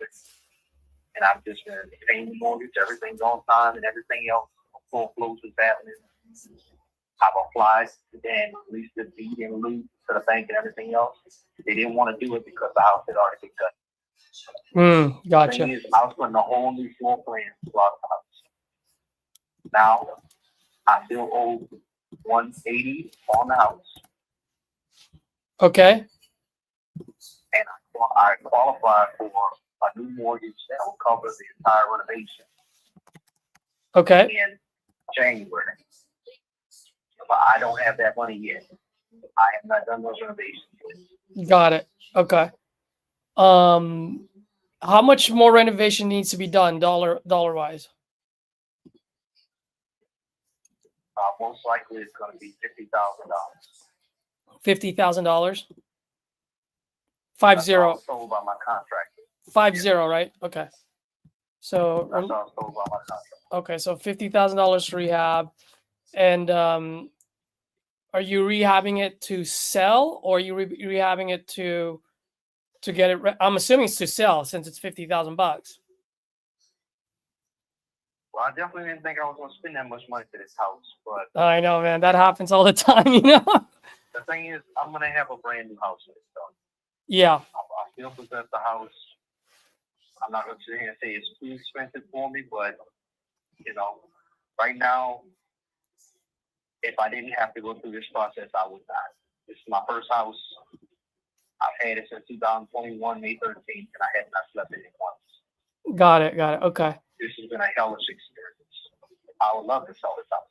it. And I've just been paying the mortgage, everything's on time and everything else. Full flows is happening. I've applied and released the deed and lieu to the bank and everything else. They didn't want to do it because the house had already been done. Gotcha. The thing is, I was putting a whole new floor plan throughout the house. Now, I still owe $180 on the house. Okay. And I qualified for a new mortgage that will cover the entire renovation. Okay. In January. But I don't have that money yet. I have not done those renovations yet. Got it. Okay. How much more renovation needs to be done, dollar wise? Most likely it's going to be $50,000. $50,000. 50. Sold by my contractor. 50, right? Okay. So That's all sold by my contractor. Okay, so $50,000 rehab, and are you rehabbing it to sell, or are you rehabbing it to get it? I'm assuming it's to sell since it's $50,000. Well, I definitely didn't think I was going to spend that much money for this house, but I know, man, that happens all the time, you know. The thing is, I'm going to have a brand new house when it's done. Yeah. I still possess the house. I'm not going to sit here and say it's too expensive for me, but you know, right now, if I didn't have to go through this process, I would not. This is my first house. I've had it since 2021, May 13th, and I have not slept in it once. Got it. Okay. This has been a hellish experience. I would love to sell this house,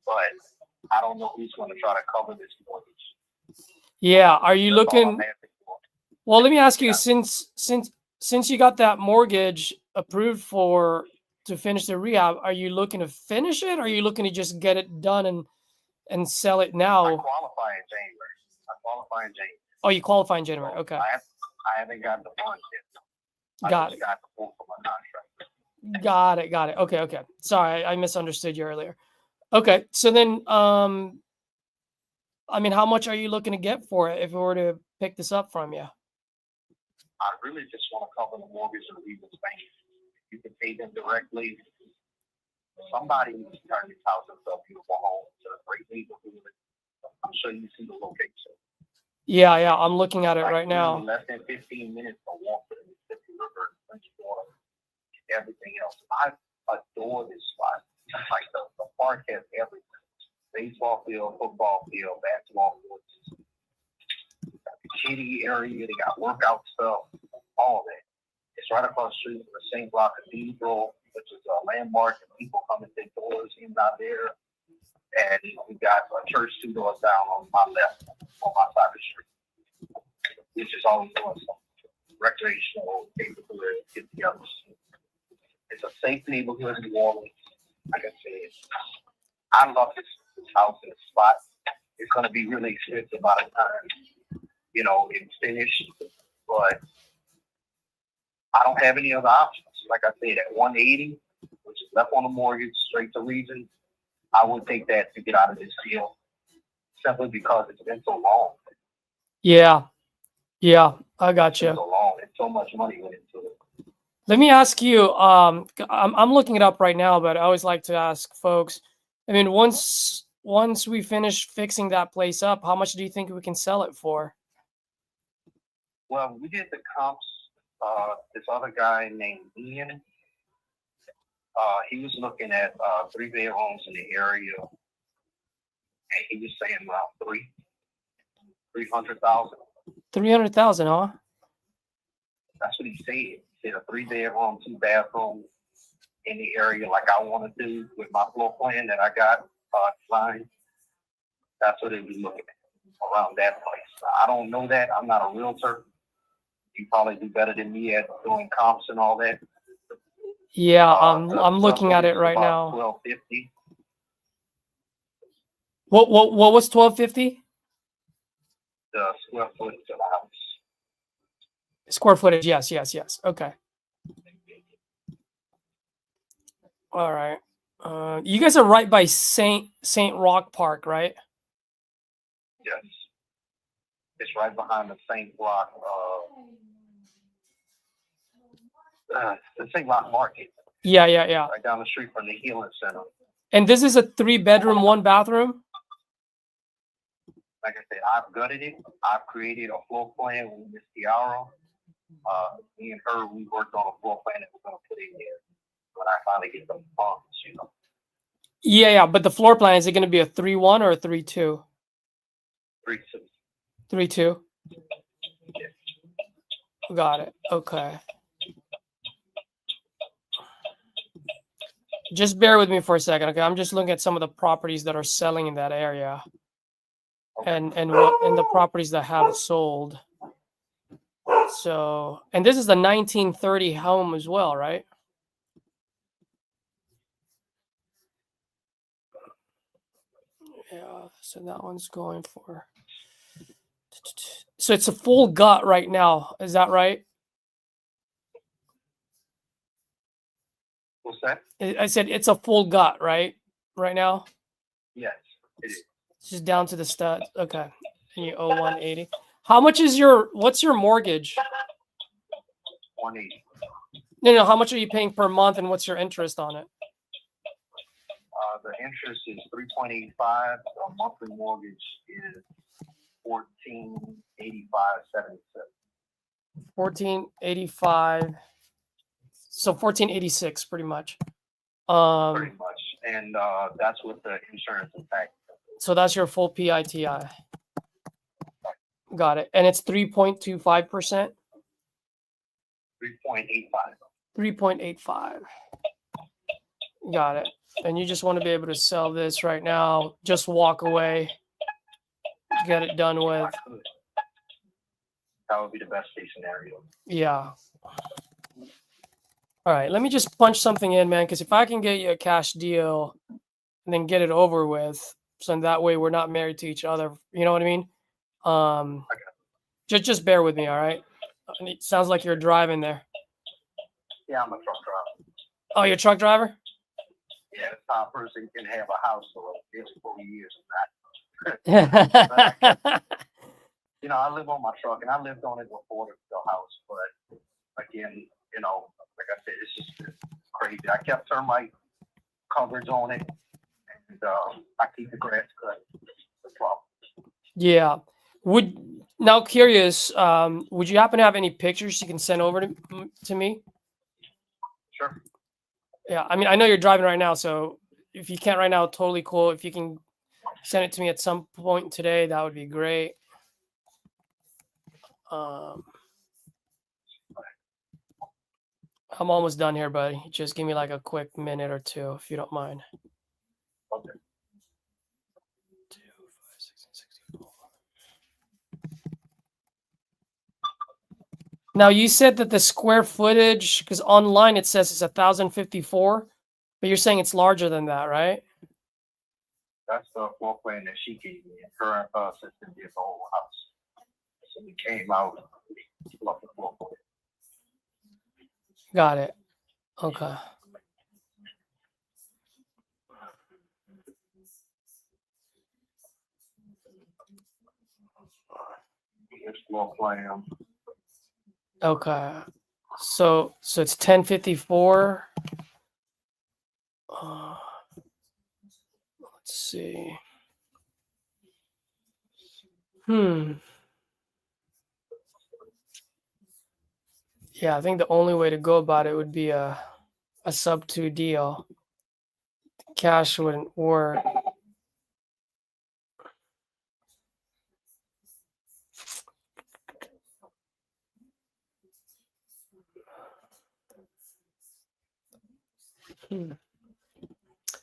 but I don't know who's going to try to cover this mortgage. Yeah. Are you looking? Well, let me ask you, since you got that mortgage approved to finish the rehab, are you looking to finish it, or are you looking to just get it done and sell it now? I qualify in January. Oh, you qualify in January. Okay. I haven't got the funds yet. Got it. Got the full for my contract. Got it. Okay. Sorry, I misunderstood you earlier. Okay, so then, I mean, how much are you looking to get for it if we were to pick this up from you? I really just want to cover the mortgage and leave this bank. You can pay them directly. Somebody needs to turn this house into a beautiful home. It's a great neighborhood. I'm sure you see the location. Yeah. I'm looking at it right now. Less than 15 minutes to walk to the Mississippi River, French Quarter, everything else. I adore this spot. Like the park has everything: baseball field, football field, basketball courts. The kiddie area, they got workout stuff, all of that. It's right across the street from the St. Block Cathedral, which is a landmark, and people come and take tours in and out there. And we got a church 2 doors down on my left, on my side of the street, which is always doing some recreational neighborhood get-togethers. It's a safe neighborhood in New Orleans. Like I said, I love this house and spot. It's going to be really expensive by the time, it's finished, but I don't have any other options. Like I said, at 180, which is left on the mortgage, straight to Region, I would take that to get out of this deal, simply because it's been so long. Yeah, I got you. It's so long, and so much money went into it. Let me ask you. I'm looking it up right now, but I always like to ask folks. I mean, once we finish fixing that place up, how much do you think we can sell it for? Well, we did the comps. This other guy named Ian, he was looking at 3 bedrooms in the area, and he was saying about 300,000. 300,000, huh? That's what he said. He said a 3 bedroom, 2 bathroom in the area, like I want to do with my floor plan that I got designed. That's what he was looking at around that place. I don't know that. I'm not a realtor. You probably do better than me at doing comps and all that. Yeah, I'm looking at it right now. 1250. What was 1250? The square footage of the house. Square footage, yes. Okay. All right. You guys are right by Saint Roch Park, right? Yes. It's right behind the St. Block the St. Lot Market, Yeah. right down the street from the Healing Center. And this is a 3-bedroom, 1-bathroom? Like I said, I've gutted it. I've created a floor plan with Miss Tiara. Me and her, we worked on a floor plan that we're going to put in there when I finally get the funds, you know. Yeah. But the floor plan, is it going to be a 3-1 or a 3-2? 3-2. 3-2? Yeah. Got it. Okay. Just bear with me for a second, okay? I'm just looking at some of the properties that are selling in that area, and the properties that have sold. So, and this is the 1930 home as well, right? Yeah. So that one's going for. So it's a full gut right now. Is that right? What's that? I said it's a full gut, right? Right now? Yes, it is. It's just down to the studs. Okay. And you owe 180. What's your mortgage? 180. No, how much are you paying per month and what's your interest on it? The interest is 3.85. The monthly mortgage is 1485.77. 1485. So 1486 pretty much. Pretty much. And that's with the insurance and tax. So that's your full PITI. Got it. And it's 3.25%? 3.85. 3.85. Got it. And you just want to be able to sell this right now, just walk away, get it done with. That would be the best case scenario. Yeah. All right, let me just punch something in, man, because if I can get you a cash deal and then get it over with, so that way we're not married to each other, you know what I mean? Just bear with me, all right? And it sounds like you're driving there. Yeah, I'm a truck driver. Oh, you're a truck driver? Yeah, that's how a person can have a house for nearly 40 years and that. You know, I live on my truck, and I lived on it before the house. But again, you know, like I said, it's just crazy. I kept termite coverage on it, and I keep the grass cut. The problem. Yeah. Curious, would you happen to have any pictures you can send over to me? Sure. Yeah, I mean, I know you're driving right now, so if you can't right now, totally cool. If you can send it to me at some point today, that would be great. I'm almost done here, buddy. Just give me like a quick minute or two, if you don't mind. Okay. 2, 5, 6, 64. Now you said that the square footage, because online it says it's 1,054, but you're saying it's larger than that, right? That's the floor plan that she gave me. Her assistant did the whole house. So we came out off the floor plan. Got it. Okay. This floor plan. Okay. So it's 1054. Let's see. Yeah, I think the only way to go about it would be a sub 2 deal. Cash wouldn't work.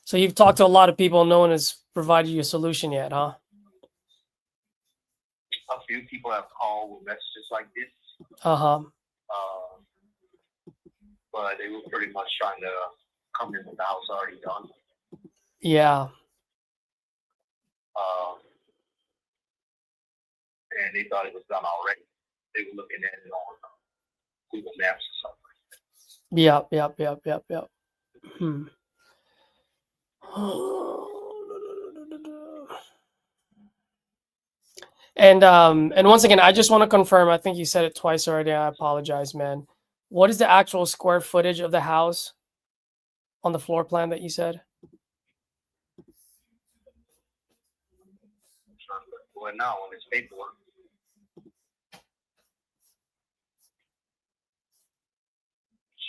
So you've talked to a lot of people, no one has provided you a solution yet, huh? A few people have called with messages like this. But they were pretty much trying to come in with the house already done. Yeah. And they thought it was done already. They were looking at it on Google Maps or something like that. Yep. And once again, I just want to confirm, I think you said it twice already. I apologize, man. What is the actual square footage of the house on the floor plan that you said? Well, now on this paperwork.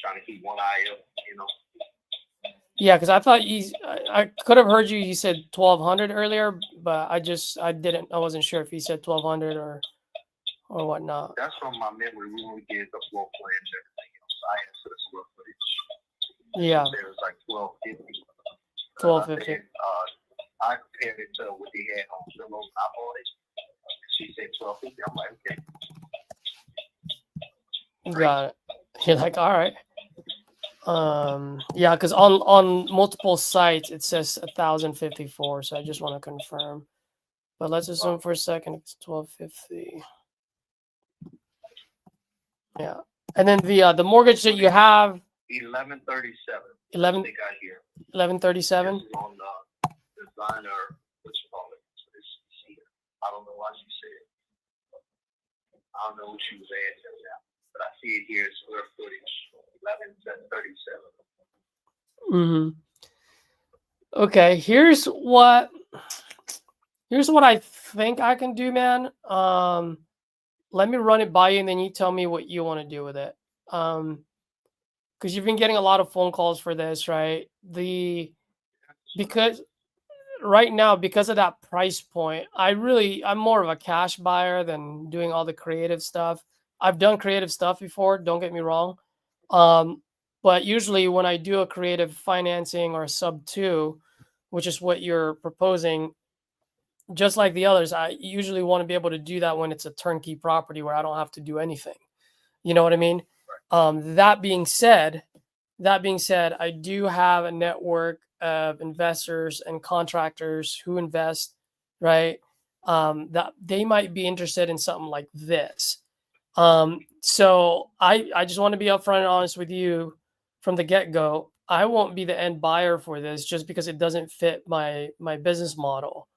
Trying to keep one eye up, you know. Yeah, because I thought I could have heard you. You said 1,200 earlier, but I wasn't sure if you said 1,200 or whatnot. That's from my memory. We only did the floor plans, everything else. I answered the square footage. Yeah. It was like 1,250. 1,250. I compared it to what they had on Zillow. I bought it. She said 1,250. I'm like, okay. Got it. You're like, all right. Yeah, because on multiple sites it says 1,054, so I just want to confirm. But let's assume for a second it's 1,250. Yeah, and then the mortgage that you have 1137. 11. They got here. 1137. This is on the designer. What you call it? So this is here. I don't know why she said. I don't know what she was answering now, but I see it here. Square footage 1137. Okay, here's what I think I can do, man. Let me run it by you, and then you tell me what you want to do with it. Because you've been getting a lot of phone calls for this, right? Because right now, because of that price point, I'm more of a cash buyer than doing all the creative stuff. I've done creative stuff before, don't get me wrong. But usually when I do a creative financing or a sub 2, which is what you're proposing, just like the others, I usually want to be able to do that when it's a turnkey property where I don't have to do anything. You know what I mean? That being said, I do have a network of investors and contractors who invest, right? That they might be interested in something like this. So I just want to be upfront and honest with you from the get-go. I won't be the end buyer for this just because it doesn't fit my business model.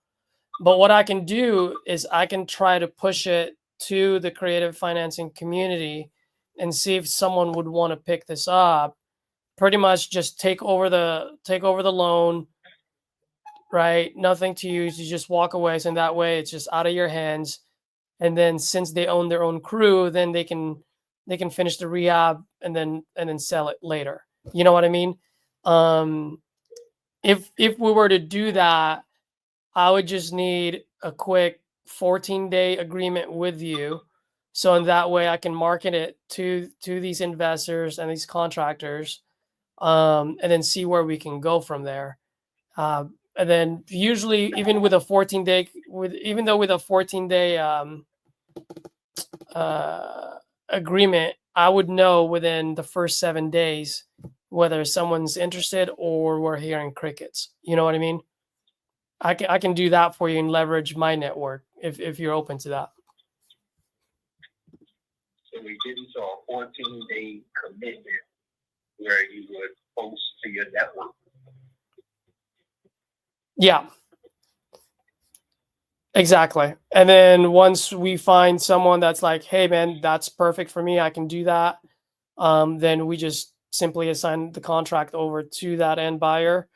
But what I can do is I can try to push it to the creative financing community and see if someone would want to pick this up. Pretty much just take over the loan, right? Nothing to use. You just walk away. So in that way, it's just out of your hands. And then since they own their own crew, then they can finish the rehab and then sell it later. You know what I mean? If we were to do that, I would just need a quick 14-day agreement with you. So in that way I can market it to these investors and these contractors, and then see where we can go from there. And then usually even with a 14-day, with a 14-day agreement, I would know within the first 7 days whether someone's interested or we're hearing crickets. You know what I mean? I can do that for you and leverage my network if you're open to that. So we did into a 14-day commitment where you would post to your network. Yeah. Exactly. And then once we find someone that's like, hey man, that's perfect for me, I can do that. Then we just simply assign the contract over to that end buyer.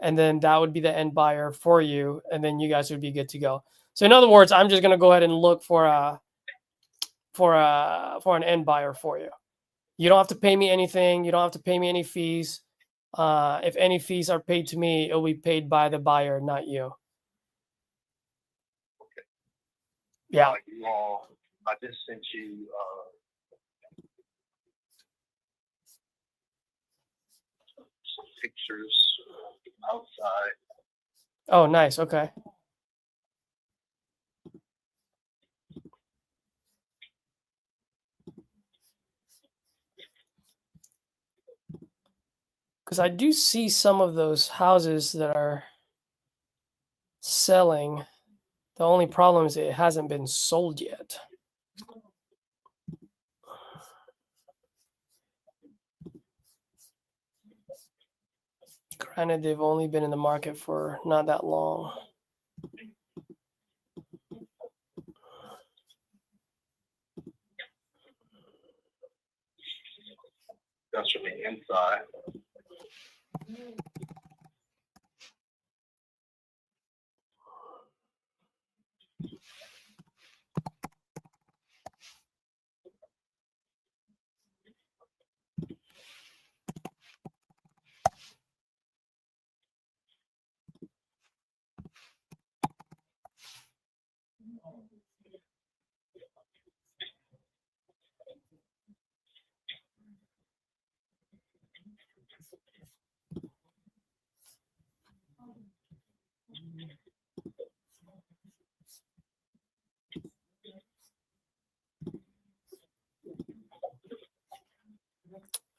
And then that would be the end buyer for you. And then you guys would be good to go. So in other words, I'm just going to go ahead and look for an end buyer for you. You don't have to pay me anything. You don't have to pay me any fees. If any fees are paid to me, it'll be paid by the buyer, not you. Okay. Yeah. You all, I just sent you some pictures outside. Oh, nice. Okay. Because I do see some of those houses that are selling. The only problem is it hasn't been sold yet. Granted, they've only been in the market for not that long. That's from the inside.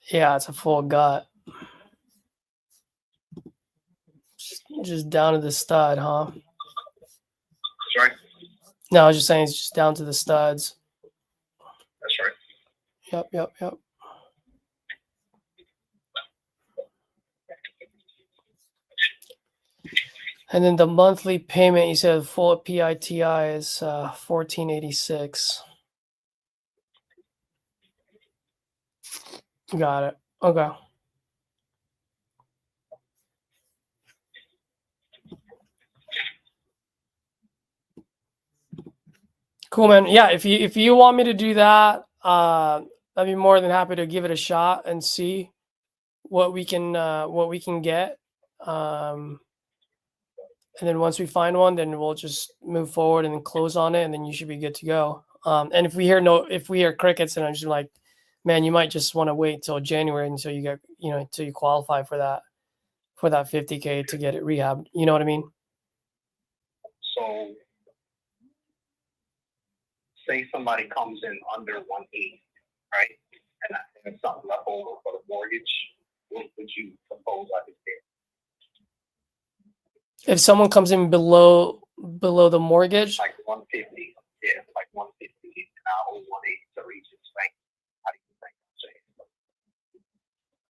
Yeah, it's a full gut. Just down to the stud, huh? That's right. No, I was just saying it's just down to the studs. That's right. Yep. And then the monthly payment, you said full PITI is $14.86. Got it. Okay. Cool, man. Yeah, if you want me to do that, I'd be more than happy to give it a shot and see what we can get. And then once we find one, then we'll just move forward and then close on it, and then you should be good to go. And if we hear crickets, and I'm just like, man, you might just want to wait till January until you get, until you qualify for that $50K to get it rehabbed. You know what I mean? So, say somebody comes in under 180, right? And I have something left over for the mortgage. What would you propose I could pay? If someone comes in below the mortgage, like 150, yeah, like 150, and I owe 180 to reach its bank. How do you think?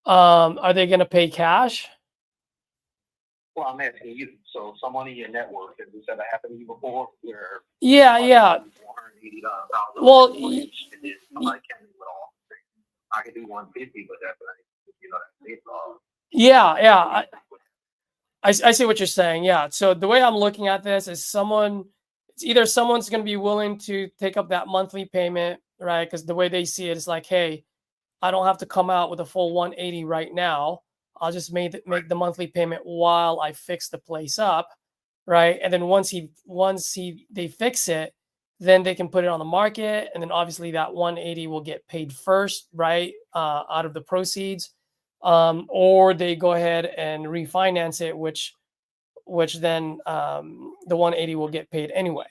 are they going to pay cash? Well, I'm asking you. So, someone in your network, has this ever happened to you before? Where Yeah. $180,000 Well, mortgage, and then somebody came in with all. I could do 150, but that's that's it. Yeah. I see what you're saying. Yeah. So the way I'm looking at this is it's either someone's going to be willing to take up that monthly payment, right? Because the way they see it is like, hey, I don't have to come out with a full 180 right now. I'll just make the monthly payment while I fix the place up, right? And then once they fix it, then they can put it on the market, and then obviously that 180 will get paid first, right? Out of the proceeds. Or they go ahead and refinance it, which then the 180 will get paid anyway.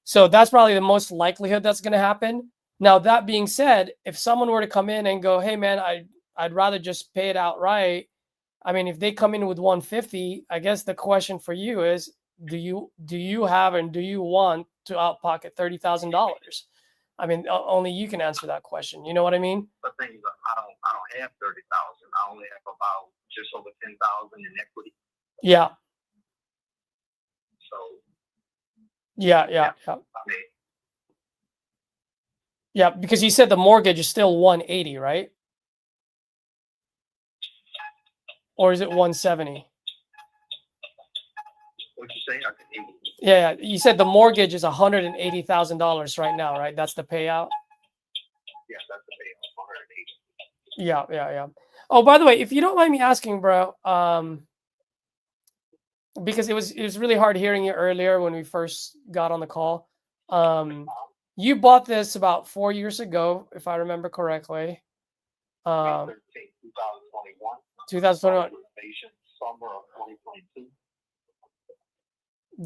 So that's probably the most likelihood that's going to happen. Now, that being said, if someone were to come in and go, hey, man, I'd rather just pay it outright. I mean, if they come in with 150, I guess the question for you is, do you have and do you want to out pocket $30,000? I mean, only you can answer that question. You know what I mean? The thing is, I don't have 30,000. I only have about just over 10,000 in equity. Yeah. So. Yeah. I mean, yeah, because you said the mortgage is still 180, right? Or is it 170? What'd you say? I could hear you. Yeah, you said the mortgage is $180,000 right now, right? That's the payout. Yeah, that's the payout. 180. Yeah. Oh, by the way, if you don't mind me asking, bro, because it was really hard hearing you earlier when we first got on the call. You bought this about 4 years ago, if I remember correctly. 2021. 2021. Summer of 2022.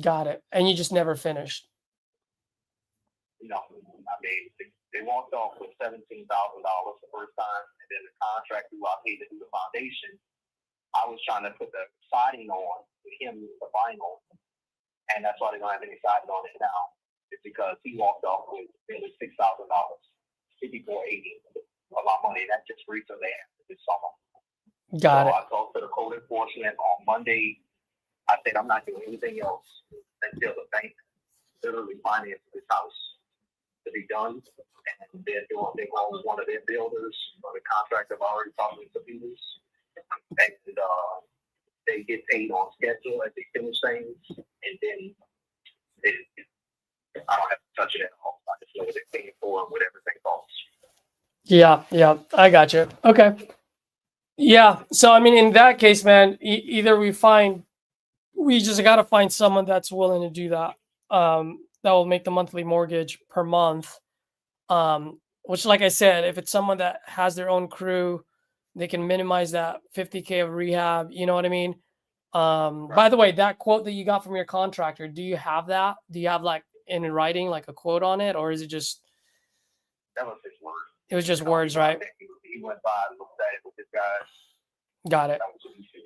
Got it. And you just never finished. I mean, they walked off with $17,000 the first time, and then the contract who I paid to do the foundation, I was trying to put the siding on with him with the vinyl, and that's why they don't have any siding on it now. It's because he walked off with nearly $6,000, $54.80 of my money. That just recently after this summer. Got it. I talked to the code enforcement on Monday. I said I'm not doing anything else until the bank literally finances this house. to be done, and they're going with one of their builders, or the contractor have already talked to builders, and they get paid on schedule as they finish things, and then I don't have to touch it at all. I just know what they're paying for and what everything costs. Yeah, I got you. Okay. Yeah. So I mean, in that case, man, either we just got to find someone that's willing to do that. That will make the monthly mortgage per month. Which, like I said, if it's someone that has their own crew, they can minimize that 50K of rehab. You know what I mean? By the way, that quote that you got from your contractor, do you have that? Do you have like in writing, like a quote on it, or is it just? That was his word. It was just words, right? He went by and looked at it with his guys. Got it. That was what he said.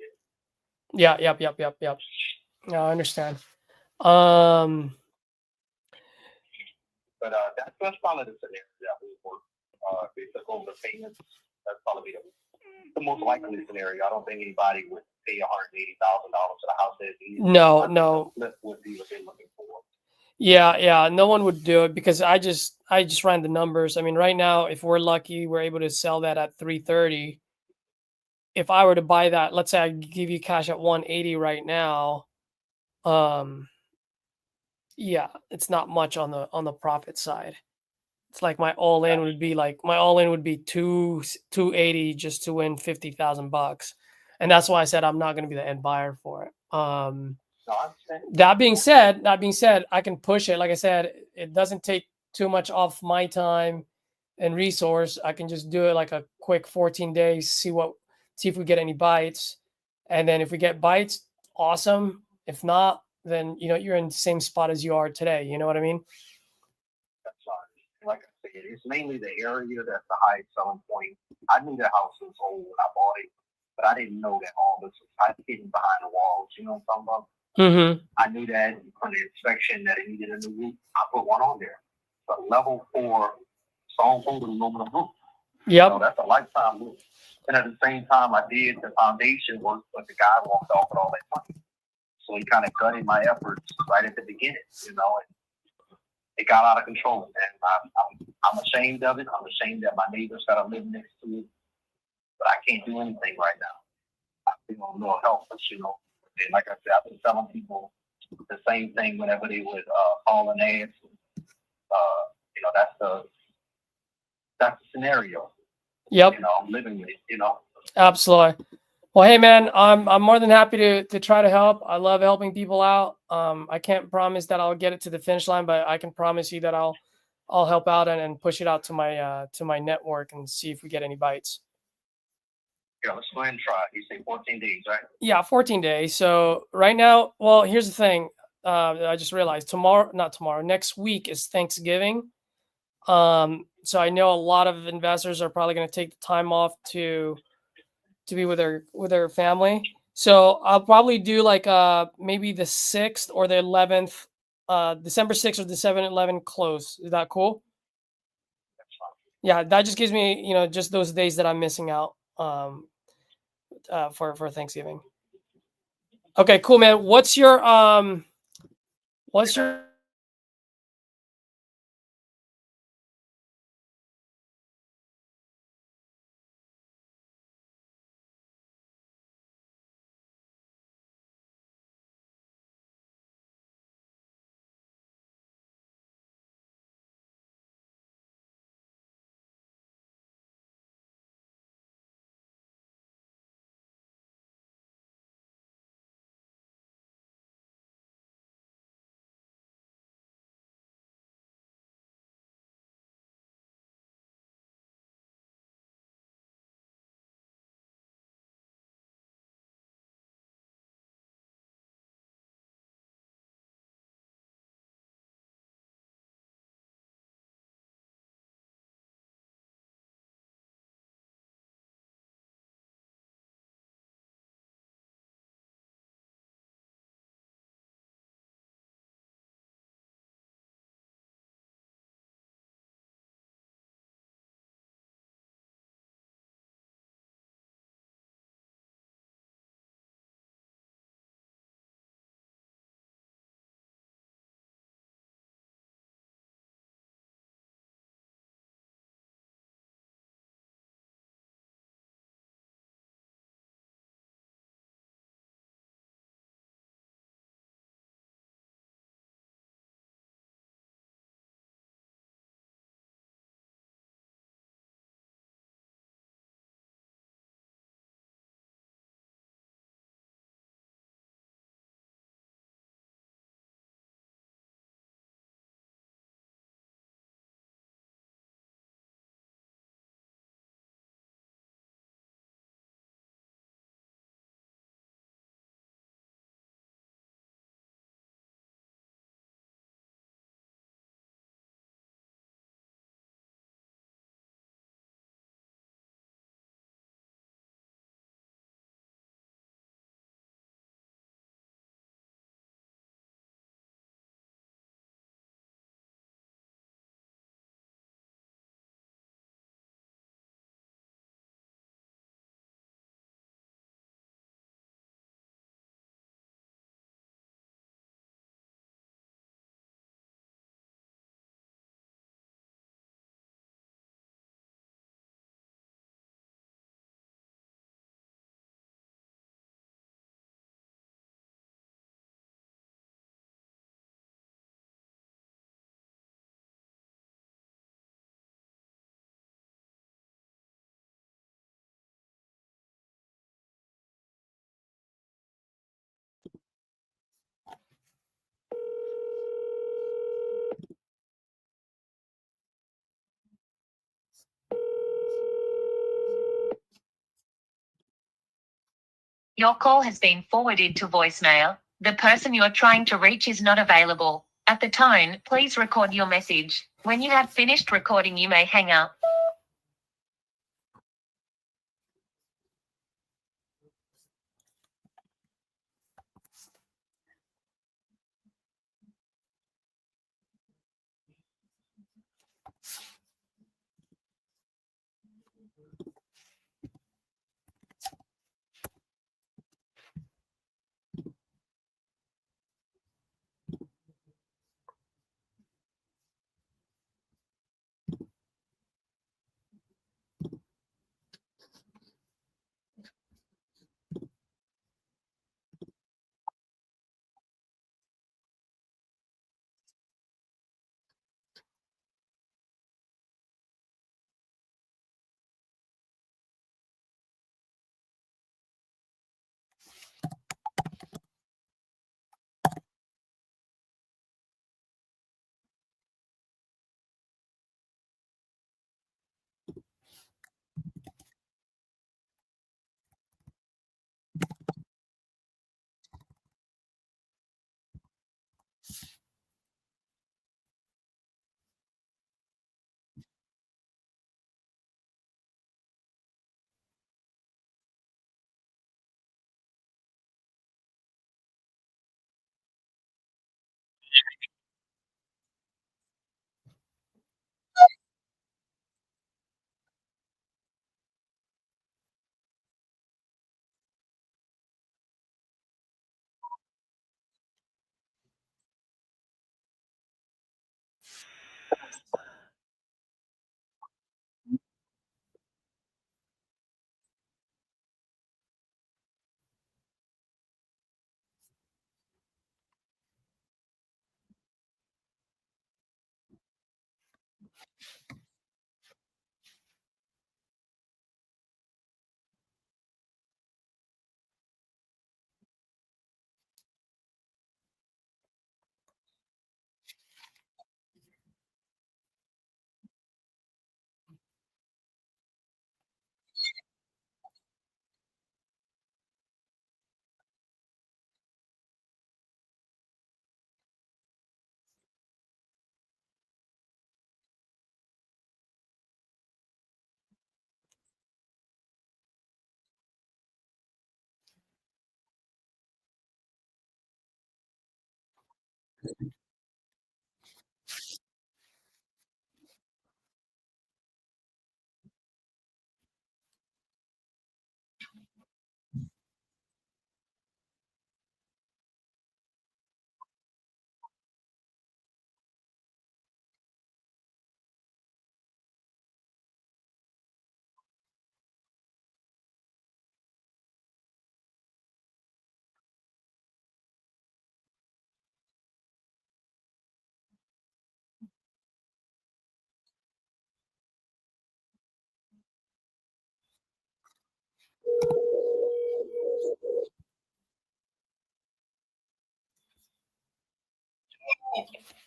Yeah. Yep. Yeah, I understand. But that's probably the scenario that we work. If they took over the payments, that's probably the most likely scenario. I don't think anybody would pay $180,000 for the house as is. No. Flip would be what they're looking for. Yeah. No one would do it because I just ran the numbers. I mean, right now, if we're lucky, we're able to sell that at 330. If I were to buy that, let's say I give you cash at 180 right now, yeah, it's not much on the profit side. It's like my all in would be 280 just to win $50,000, and that's why I said I'm not going to be the end buyer for it. That being said, I can push it. Like I said, it doesn't take too much off my time and resource. I can just do it like a quick 14 days, see if we get any bites. And then if we get bites, awesome. If not, then you're in the same spot as you are today. You know what I mean? That's fine. Like I said, it's mainly the area that's the highest selling point. I knew the house was old when I bought it, but I didn't know that all this was hidden behind the walls. You know what I'm talking about? Mm-hmm. I knew that from the inspection that it needed a new roof. I put one on there. It's a level 4 stone-coated aluminum roof. Yep. So that's a lifetime roof. And at the same time, I did the foundation work, but the guy walked off with all that money. So he kind of gutted my efforts right at the beginning, and it got out of control. And I'm ashamed of it. I'm ashamed that my neighbors that are living next to it, but I can't do anything right now. I feel a little helpless, And like I said, I've been telling people the same thing whenever they would call and ask. That's the scenario. Yep. I'm living with it. Absolutely. Well, hey man, I'm more than happy to try to help. I love helping people out. I can't promise that I'll get it to the finish line, but I can promise you that I'll help out and push it out to my network and see if we get any bites. Yeah, let's go ahead and try. You say 14 days, right? Yeah, 14 days. So right now, well, here's the thing. I just realized next week is Thanksgiving. So I know a lot of investors are probably going to take the time off to be with their family. So I'll probably do like maybe the 6th or the 11th, December 6th or the 7th, 11th close. Is that cool? That's fine. Yeah, that just gives me, just those days that I'm missing out for Thanksgiving. Okay, cool, man. What's your Your call has been forwarded to voicemail. The person you are trying to reach is not available. At the tone, please record your message. When you have finished recording, you may hang up.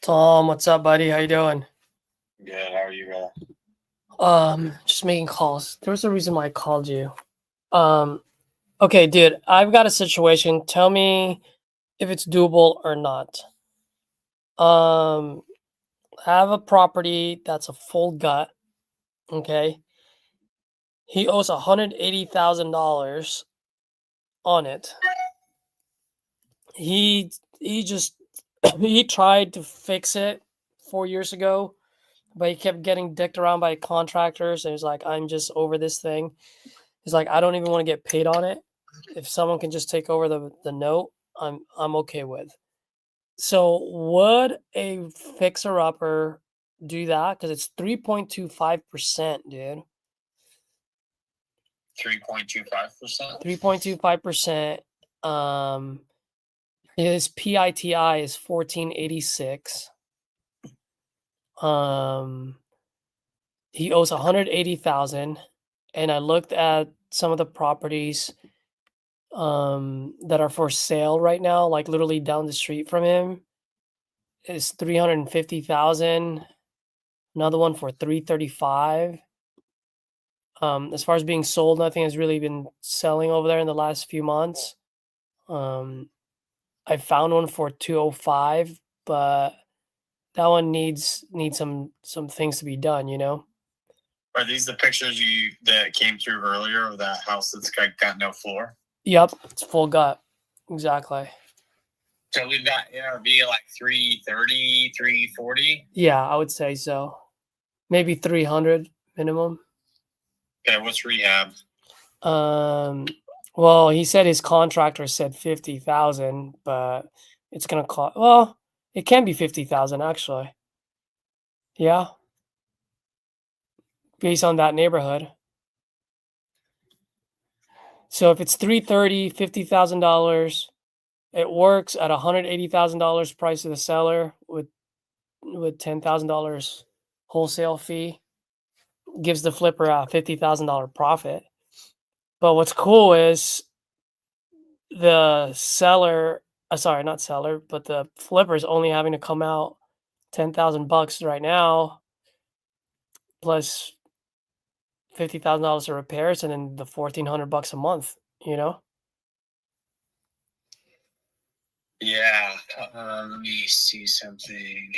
Tom, what's up, buddy? How you doing? Good. How are you, brother? Just making calls. There's a reason why I called you. Okay, dude, I've got a situation. Tell me if it's doable or not. I have a property that's a full gut. Okay. He owes $180,000 on it. He just he tried to fix it 4 years ago, but he kept getting dicked around by contractors, and he's like, I'm just over this thing. He's like, I don't even want to get paid on it. If someone can just take over the note, I'm okay with. So would a fixer upper do that? Because it's 3.25%, dude. 3.25%. 3.25%. His PITI is 1486. He owes 180,000, and I looked at some of the properties that are for sale right now, like literally down the street from him. Is 350,000. Another one for 335. As far as being sold, nothing has really been selling over there in the last few months. I found one for 205, but that one needs some things to be done, you know. Are these the pictures that came through earlier of that house that's got no floor? Yep, it's full gut. Exactly. So we've got ARV like 330, 340. Yeah, I would say so. Maybe 300 minimum. Okay, what's rehab? Well, he said his contractor said 50,000, but it's gonna cost. Well, it can be 50,000 actually. Yeah, based on that neighborhood. So if it's 330, $50,000, it works at $180,000 price of the seller with $10,000 wholesale fee. Gives the flipper a $50,000 profit. But what's cool is the seller, sorry, not seller, but the flipper's only having to come out $10,000 right now, plus $50,000 of repairs, and then the $1,400 a month. You know. Yeah. Let me see something.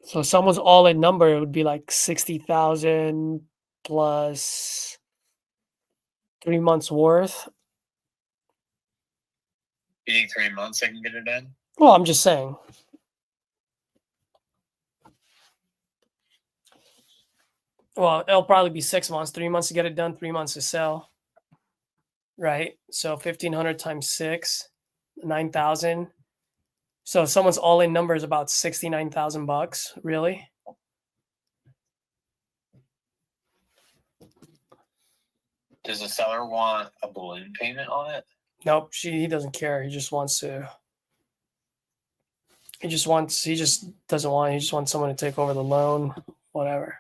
So someone's all-in number, it would be like 60,000 plus 3 months worth. You think 3 months I can get it done? Well, I'm just saying. Well, it'll probably be 6 months, 3 months to get it done, 3 months to sell. Right? So 1,500 times 6, 9,000. So someone's all-in number is about $69,000, really? Does the seller want a balloon payment on it? Nope, he doesn't care. He just wants to. He just doesn't want. He just wants someone to take over the loan, whatever.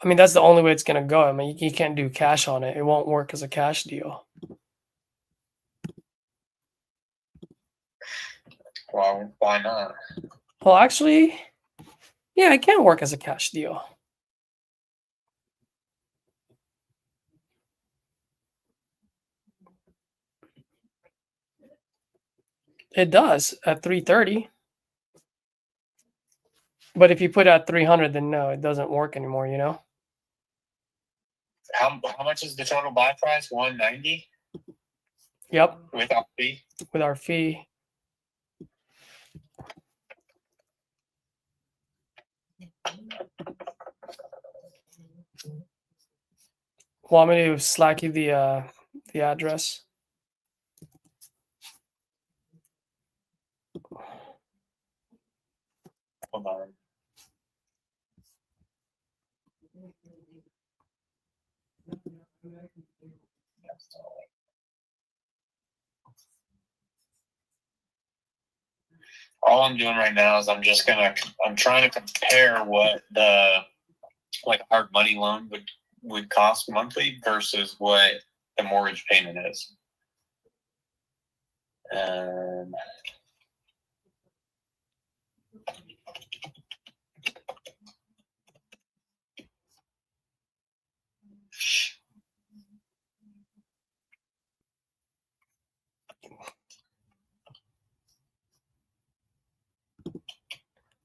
I mean, that's the only way it's gonna go. I mean, you can't do cash on it. It won't work as a cash deal. Well, why not? Well, actually, yeah, it can work as a cash deal. It does at 330. But if you put it at 300, then no, it doesn't work anymore, you know? How much is the total buy price? 190 Yep, without fee? with our fee. Want me to Slack you the address? Hold on. All I'm doing right now is I'm trying to compare what the hard money loan would cost monthly versus what the mortgage payment is.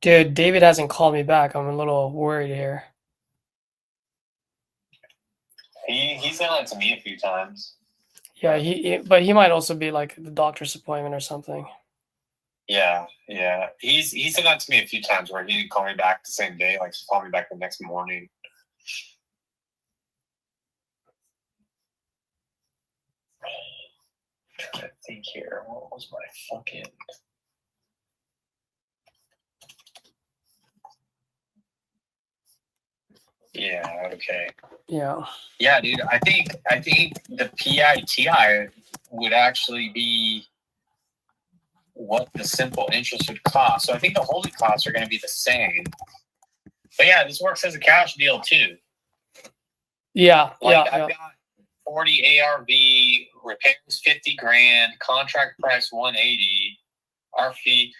Dude, David hasn't called me back. I'm a little worried here. He's done it to me a few times. Yeah, but he might also be like the doctor's appointment or something. Yeah. He's done that to me a few times where he didn't call me back the same day. Like, he called me back the next morning. I'm trying to think here. What was my fucking... Yeah, okay. Yeah. Yeah, dude. I think the PITI would actually be what the simple interest would cost. So I think the holding costs are going to be the same. But yeah, this works as a cash deal too. Yeah, I've got 40 ARV, repairs 50 grand, contract price 180, our fee.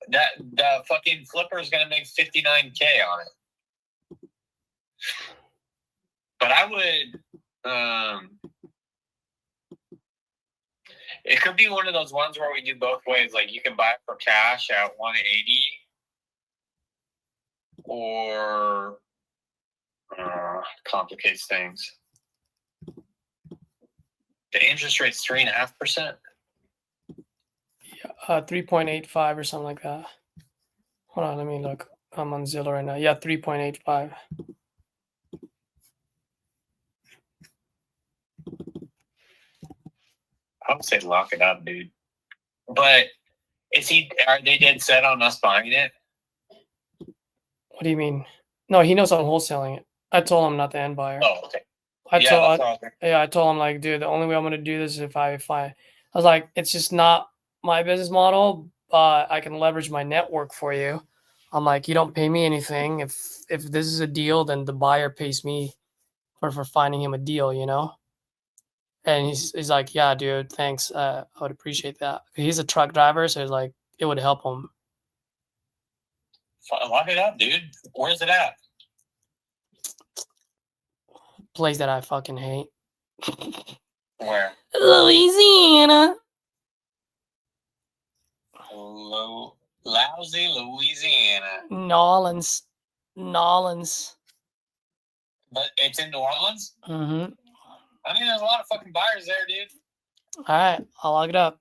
That the fucking flipper is going to make 59K on it. But I would, it could be one of those ones where we do both ways. Like you can buy it for cash at 180, or complicates things. The interest rate's 3.5%. 3.85 or something like that. Hold on, let me look. I'm on Zillow right now. Yeah, 3.85. I would say lock it up, dude. But are they dead set on us buying it? What do you mean? No, he knows I'm wholesaling it. I told him not the end buyer. Oh, okay. I Yeah, told him like, dude, the only way I'm gonna do this is if I was like, it's just not my business model, but I can leverage my network for you. I'm like, you don't pay me anything. If this is a deal, then the buyer pays me for finding him a deal, you know? And he's like, yeah, dude, thanks. I would appreciate that. He's a truck driver, so he's like, it would help him. Lock it up, dude. Where's it at? Place that I fucking hate. Where? Louisiana. Lousy Louisiana. Nolans. But it's in New Orleans? Mm-hmm. I mean, there's a lot of fucking buyers there, dude. All right, I'll log it up.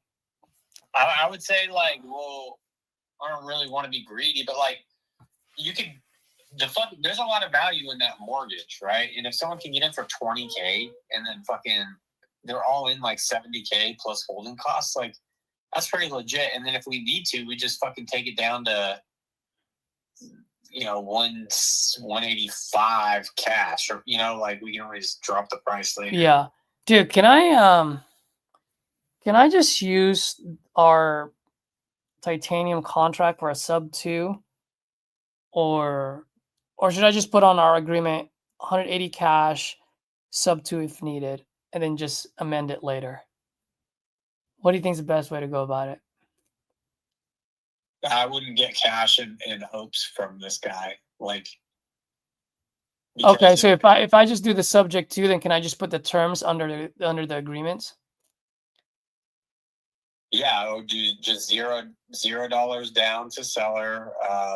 I would say, like, well, I don't really want to be greedy, but, like, you could, there's a lot of value in that mortgage, right? And if someone can get in for $20K and then fucking, they're all in, like, $70K plus holding costs, like, that's pretty legit. And then if we need to, we just fucking take it down to, you know, 185 cash, or, you know, like we can always drop the price later. Yeah, dude, can I just use our titanium contract for a sub 2, or should I just put on our agreement 180 cash, sub 2 if needed, and then just amend it later? What do you think is the best way to go about it? I wouldn't get cash in hopes from this guy. Like, okay, so if I just do the subject to, then can I just put the terms under the agreements? Yeah, or do just $0 down to seller,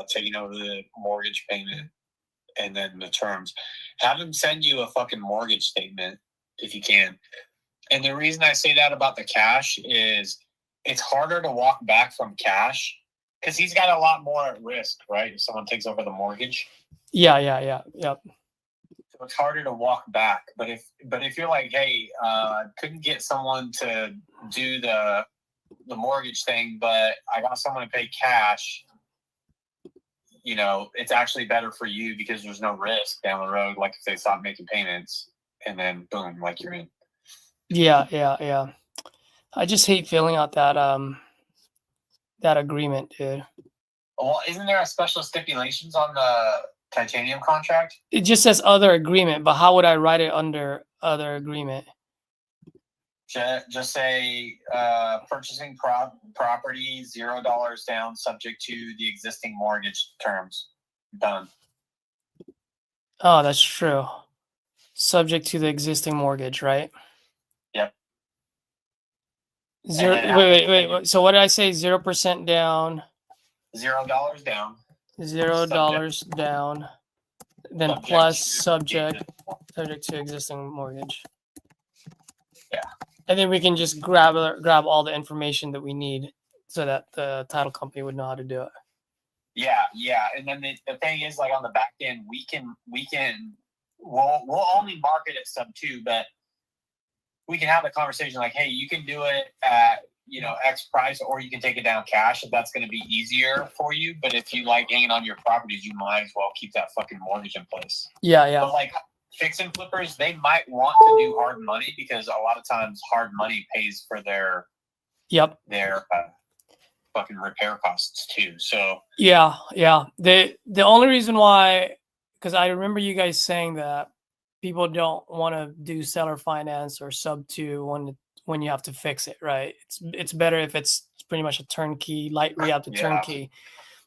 taking over the mortgage payment, and then the terms. Have him send you a fucking mortgage statement if you can. And the reason I say that about the cash is it's harder to walk back from cash because he's got a lot more at risk, right? If someone takes over the mortgage. Yeah. Yep. So it's harder to walk back. But if you're like, hey, couldn't get someone to do the mortgage thing, but I got someone to pay cash, you know, it's actually better for you because there's no risk down the road. Like if they stop making payments and then boom, like you're in. Yeah. I just hate filling out that agreement, dude. Well, isn't there a special stipulations on the titanium contract? It just says other agreement, but how would I write it under other agreement? Just say purchasing property, $0 down, subject to the existing mortgage terms. Done. Oh, that's true. Subject to the existing mortgage, right? Yep. Wait. So what did I say? 0% down. $0 down. $0 down. Then plus subject to existing mortgage. Yeah. And then we can just grab all the information that we need so that the title company would know how to do it. Yeah. And then the thing is, like on the back end, we'll only market it sub 2, but we can have a conversation like, hey, you can do it at, you know, X price, or you can take it down cash if that's going to be easier for you. But if you like hanging on your properties, you might as well keep that fucking mortgage in place. Yeah. But like fix and flippers, they might want to do hard money because a lot of times hard money pays for their fucking repair costs too. So yeah. The only reason why, because I remember you guys saying that people don't want to do seller finance or sub 2 when you have to fix it, right? It's better if it's pretty much a turnkey, light rehab to turnkey.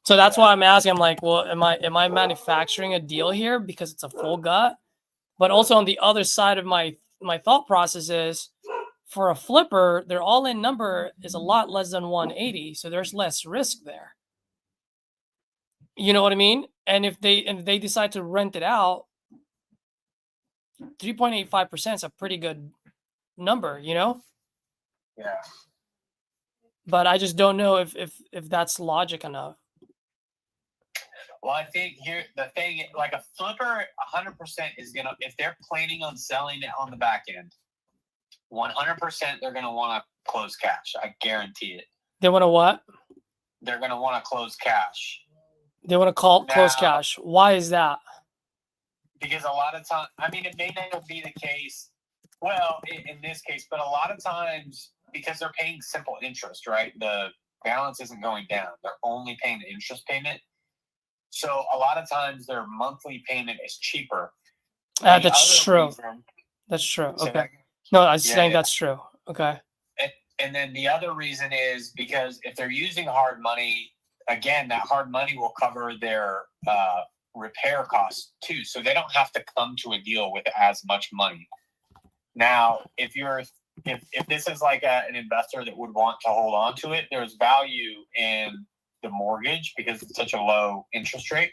So that's why I'm asking. I'm like, well, am I manufacturing a deal here because it's a full gut? But also on the other side of my thought process is, for a flipper, their all-in number is a lot less than 180, so there's less risk there. You know what I mean? And if they decide to rent it out, 3.85% is a pretty good number, you know? Yeah. But I just don't know if that's logic enough. Well, I think here the thing, like a flipper, 100% is gonna, if they're planning on selling it on the back end, 100% they're gonna want to close cash. I guarantee it. They want to what? They're gonna want to close cash. They want to close cash. Why is that? Because a lot of times, I mean, it may not be the case. Well, in this case, but a lot of times, because they're paying simple interest, right? The balance isn't going down. They're only paying the interest payment. So a lot of times their monthly payment is cheaper. That's true. That's true. Okay. No, I was saying that's true. Okay. And then the other reason is because if they're using hard money, again, that hard money will cover their repair costs too. So they don't have to come to a deal with as much money. Now, if this is like an investor that would want to hold on to it, there's value in the mortgage because it's such a low interest rate.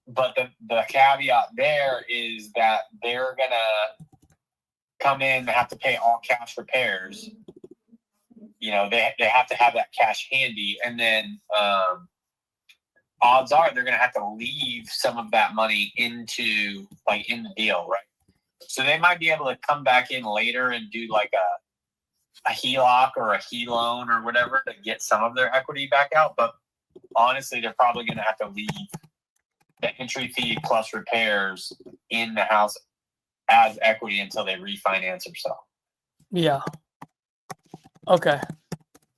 But the caveat there is that they're gonna come in and have to pay all cash repairs. You know, they have to have that cash handy, and then odds are they're gonna have to leave some of that money in the deal, right? So they might be able to come back in later and do like a HELOC or a HELoan or whatever to get some of their equity back out. But honestly, they're probably going to have to leave the entry fee plus repairs in the house as equity until they refinance or sell. Yeah. Okay.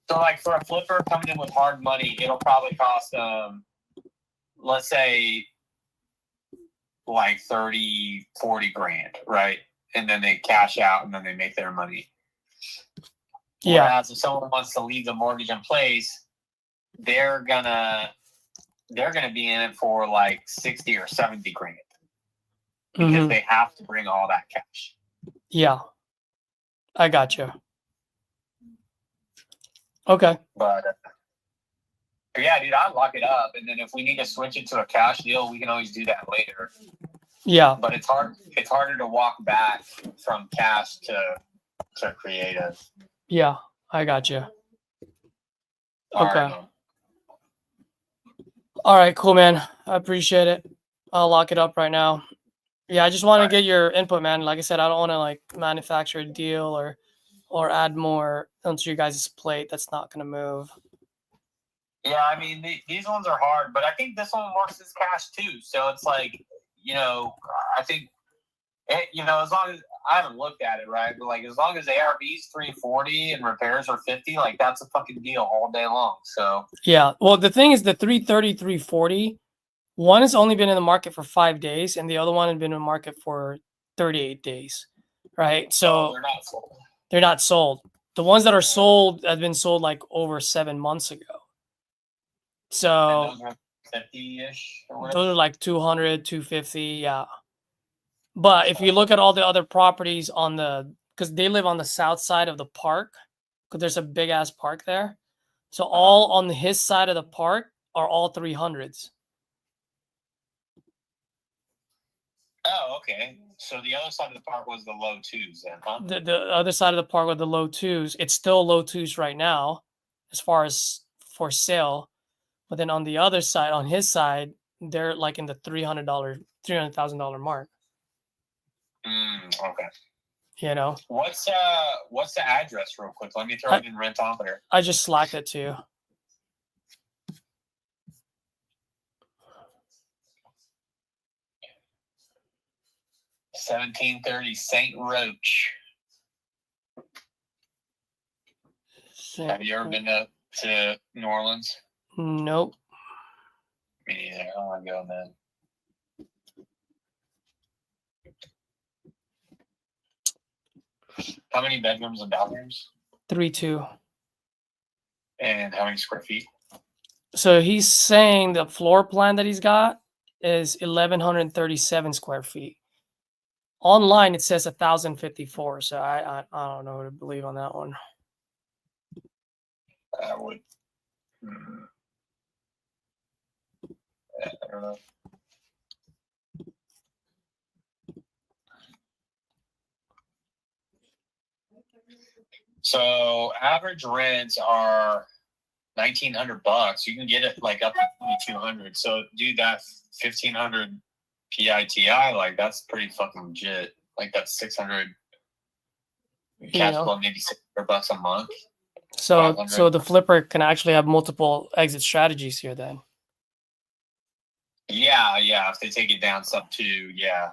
So like for a flipper coming in with hard money, it'll probably cost let's say like 30, 40 grand, right? And then they cash out and then they make their money. Yeah. Whereas if someone wants to leave the mortgage in place, they're gonna be in it for like 60 or 70 grand because they have to bring all that cash. Yeah. I got you. Okay. But yeah, dude, I'd lock it up, and then if we need to switch it to a cash deal, we can always do that later. Yeah. But it's harder to walk back from cash to creative. Yeah, I got you. Okay. All right, cool, man. I appreciate it. I'll lock it up right now. Yeah, I just want to get your input, man. Like I said, I don't want to like manufacture a deal or add more onto your guys' plate. That's not going to move. Yeah, I mean, these ones are hard, but I think this one works as cash too. So it's like, you know, I think, you know, as long as I haven't looked at it, right? But like, as long as ARV's 340 and repairs are 50, like that's a fucking deal all day long. So yeah, well, the thing is, the 330, 340, one has only been in the market for 5 days, and the other one had been in the market for 38 days, right? So they're not sold. They're not sold. The ones that are sold have been sold like over 7 months ago. So those are 50-ish or those are like 200, 250, yeah. But if you look at all the other properties because they live on the south side of the park, because there's a big ass park there. So all on his side of the park are all 300s. Oh, okay. So the other side of the park was the low twos then, huh? The other side of the park were the low twos. It's still low twos right now, as far as for sale. But then on the other side, on his side, they're like in the $300,000 mark. Okay. You know. What's the address real quick? Let me throw it in Rentometer. I just slacked it to you. $1730 St. Roch. Have you ever been to New Orleans? Nope. Me neither. I want to go, man. How many bedrooms and bathrooms? 3-2. And how many square feet? So he's saying the floor plan that he's got is 1,137 square feet. Online, it says 1,054. So I don't know what to believe on that one. I would. I don't know. So average rents are $1,900. You can get it like up to 2,200. So dude, that 1,500 PITI, like that's pretty fucking legit. Like that's 600 cash flow, maybe $600 a month. So 500. so the flipper can actually have multiple exit strategies here then. Yeah, if they take it down sub 2, yeah.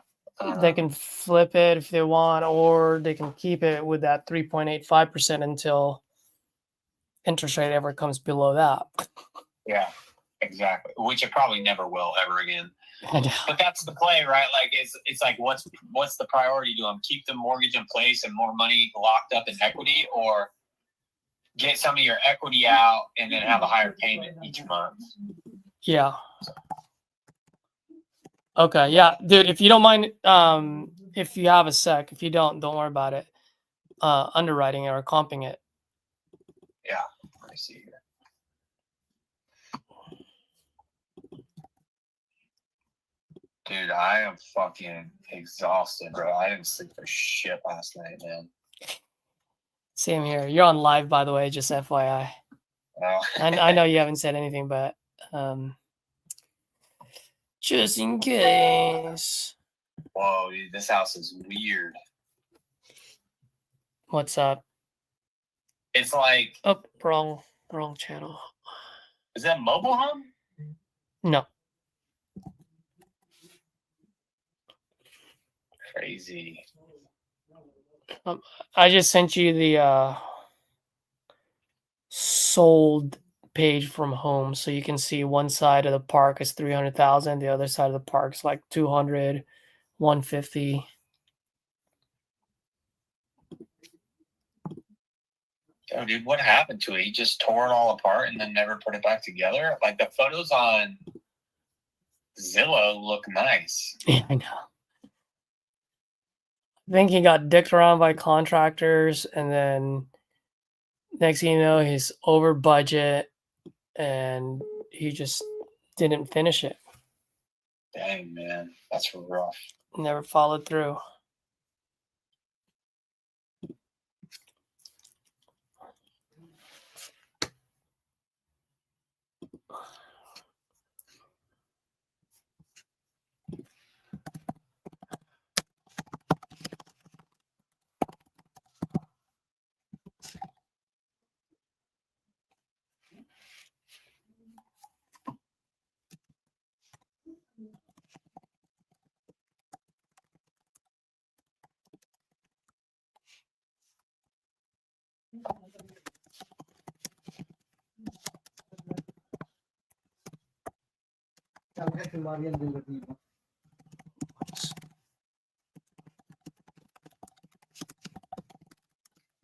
They can flip it if they want, or they can keep it with that 3.85% until interest rate ever comes below that. Yeah, exactly. Which it probably never will ever again. I know. But that's the play, right? Like it's like what's the priority to them? Keep the mortgage in place and more money locked up in equity, or get some of your equity out and then have a higher payment each month. Yeah. Okay. Yeah, dude. If you don't mind, if you have a sec, if you don't worry about it. Underwriting it or comping it. Yeah. Let me see here. Dude, I am fucking exhausted, bro. I didn't sleep for shit last night, man. Same here. You're on live, by the way, just FYI. Oh. I know you haven't said anything, but just in case. Whoa, dude, this house is weird. What's up? It's like, Oh, wrong channel. is that mobile home? No. Crazy. I just sent you the sold page from home, so you can see one side of the park is 300,000, the other side of the park's like 200, 150. Oh, dude, what happened to it? He just tore it all apart and then never put it back together? Like, the photos on Zillow look nice. Yeah, I know. I think he got dicked around by contractors, and then next thing you know, he's over budget, and he just didn't finish it. Dang, man. That's rough. Never followed through.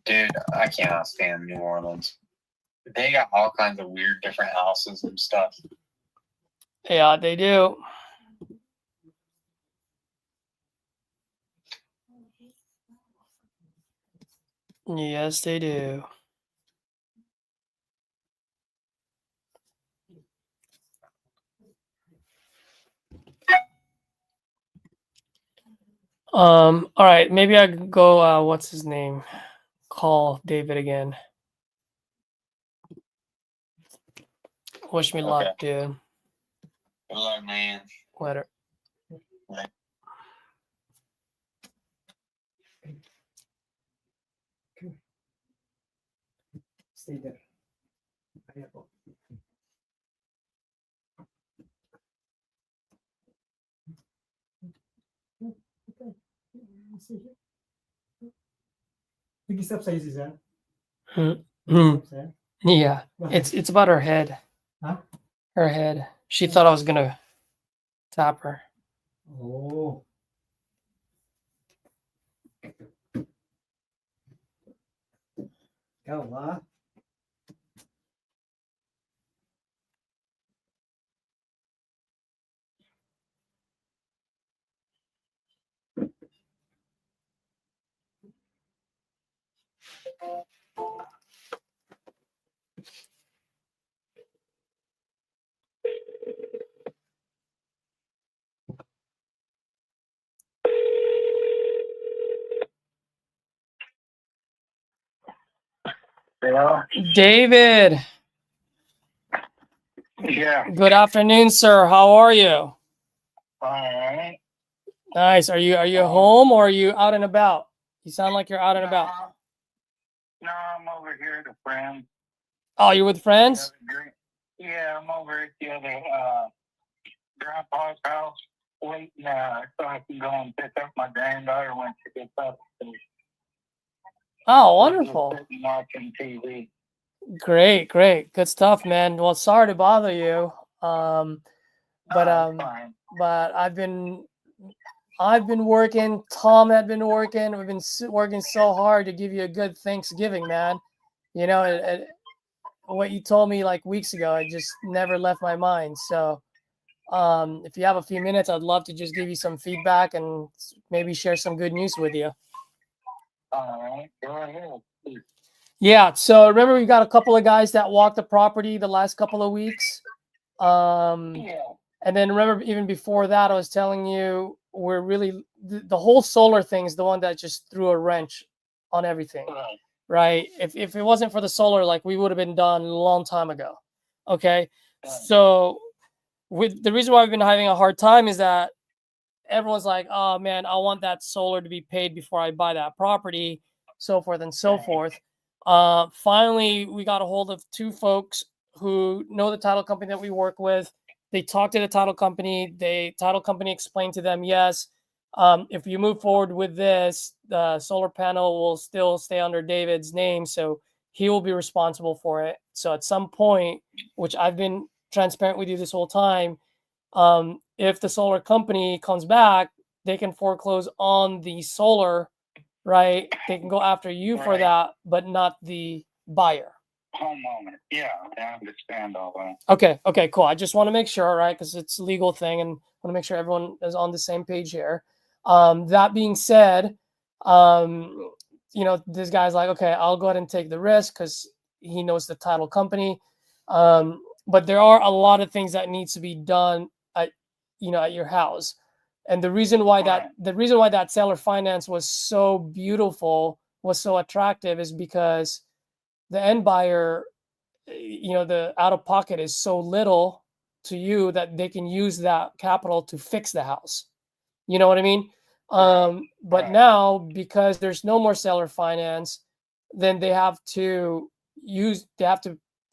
Dude, I cannot stand New Orleans. They got all kinds of weird different houses and stuff. Yeah, they do. Yes, they do. All right, maybe I could go, what's his name? Call David again. Wish me luck, dude. Good luck, man. Later. Stay there. Big step size is that? Yeah, it's about her head. Huh? Her head. She thought I was gonna tap her. Oh. Ikaw, ha? Yeah. David, Yeah. good afternoon, sir. How are you? All right. Nice. Are you home or are you out and about? You sound like you're out and about. No, I'm over here at a friend. Oh, you're with friends? Yeah, I'm over at the other grandpa's house waiting so I can go and pick up my granddaughter when she gets up. Oh, We're just wonderful. sitting watching TV. Great, great. Good stuff, man. Well, sorry to bother you. But No, it's fine. but I've been working. Tom had been working. We've been working so hard to give you a good Thanksgiving, man. You know, what you told me like weeks ago, it just never left my mind. So, if you have a few minutes, I'd love to just give you some feedback and maybe share some good news with you. All right, go ahead. Yeah. So remember, we got a couple of guys that walked the property the last couple of weeks. Yeah. And then remember, even before that, I was telling you we're really the whole solar thing is the one that just threw a wrench on everything, Right. right? If it wasn't for the solar, like we would have been done a long time ago. Okay, Right. so with the reason why we've been having a hard time is that everyone's like, oh man, I want that solar to be paid before I buy that property, so forth and so Right. forth. Finally, we got a hold of two folks who know the title company that we work with. They talked to the title company. The title company explained to them, yes, if you move forward with this, the solar panel will still stay under David's name, so he will be responsible for it. So at some point, which I've been transparent with you this whole time, if the solar company comes back, they can foreclose on the solar, right? They can go after you for Right. that, but not the buyer. Homeowner. Yeah, I understand all that. Okay, cool. I just want to make sure, right? Because it's a legal thing and want to make sure everyone is on the same page here. That being said, this guy's like, okay, I'll go ahead and take the risk because he knows the title company. But there are a lot of things that needs to be done at your house. And the reason why that seller finance was so beautiful, was so attractive, is because the end buyer, the out of pocket is so little to you that they can use that capital to fix the house. You know what I mean? But Right. now, because there's no more seller finance, then they have to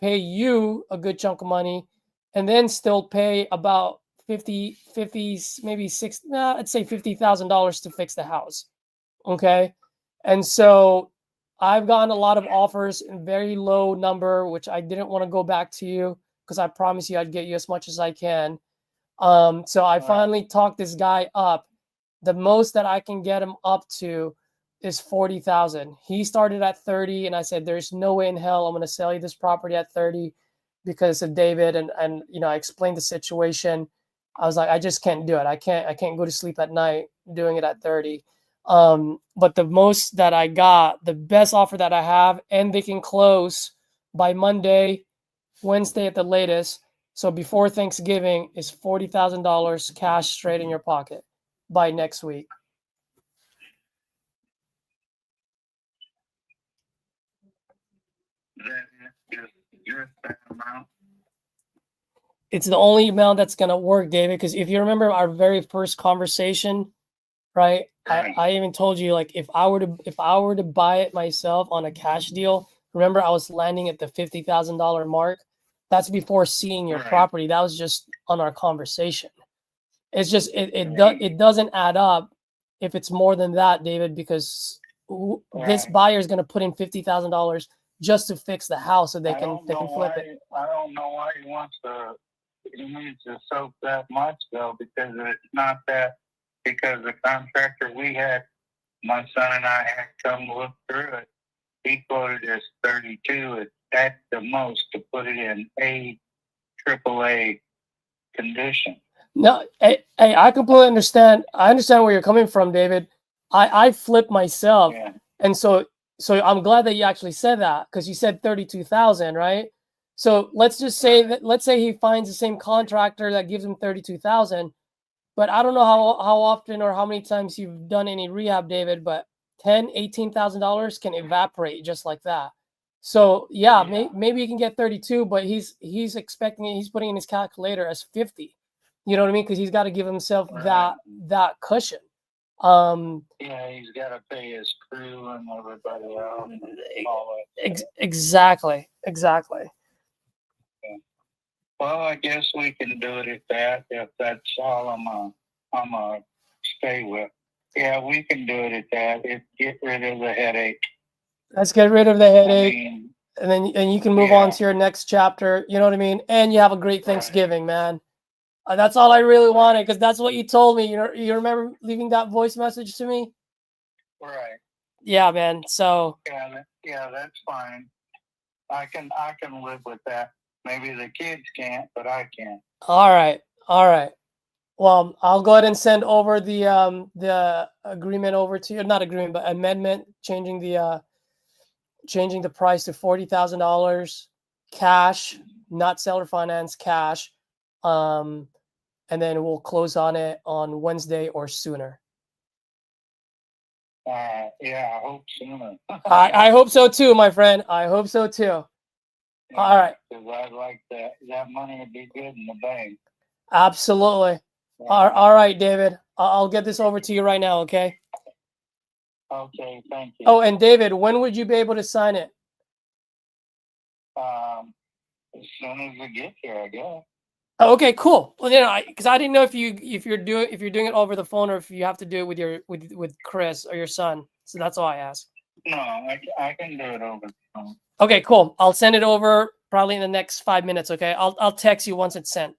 pay you a good chunk of money and then still pay about 50, maybe I'd say $50,000 to fix the house. Okay. And so I've gotten a lot of offers in very low number, which I didn't want to go back to you because I promised you I'd get you as much as I can. So I finally talked this guy up. The most that I can get him up to is 40,000. He started at 30, and I said, "There's no way in hell I'm going to sell you this property at 30 because of David." And I explained the situation. I was like, I just can't do it. I can't go to sleep at night doing it at 30. But the most that I got, the best offer that I have, and they can close by Monday, Wednesday at the latest. So before Thanksgiving, is $40,000 cash straight in your pocket by next week. Just that amount. It's the only amount that's gonna work, David. Because if you remember our very first conversation, right? I even told you, like, if I were to buy it myself on a cash deal, remember I was landing at the $50,000 mark. That's before seeing your Right. property. That was just on our conversation. It's just it doesn't add up if it's more than that, David, because this buyer is going to put in $50,000 just to fix the house so they can flip it. I don't know why he needs to soak that much though, because it's not that, because the contractor we had, my son and I had come look through it. He quoted us 32 at the most to put it in AAA condition. No, hey, I completely understand. I understand where you're coming from, David. I flip myself, Yeah. and so So I'm glad that you actually said that, because you said 32,000, right? So let's just say that, let's say he finds the same contractor that gives him 32,000, but I don't know how often or how many times you've done any rehab, David, but $18,000 can evaporate just like that. So yeah, maybe you can get 32, but he's expecting it. He's putting in his calculator as 50. You know what I mean? Because he's got to give himself that cushion. Yeah, he's got to pay his crew and everybody else. And all that. Exactly. Well, I guess we can do it at that. If that's all I'm stay with. Yeah, we can do it at that. Get rid of the headache. Let's get rid of the headache. I mean, And then you can move on to your next chapter. You know what I mean? And you have a great Thanksgiving, man. That's all I really wanted, because that's what you told me. You remember leaving that voice message to me? Right. Yeah, man. So yeah, that's fine. I can live with that. Maybe the kids can't, but I can. all right. Well, I'll go ahead and send over the agreement over to you. Not agreement, but amendment, changing the price to $40,000 cash, not seller finance, cash. And then we'll close on it on Wednesday or sooner. Yeah, I hope sooner. I hope so too, my friend. I hope so too. Yeah, all right. Because I'd like that money would be good in the bank. Absolutely. Yeah. All right, David. I'll get this over to you right now, okay? Okay, thank you. Oh, and David, when would you be able to sign it? As soon as we get here, I guess. Okay, cool. Well, because I didn't know if you're doing it over the phone, or if you have to do it with Chris or your son. So that's why I asked. No, I can do it over the phone. Okay, cool. I'll send it over probably in the next 5 minutes. Okay, I'll text you once it's sent.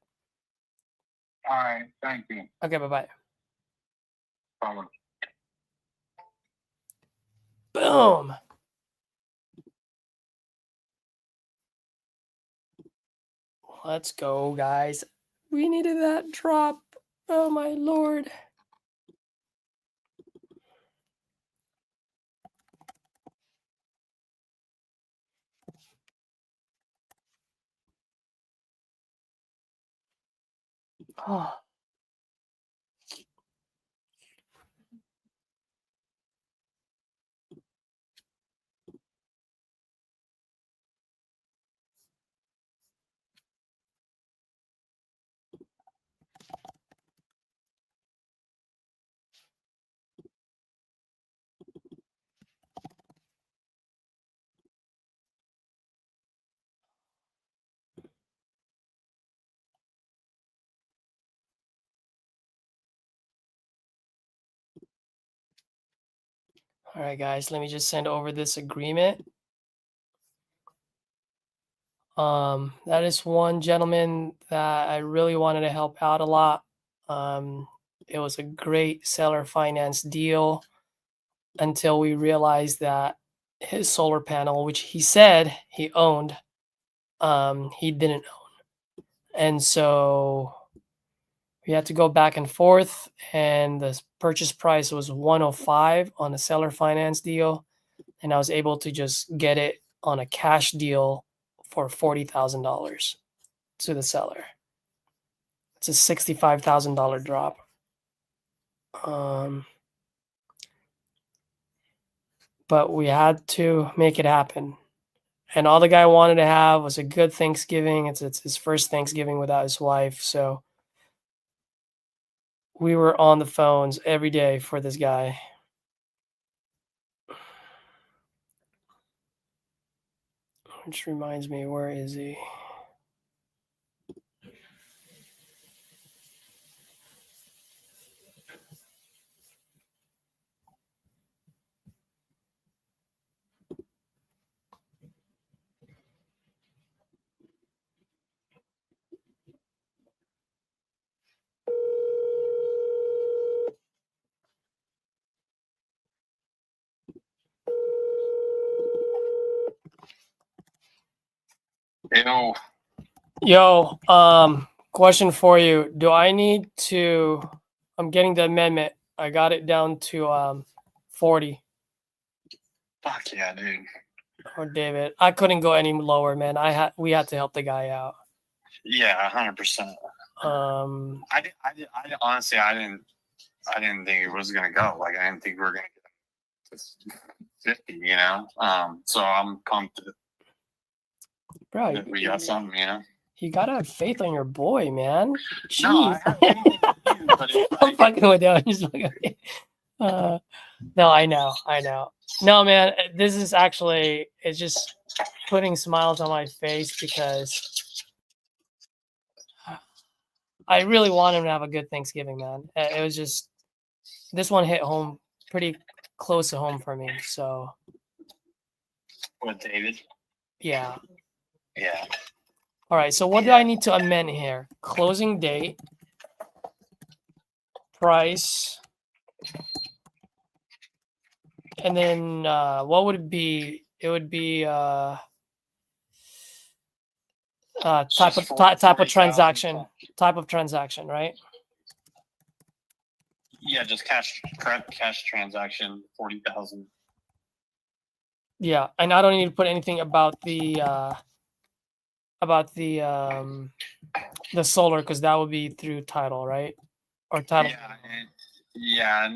All right, thank you. Okay, bye-bye. Bye. Boom. Let's go, guys. We needed that drop. Oh my Lord. Oh. All right, guys, let me just send over this agreement. That is one gentleman that I really wanted to help out a lot. It was a great seller finance deal until we realized that his solar panel, which he said he owned, he didn't own. And so we had to go back and forth, and the purchase price was 105 on a seller finance deal, and I was able to just get it on a cash deal for $40,000 to the seller. It's a $65,000 drop. But we had to make it happen. And all the guy wanted to have was a good Thanksgiving. It's his first Thanksgiving without his wife. So we were on the phones every day for this guy. Which reminds me, where is he? Yo, question for you. Do I need to, I'm getting the amendment. I got it down to 40. Fuck yeah, dude. Or David. I couldn't go any lower, man. We had to help the guy out. Yeah, 100%. I honestly, I didn't think it was gonna go. Like, I didn't think we were gonna get to 50. You know. So I'm pumped Bro, that we got something. You know. you gotta have faith on your boy, man. Jeez. No, I have faith in you, but it's I'm like, fucking with you. I'm just fucking with you. No, I know. No, man, this is actually, it's just putting smiles on my face because I really want him to have a good Thanksgiving, man. It was just, this one hit home pretty close to home for me. So, with David. yeah. Yeah. All right. So, what do I need to amend here? Closing date, price, and then what would it be? It would be type of transaction, right? Yeah, just cash transaction, 40,000. Yeah, and I don't need to put anything about the solar because that would be through title, right? Or title. And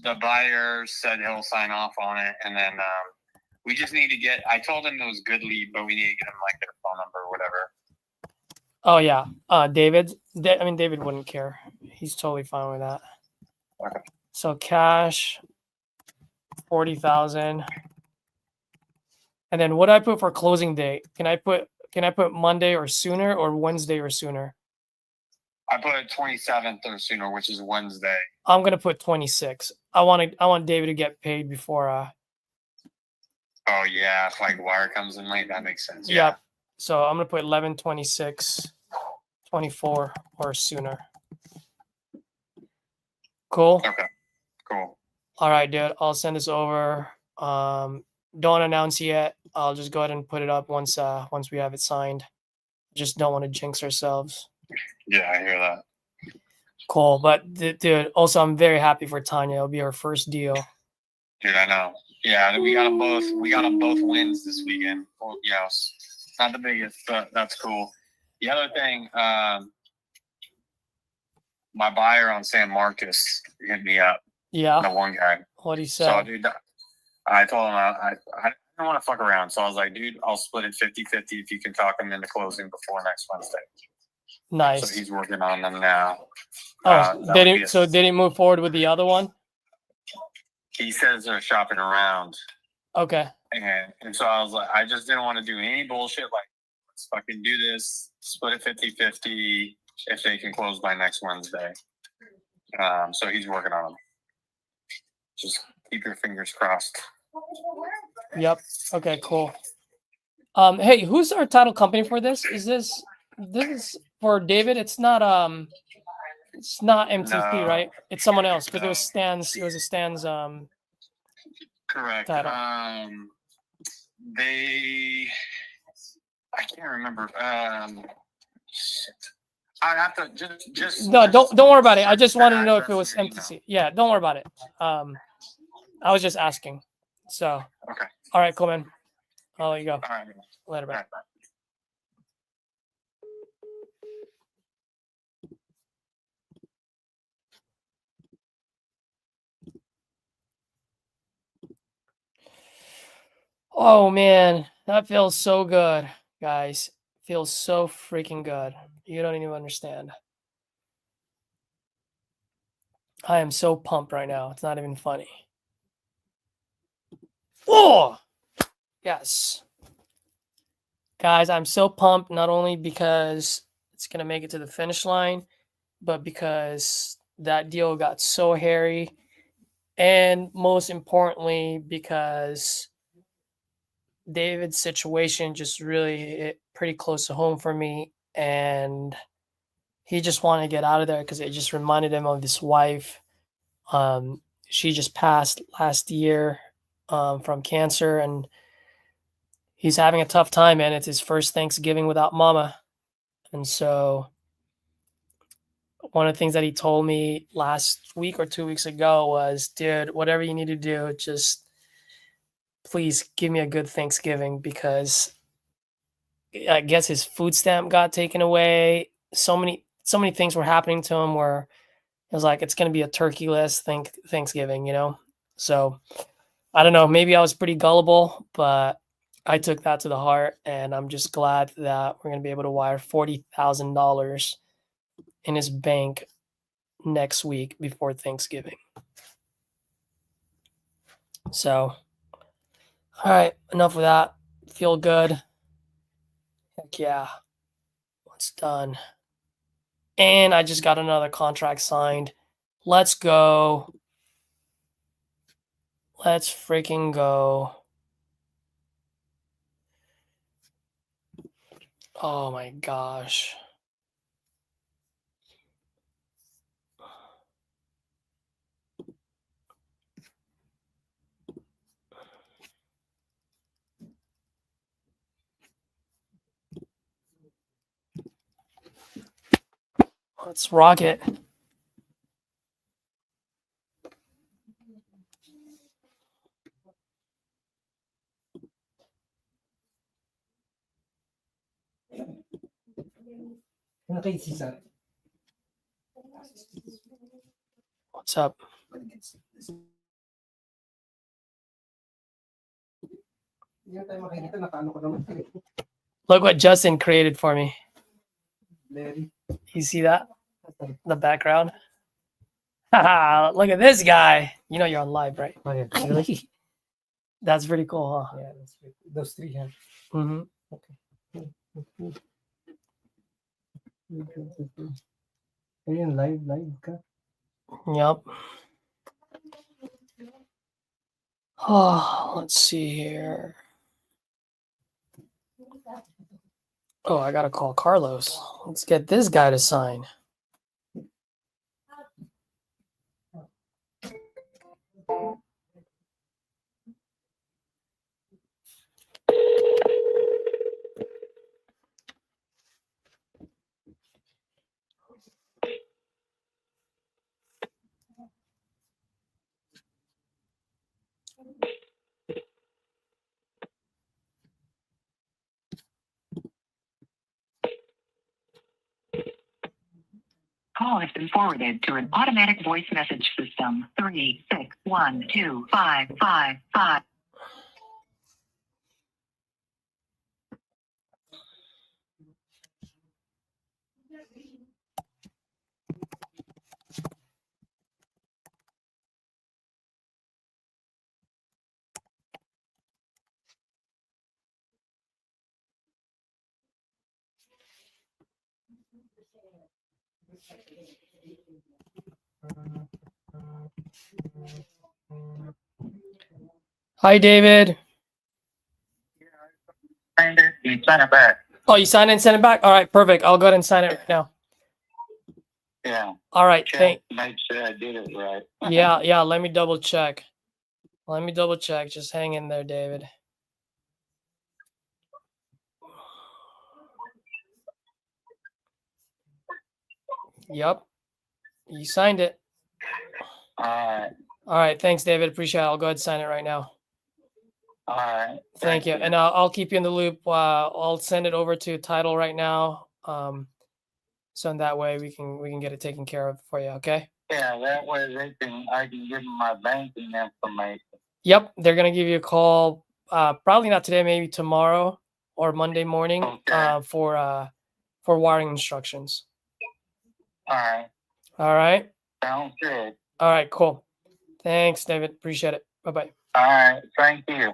the buyer said he'll sign off on it, and then we just need to get. I told him it was good lead, but we need to get him like their phone number or whatever. Oh yeah, David. I mean, David wouldn't care. He's totally fine with that. Okay. So cash, 40,000, and then what do I put for closing date? Can I put Monday or sooner or Wednesday or sooner? I put 27th or sooner, which is Wednesday. I'm gonna put 26. I want David to get paid before. Oh yeah, if like wire comes in late, that makes sense. Yeah. So I'm gonna put 11, 26, 24 or sooner. Cool. Okay. Cool. All right, dude. I'll send this over. Don't announce yet. I'll just go ahead and put it up once we have it signed. Just don't want to jinx ourselves. Yeah, I hear that. Cool. But dude, also I'm very happy for Tanya. It'll be our first deal. Dude, I know. Yeah, we got them both wins this weekend. Well, yeah, not the biggest, but that's cool. The other thing, my buyer on San Marcos hit me up. Yeah. The one guy. What he said. So, dude, I told him I don't want to fuck around. So I was like, dude, I'll split it 50-50 if you can talk him into closing before next Wednesday. Nice. So he's working on them now. They didn't move forward with the other one? He says they're shopping around. Okay. And so I was like, I just didn't want to do any bullshit. Like, let's fucking do this. Split it 50-50 if they can close by next Wednesday. So he's working on them. Just keep your fingers crossed. Yep. Okay, cool. Hey, who's our title company for this? Is this is for David? It's not MTP, No. right? It's someone else because No. it was a Stan's Correct. title. I can't remember. Shit. I have to just No, don't worry about it. I just wanted to know if it address was your MTC. Yeah, don't worry about it. I was just asking. So Okay. all right, cool, man. I'll let you go. All right. Later, bye. All right, bye. Oh man, that feels so good, guys. Feels so freaking good. You don't even understand. I am so pumped right now. It's not even funny. Oh, yes. Guys, I'm so pumped not only because it's going to make it to the finish line, but because that deal got so hairy. And most importantly, because David's situation just really hit pretty close to home for me. And he just wanted to get out of there because it just reminded him of his wife. She just passed last year from cancer, and he's having a tough time, and it's his first Thanksgiving without mama. And so one of the things that he told me last week or 2 weeks ago was, dude, whatever you need to do, just please give me a good Thanksgiving because I guess his food stamp got taken away. So many things were happening to him where it was like it's going to be a turkey-less Thanksgiving, you know? So I don't know. Maybe I was pretty gullible, but I took that to the heart, and I'm just glad that we're going to be able to wire $40,000 in his bank next week before Thanksgiving. So, all right, enough of that. Feel good. Heck yeah. It's done. And I just got another contract signed. Let's go. Let's freaking go. Oh my gosh. Let's rock it. Okay, Cesar. What's up? Hindi na tayo makikita, nakaano ko naman. Look what Justin created for me. Larry. You see that? The background? Haha, look at this guy. You know you're on live, right? Oh, yeah. Really? That's pretty cool, huh? Yeah, that's right. Those three, huh? Mm-hmm. Ayun, live ka. Yep. Oh, let's see here. Oh, I gotta call Carlos. Let's get this guy to sign. Call has been forwarded to an automatic voice message system. 3612555. Hi, David. You sent it back. Oh, you signed it and sent it back? All right, perfect. I'll go ahead and sign it right now. Yeah. All right, Make sure I did it right. yeah, let me double check. Just hang in there, David. Yep. You signed it. All right. All right, thanks, David. Appreciate it. I'll go ahead and sign it right now. All right. Thank you. And I'll keep you in the loop. I'll send it over to title right now. So in that way we can get it taken care of for you. Okay. Yeah, that way I can give them my banking information. Yep. They're going to give you a call. Probably not today, maybe tomorrow or Monday morning. Okay. For wiring instructions. All right. All right. Sounds good. All right. Cool. Thanks, David. Appreciate it. Bye-bye. All right. Thank you.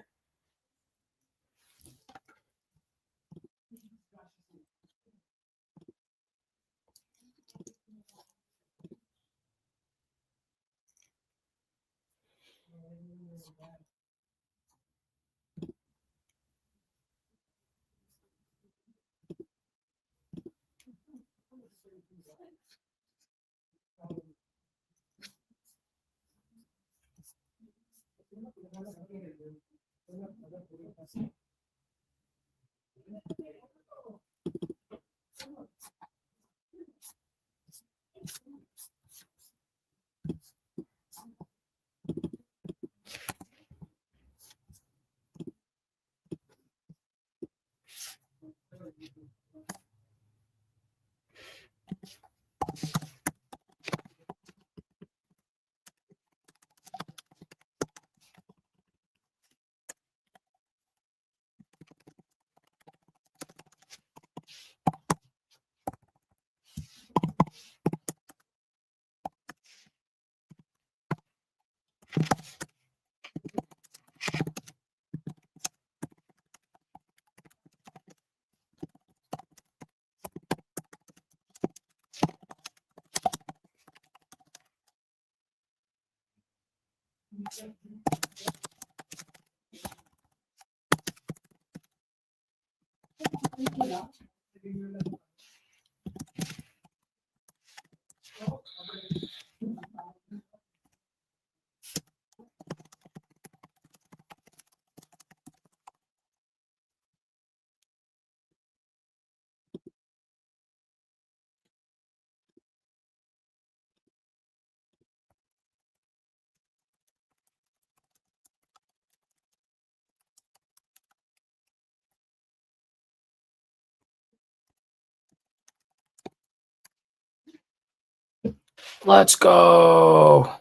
Let's go.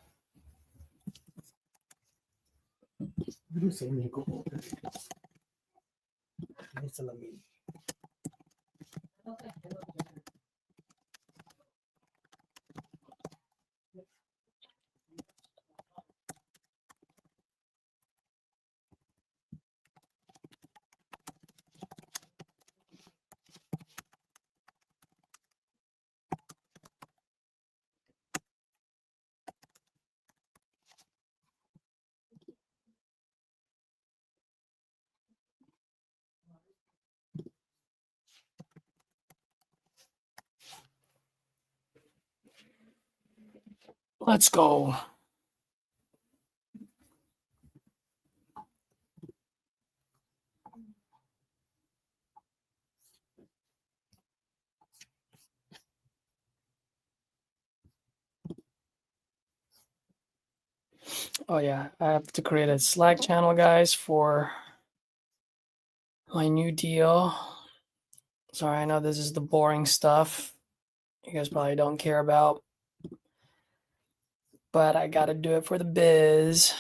Let's go. Oh yeah, I have to create a Slack channel, guys, for my new deal. Sorry, I know this is the boring stuff you guys probably don't care about, but I gotta do it for the biz.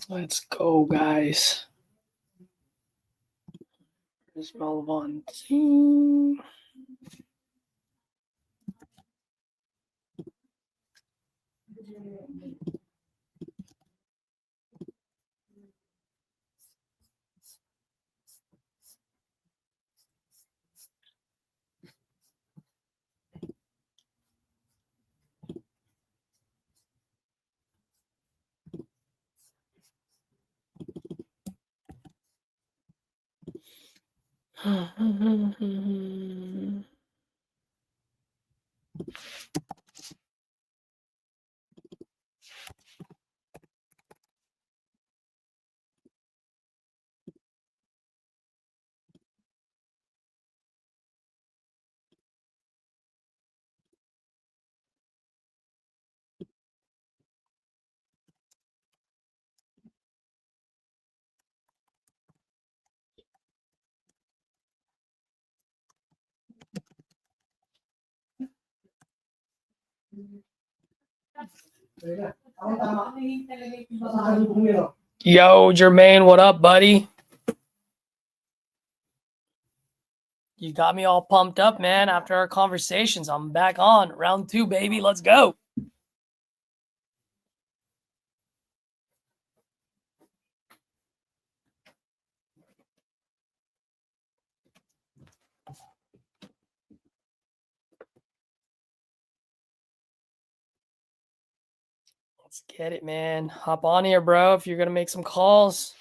Let's go, guys. Just move on. Yo, Jermaine, what up, buddy? You got me all pumped up, man. After our conversations, I'm back on round 2, baby. Let's go. Let's get it, man. Hop on here, bro, if you're going to make some calls.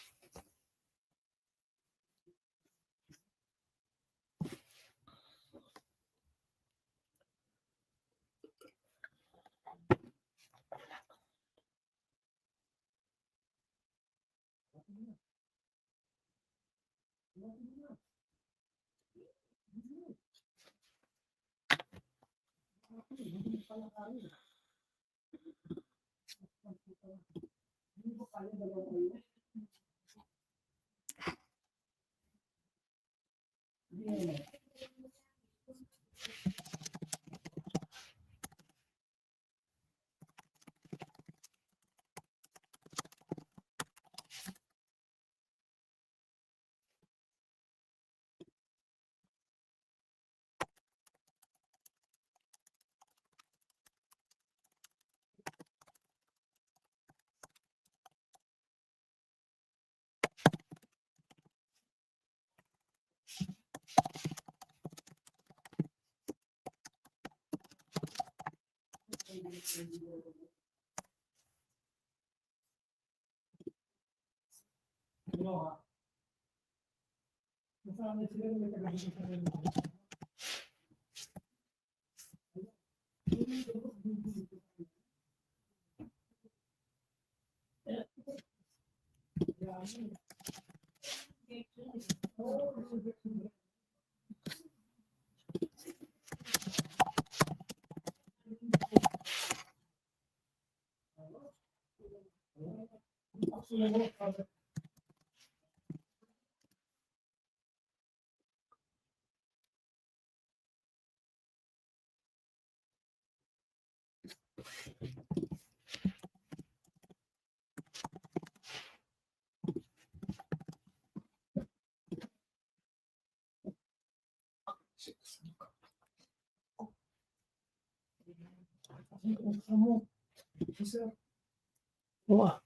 What?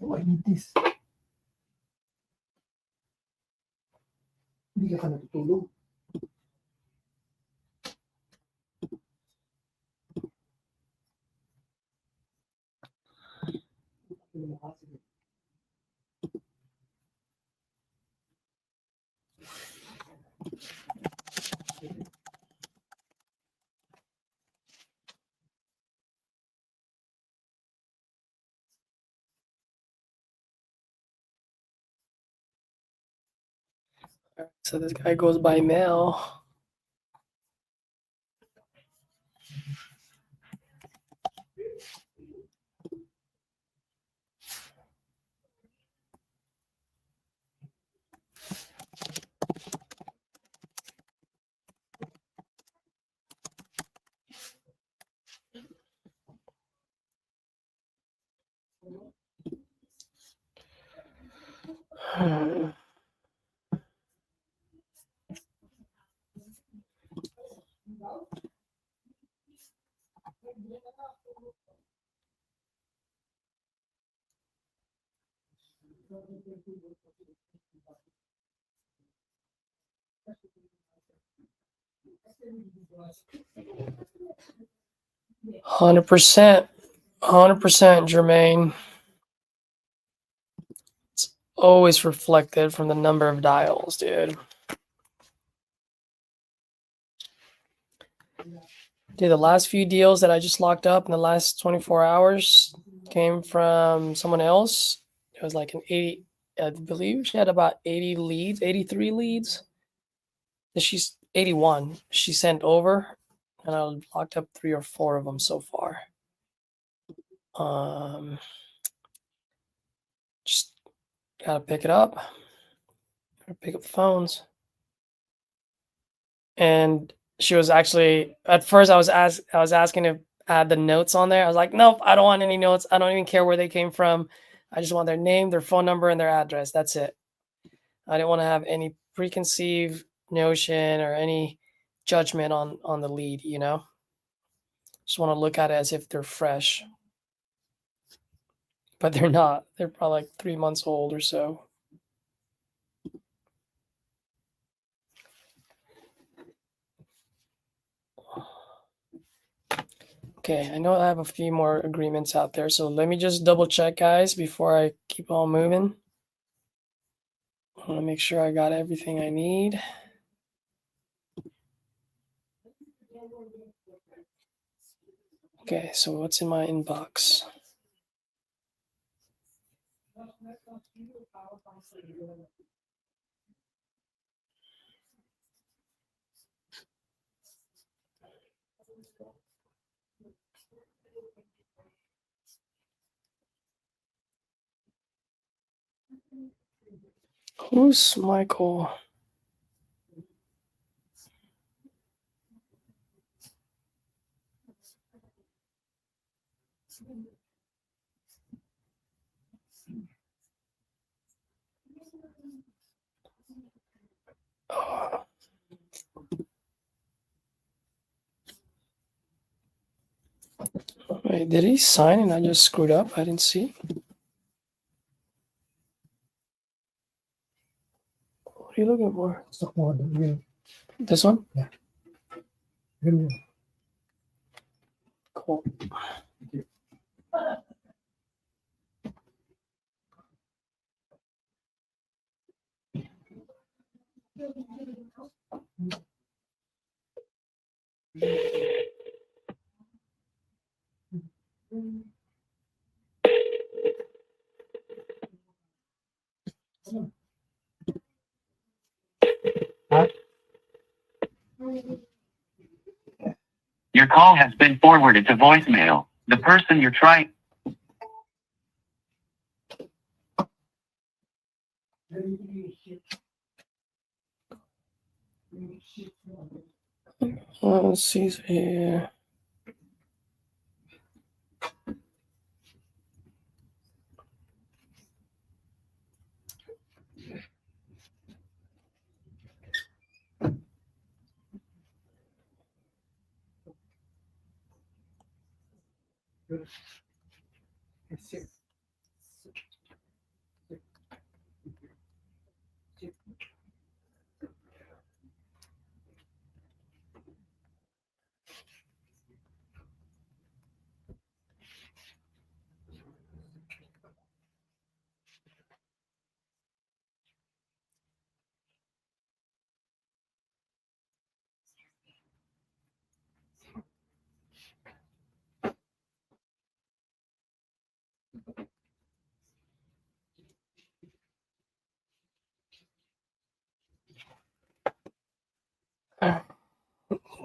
Oh, I need this. Hindi ka natutulog. So this guy goes by mail. Hmm. Hundred percent, 100%, Jermaine. It's always reflected from the number of dials, dude. Dude, the last few deals that I just locked up in the last 24 hours came from someone else. It was like an 80, I believe she had about 80 leads, 83 leads. She's 81. She sent over, and I locked up 3 or 4 of them so far. Just gotta pick it up. Gotta pick up the phones. And she was actually, at first I was asking to add the notes on there. I was like, nope, I don't want any notes. I don't even care where they came from. I just want their name, their phone number, and their address. That's it. I didn't want to have any preconceived notion or any judgment on the lead, you know? Just want to look at it as if they're fresh. But they're not. They're probably like 3 months old or so. Okay, I know I have a few more agreements out there, so let me just double check, guys, before I keep on moving. I want to make sure I got everything I need. Okay, so what's in my inbox? Who's Michael? Oh. Wait, did he sign and I just screwed up? I didn't see. What are you looking for? Stock order. Green. This one? Green. Cool. Your call has been forwarded to voicemail. The person you're trying. Let's see here.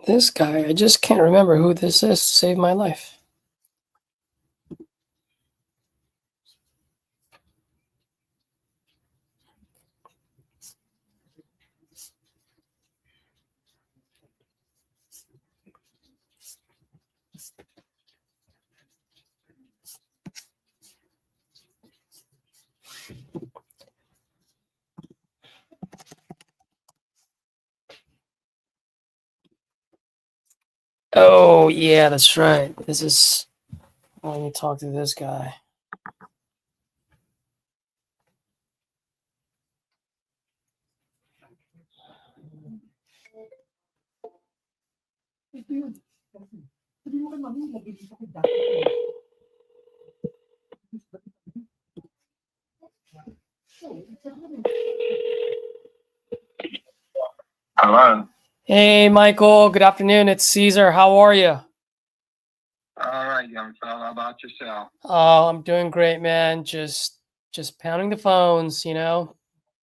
This guy, I just can't remember who this is to save my life. Oh, yeah, that's right. This is, let me talk to this guy. Hello. Hey, Michael. Good afternoon. It's Caesar. How are you? All right, young fella. How about yourself? Oh, I'm doing great, man. Just pounding the phones, you know,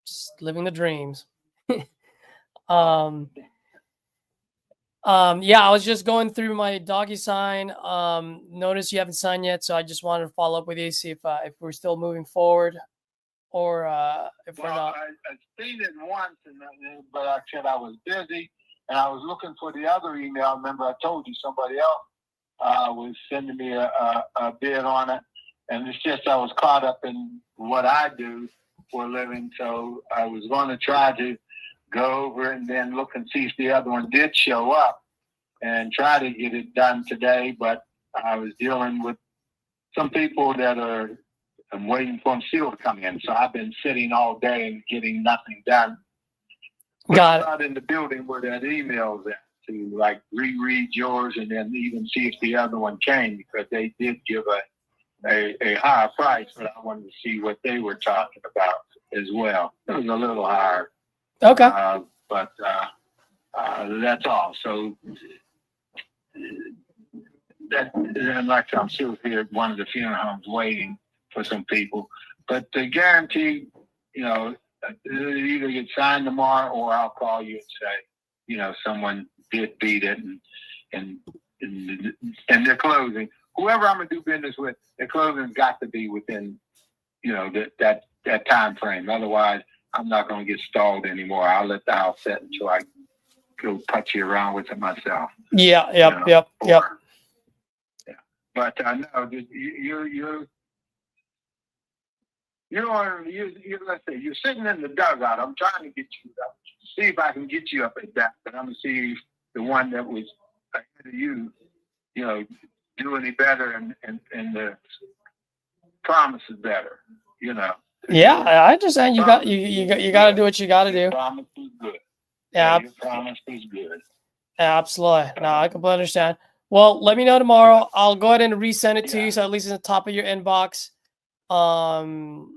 just living the dreams. um, yeah, I was just going through my DocuSign. Notice you haven't signed yet, so I just wanted to follow up with you, see if we're still moving forward, or if we're Well, not. I seen it once, but I said I was busy, and I was looking for the other email. Remember, I told you somebody else was sending me a bid on it, and it's just I was caught up in what I do for a living, so I was going to try to go over and then look and see if the other one did show up and try to get it done today, but I was dealing with some people that are I'm waiting for them still to come in. So I've been sitting all day and getting nothing done. Got it. Not in the building where that email's at to like reread yours and then even see if the other one came, because they did give a higher price, but I wanted to see what they were talking about as well. It was a little higher. Okay. But that's all. So that, and like I'm still here at one of the funeral homes waiting for some people, but the guarantee, you know, it'll either get signed tomorrow or I'll call you and say, you know, someone did beat it and they're closing. Whoever I'm gonna do business with, their closing's got to be within, you know, that time frame. Otherwise, I'm not gonna get stalled anymore. I'll let the house sit until I go touchy around with it myself. Yeah. Yep. You know, Yep. Yep. Yeah. But I know let's say you're sitting in the dugout. I'm trying to get you up. See if I can get you up at that. But I'm gonna see if the one that was ahead of you, you know, do any better and the promise is better. You know. Yeah, I understand. You got to do what you got to do. Promise is good. Yeah, your promise is good. absolutely. No, I completely understand. Well, let me know tomorrow. I'll go ahead and resend it to you, so at least it's the top of your inbox. And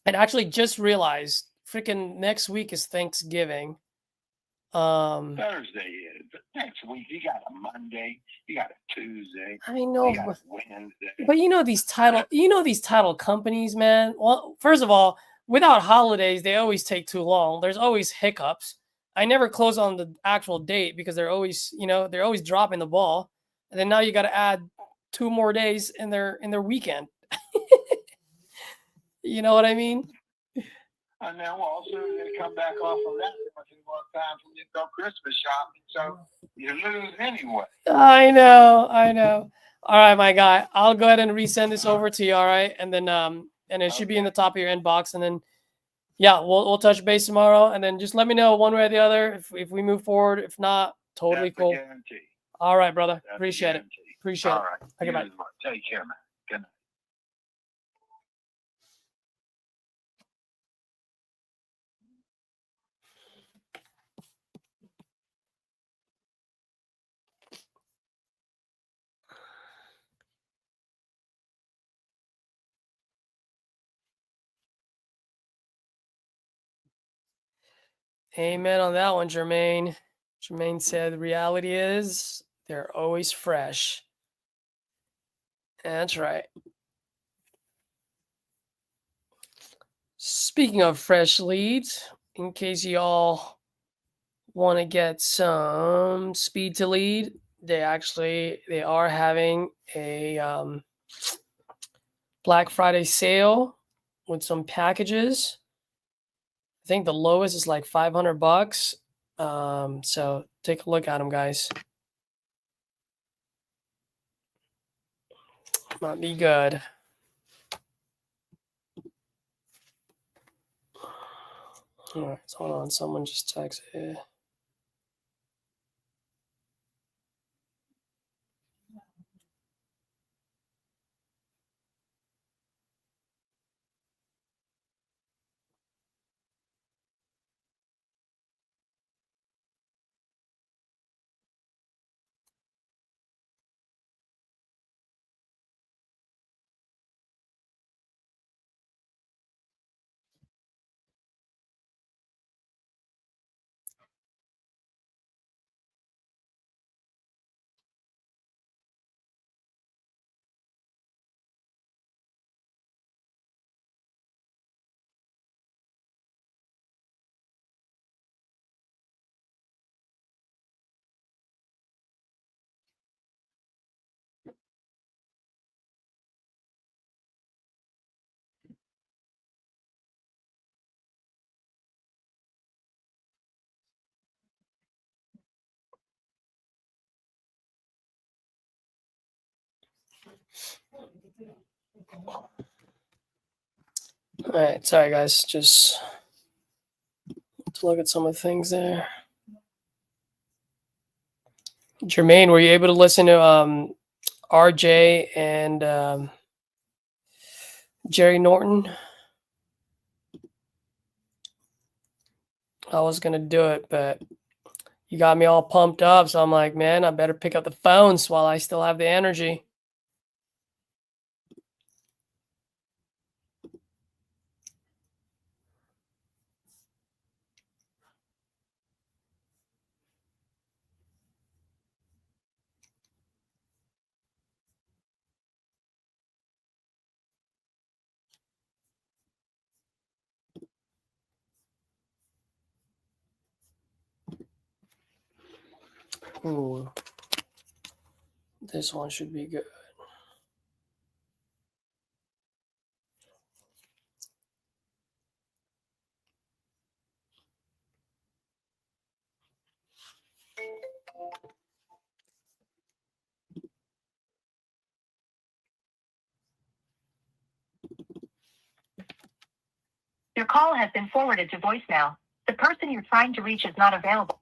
actually, just realized, freaking next week is Thanksgiving. Thursday is, but next week you got a Monday, you got a Tuesday, I know, you got a Wednesday. but you know these title companies, man. Well, first of all, without holidays, they always take too long. There's always hiccups. I never close on the actual date because they're always dropping the ball. And then now you got to add 2 more days in their weekend. You know what I mean? And then also they come back off of that more time for you to go Christmas shopping, so you lose anyway. I know. All right, my guy. I'll go ahead and resend this over to you. All right, and then and it should be in the top of your inbox. And then yeah, we'll touch base tomorrow, and then just let me know one way or the other if we move forward. If not, totally That's cool. a guarantee. All right, brother. That's Appreciate it. Appreciate All it. right. Okay, bye. Take care, man. Good night. Amen on that one, Jermaine. Jermaine said the reality is they're always fresh. That's right. Speaking of fresh leads, in case y'all want to get some speed to lead, they are having a Black Friday sale with some packages. I think the lowest is like $500. So take a look at them, guys. Might be good. All right, hold on. Someone just texted. All right, sorry guys, just to look at some of the things there. Jermaine, were you able to listen to RJ and Jerry Norton? I was gonna do it, but you got me all pumped up, so I'm like, man, I better pick up the phones while I still have the energy. Ooh, this one should be good. Your call has been forwarded to voicemail. The person you're trying to reach is not available.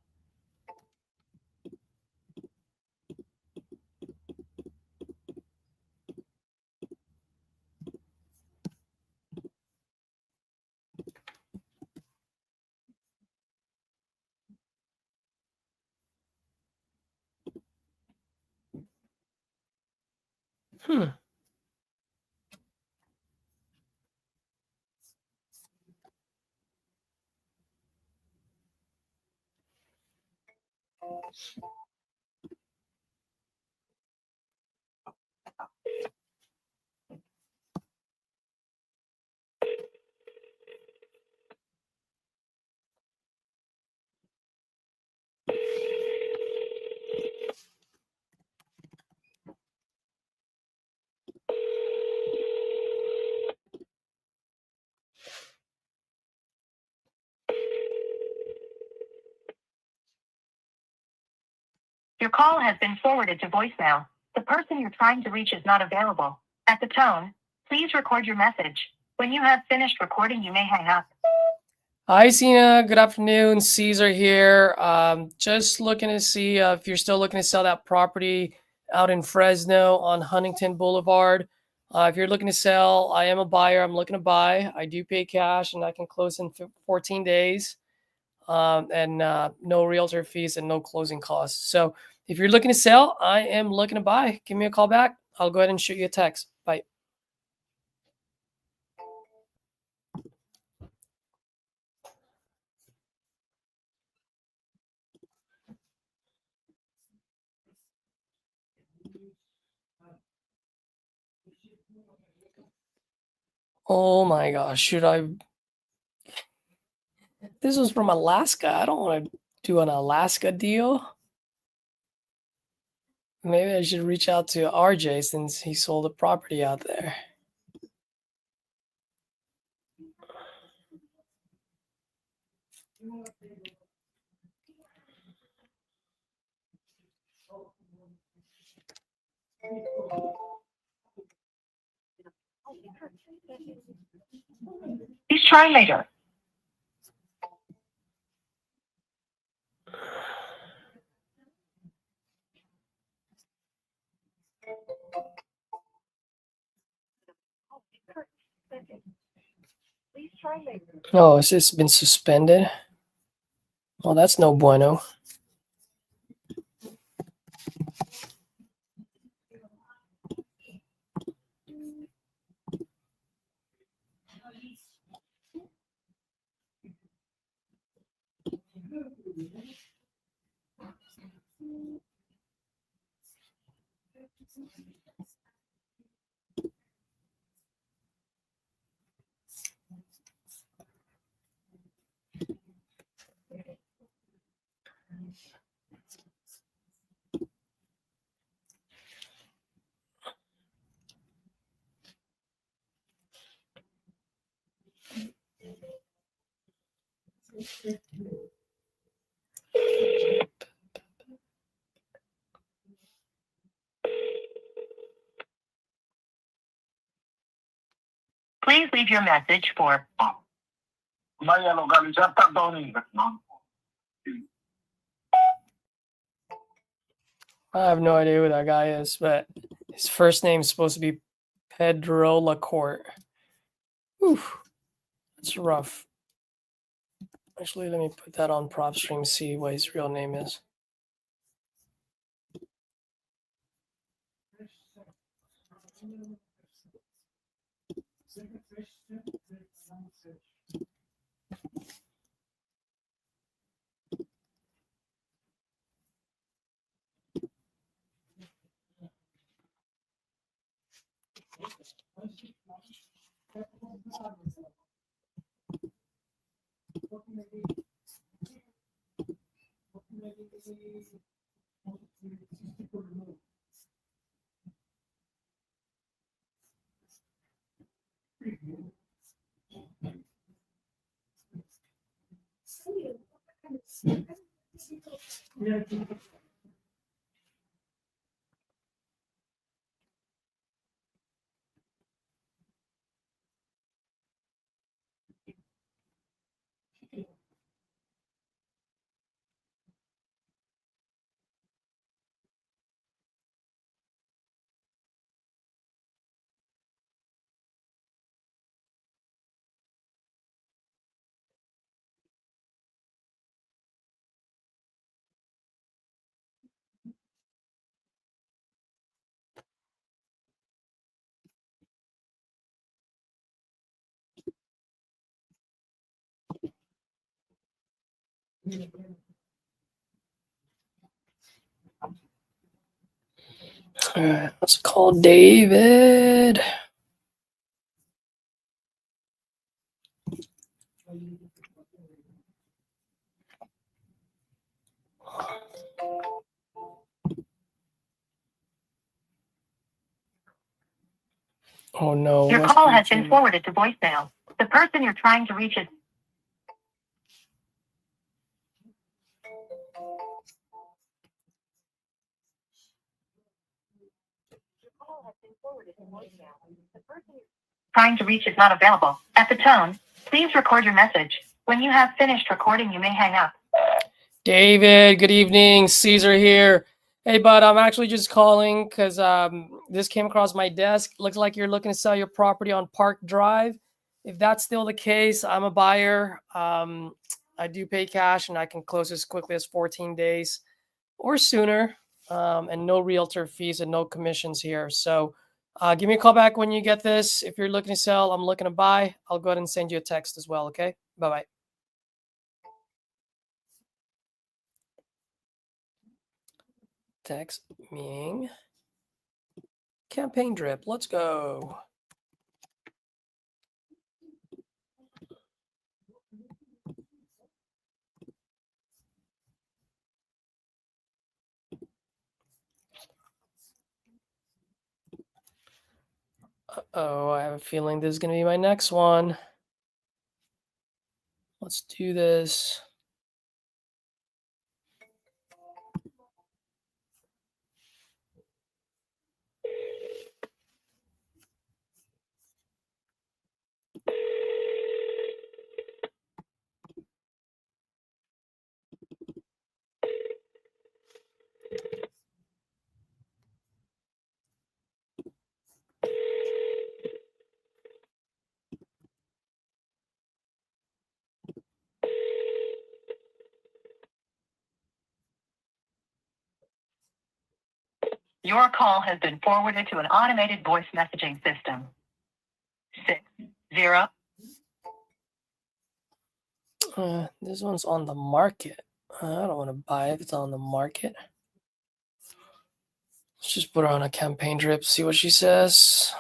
Hmm. Your call has been forwarded to voicemail. The person you're trying to reach is not available. At the tone, please record your message. When you have finished recording, you may hang up. Hi, Zena. Good afternoon. Caesar here. Just looking to see if you're still looking to sell that property out in Fresno on Huntington Boulevard. If you're looking to sell, I am a buyer. I'm looking to buy. I do pay cash, and I can close in 14 days. And no realtor fees and no closing costs. So if you're looking to sell, I am looking to buy. Give me a call back. I'll go ahead and shoot you a text. Bye. Oh my gosh, should I? This was from Alaska. I don't want to. do an Alaska deal. Maybe I should reach out to RJ since he sold a property out there. Please try later. Oh, it's just been suspended. Well, that's no bueno. Please leave your message for Vaya a localizar Tony. I have no idea who that guy is, but his first name is supposed to be Pedro Lacourt. Whew, that's rough. Actually, let me put that on prop stream, see what his real name is. All right, let's call David. Oh no. Your West call has been Virginia. forwarded to voicemail. The person you're trying to reach is not available. At the tone, please record your message. When you have finished recording, you may hang up. David, good evening. Caesar here. Hey, bud, I'm actually just calling because this came across my desk. Looks like you're looking to sell your property on Park Drive. If that's still the case, I'm a buyer. I do pay cash and I can close as quickly as 14 days or sooner. And no realtor fees and no commissions here. So give me a call back when you get this. If you're looking to sell, I'm looking to buy. I'll go ahead and send you a text as well. Okay. Bye-bye. Text meaning campaign drip. Let's go. Oh, I have a feeling this is going to be my next one. Let's do this. Your call has been forwarded to an automated voice messaging system. 60. This one's on the market. I don't want to buy it if it's on the market. Let's just put her on a campaign drip, see what she says.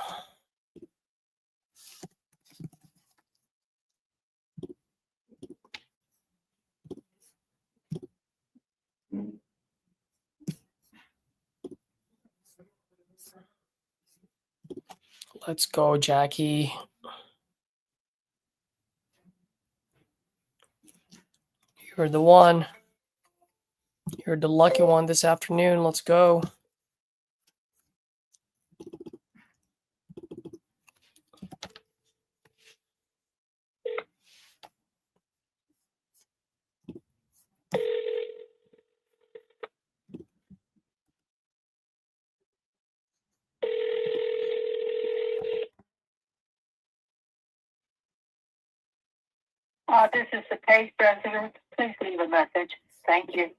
Let's go, Jackie. You're the one. You're the lucky one this afternoon. Let's go. This is the case president. Please leave a message. Thank you.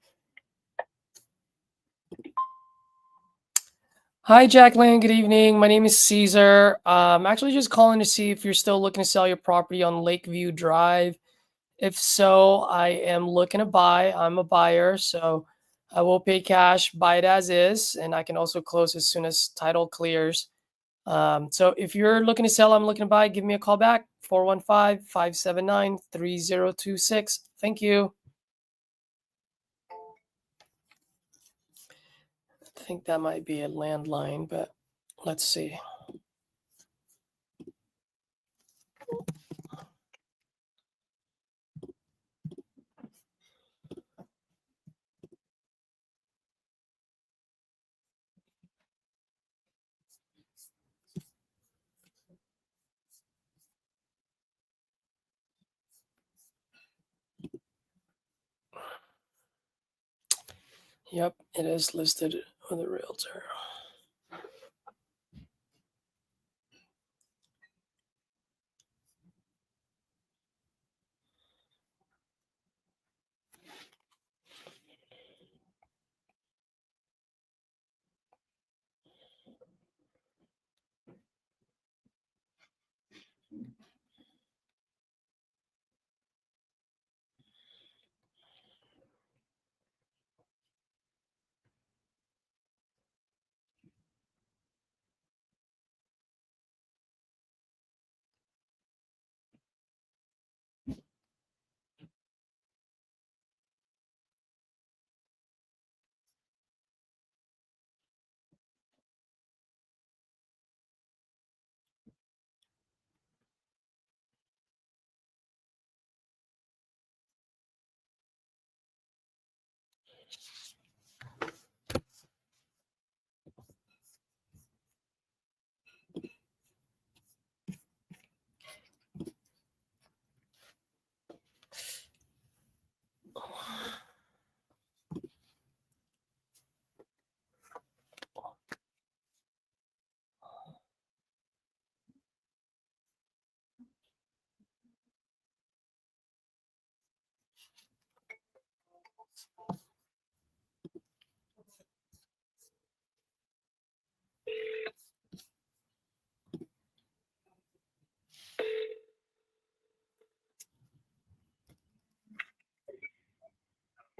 Hi, Jacqueline. Good evening. My name is Caesar. I'm actually just calling to see if you're still looking to sell your property on Lakeview Drive. If so, I am looking to buy. I'm a buyer, so I will pay cash, buy it as is, and I can also close as soon as title clears. So if you're looking to sell, I'm looking to buy, give me a call back, 415-579-3026. Thank you. I think that might be a landline, but let's see. Yep, it is listed with a realtor.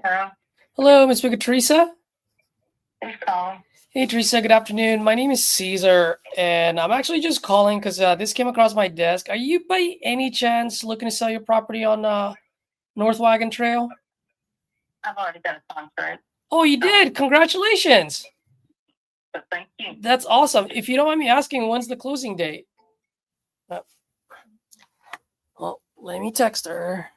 Hello. Hello, Ms. Teresa. Who's calling? Hey, Teresa, good afternoon. My name is Caesar, and I'm actually just calling because this came across my desk. Are you by any chance looking to sell your property on North Wagon Trail? I've already got a contract. Oh, you did? Congratulations. So thank you. That's awesome. If you don't mind me asking, when's the closing date? Well, let me text her.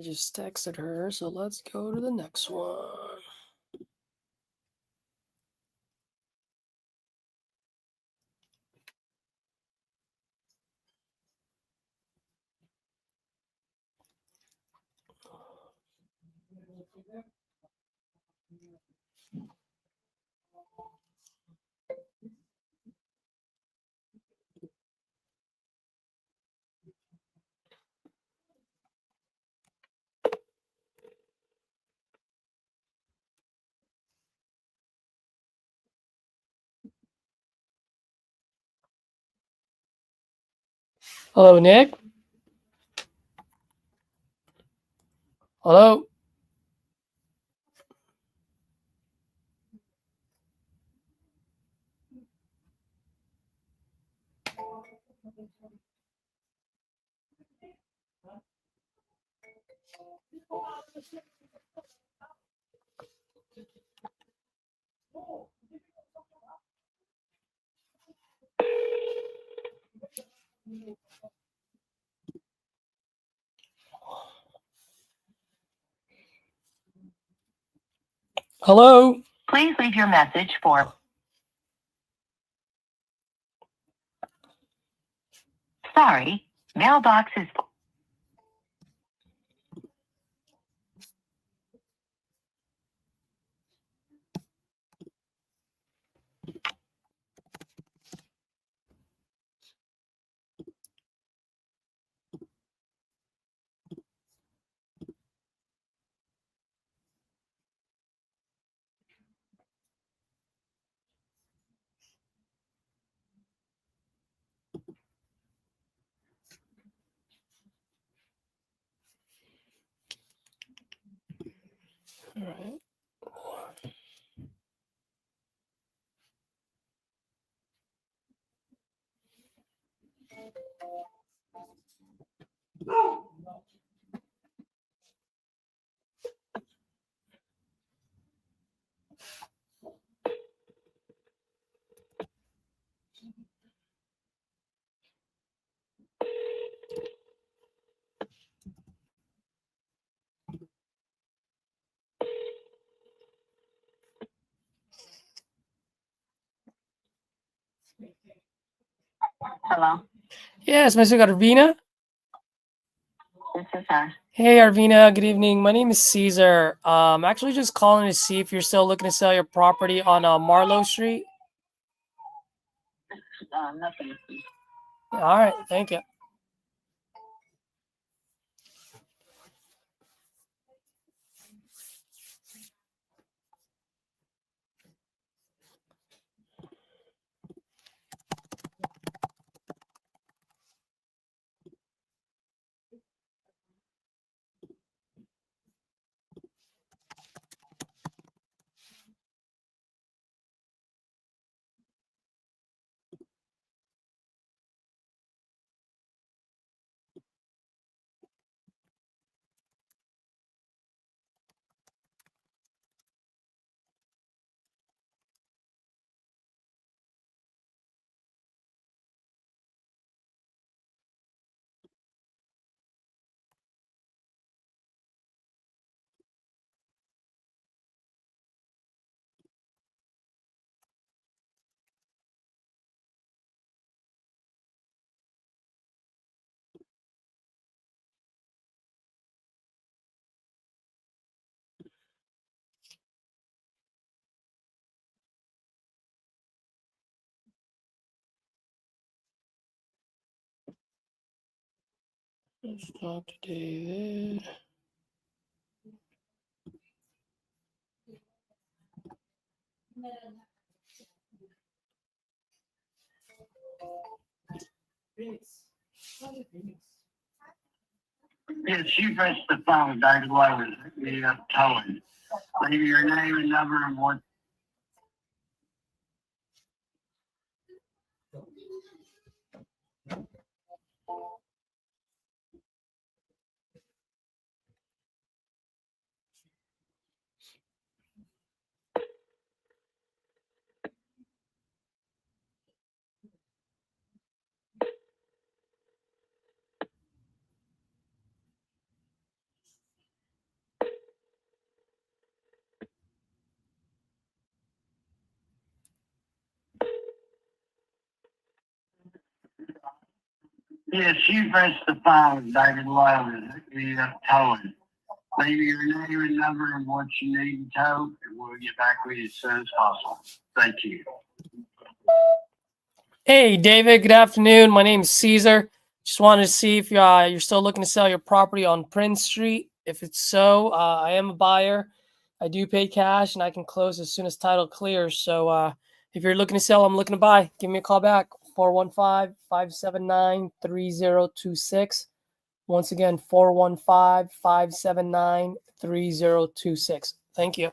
I just texted her, so let's go to the next one. Hello, Nick. Hello. Hello. Please leave your message for. Sorry, mailbox is. All right. Hello, Yes, Mr. Arvina. this is her. Hey, Arvina. Good evening. My name is Caesar. I'm actually just calling to see if you're still looking to sell your property on Marlowe Street. Nothing. Yeah, all right. Thank you. Let's talk to David. Yes, you press the phone, David Lowe, the towing. Leave your name and number and what. Yes, you press the phone, David Lowe, the towing. Leave your name and number and what you need to tow, and we'll get back with you as soon as possible. Thank you. Hey, David. Good afternoon. My name is Caesar. Just wanted to see if you're still looking to sell your property on Prince Street. If it's so, I am a buyer. I do pay cash, and I can close as soon as title clears. So if you're looking to sell, I'm looking to buy. Give me a call back, 415-579-3026. Once again, 415-579-3026. Thank you.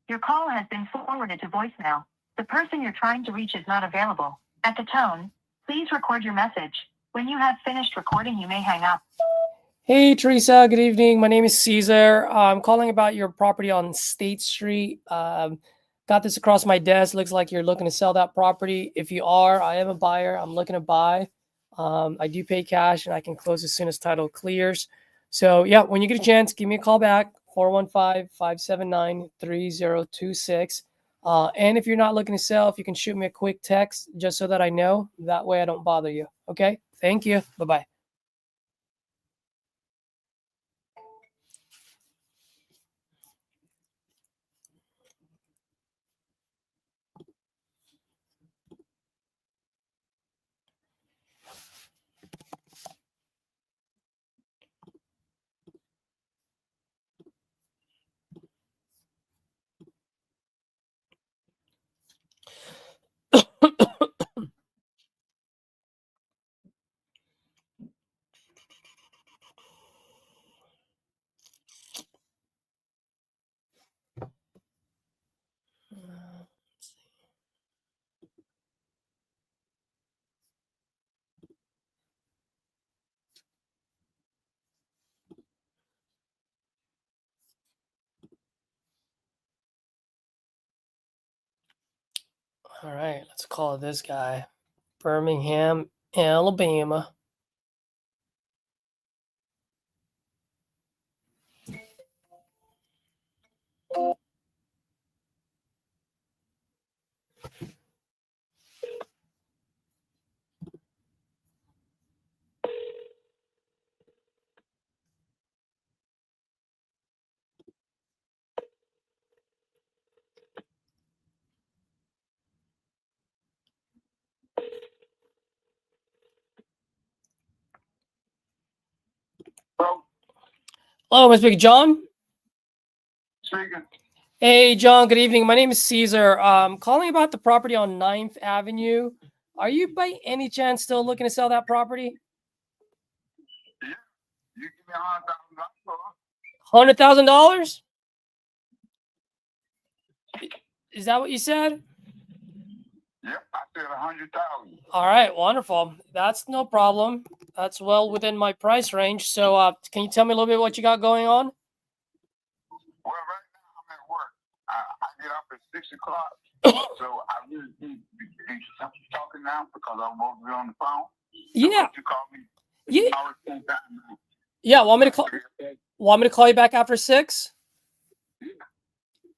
Your call has been forwarded to voicemail. The person you're trying to reach is not available. At the tone, please record your message. When you have finished recording, you may hang up. Hey, Teresa. Good evening. My name is Caesar. I'm calling about your property on State Street. Got this across my desk. Looks like you're looking to sell that property. If you are, I am a buyer. I'm looking to buy. I do pay cash, and I can close as soon as title clears. So, yeah, when you get a chance, give me a call back, 415-579-3026. And if you're not looking to sell, if you can shoot me a quick text just so that I know, that way I don't bother you. Okay? Thank you. Bye-bye. All right, let's call this guy Birmingham, Alabama. Hello, Mr. John. speaking. Hey, John, good evening. My name is Caesar. Calling about the property on 9th Avenue. Are you by any chance still looking to sell that property? You give me $100,000. $100,000? Is that what you said? Yep, I said 100,000. All right, wonderful. That's no problem. That's well within my price range. So, can you tell me a little bit what you got going on? Well, right now I'm at work. I get up at 6 o'clock, so I really need to be talking now because I'm over on the phone. Yeah. You call me. Yeah. Always same time now. Yeah. Want me to call you back after 6?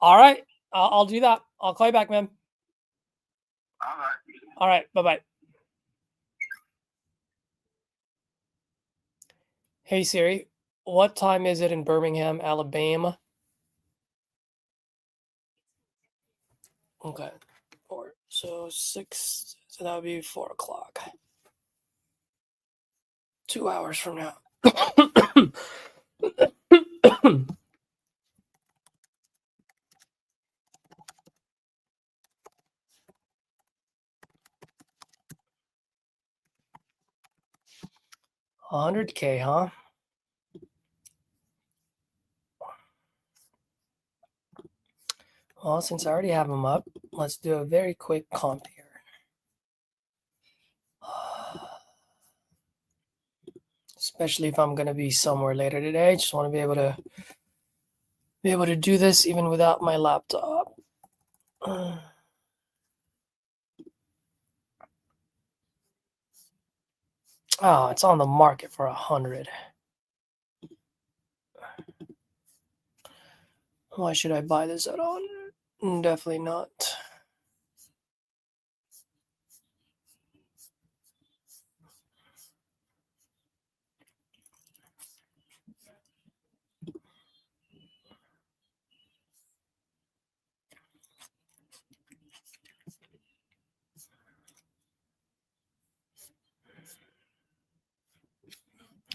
All right. I'll do that. I'll call you back, man. All right. All right. Bye-bye. Hey, Siri, what time is it in Birmingham, Alabama? Okay. 4. So 6. So that would be 4 o'clock. 2 hours from now. $100K, huh? Well, since I already have them up, let's do a very quick comp here. Especially if I'm going to be somewhere later today. Just want to be able to do this even without my laptop. Oh, it's on the market for 100. Why should I buy this at all? Definitely not.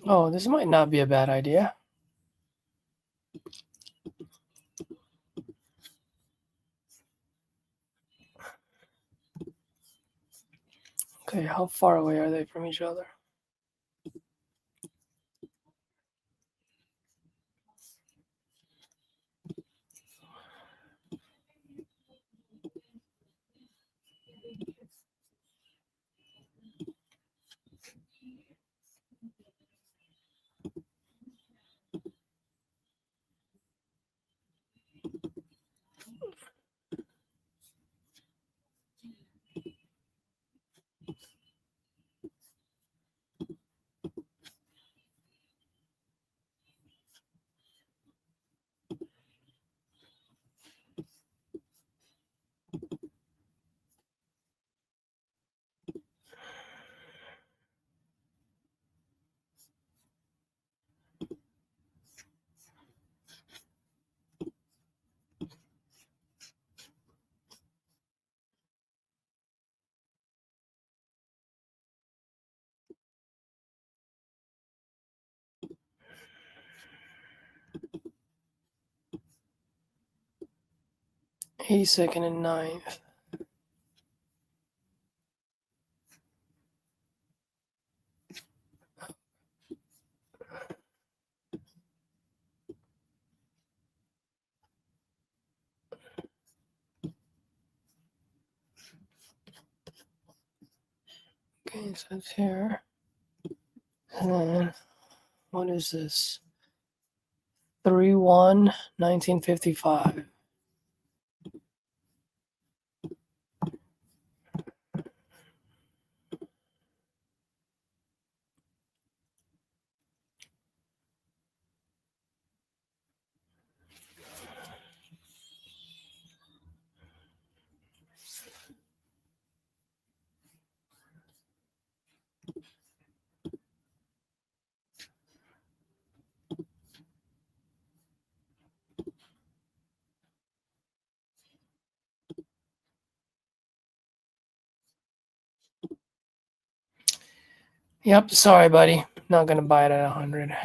Oh, this might not be a bad idea. Okay, how far away are they from each other? He's 2nd and 9th. Okay, so it's here. And then, what is this? 3/1/1955. Yep, sorry, buddy. Not gonna buy it at 100.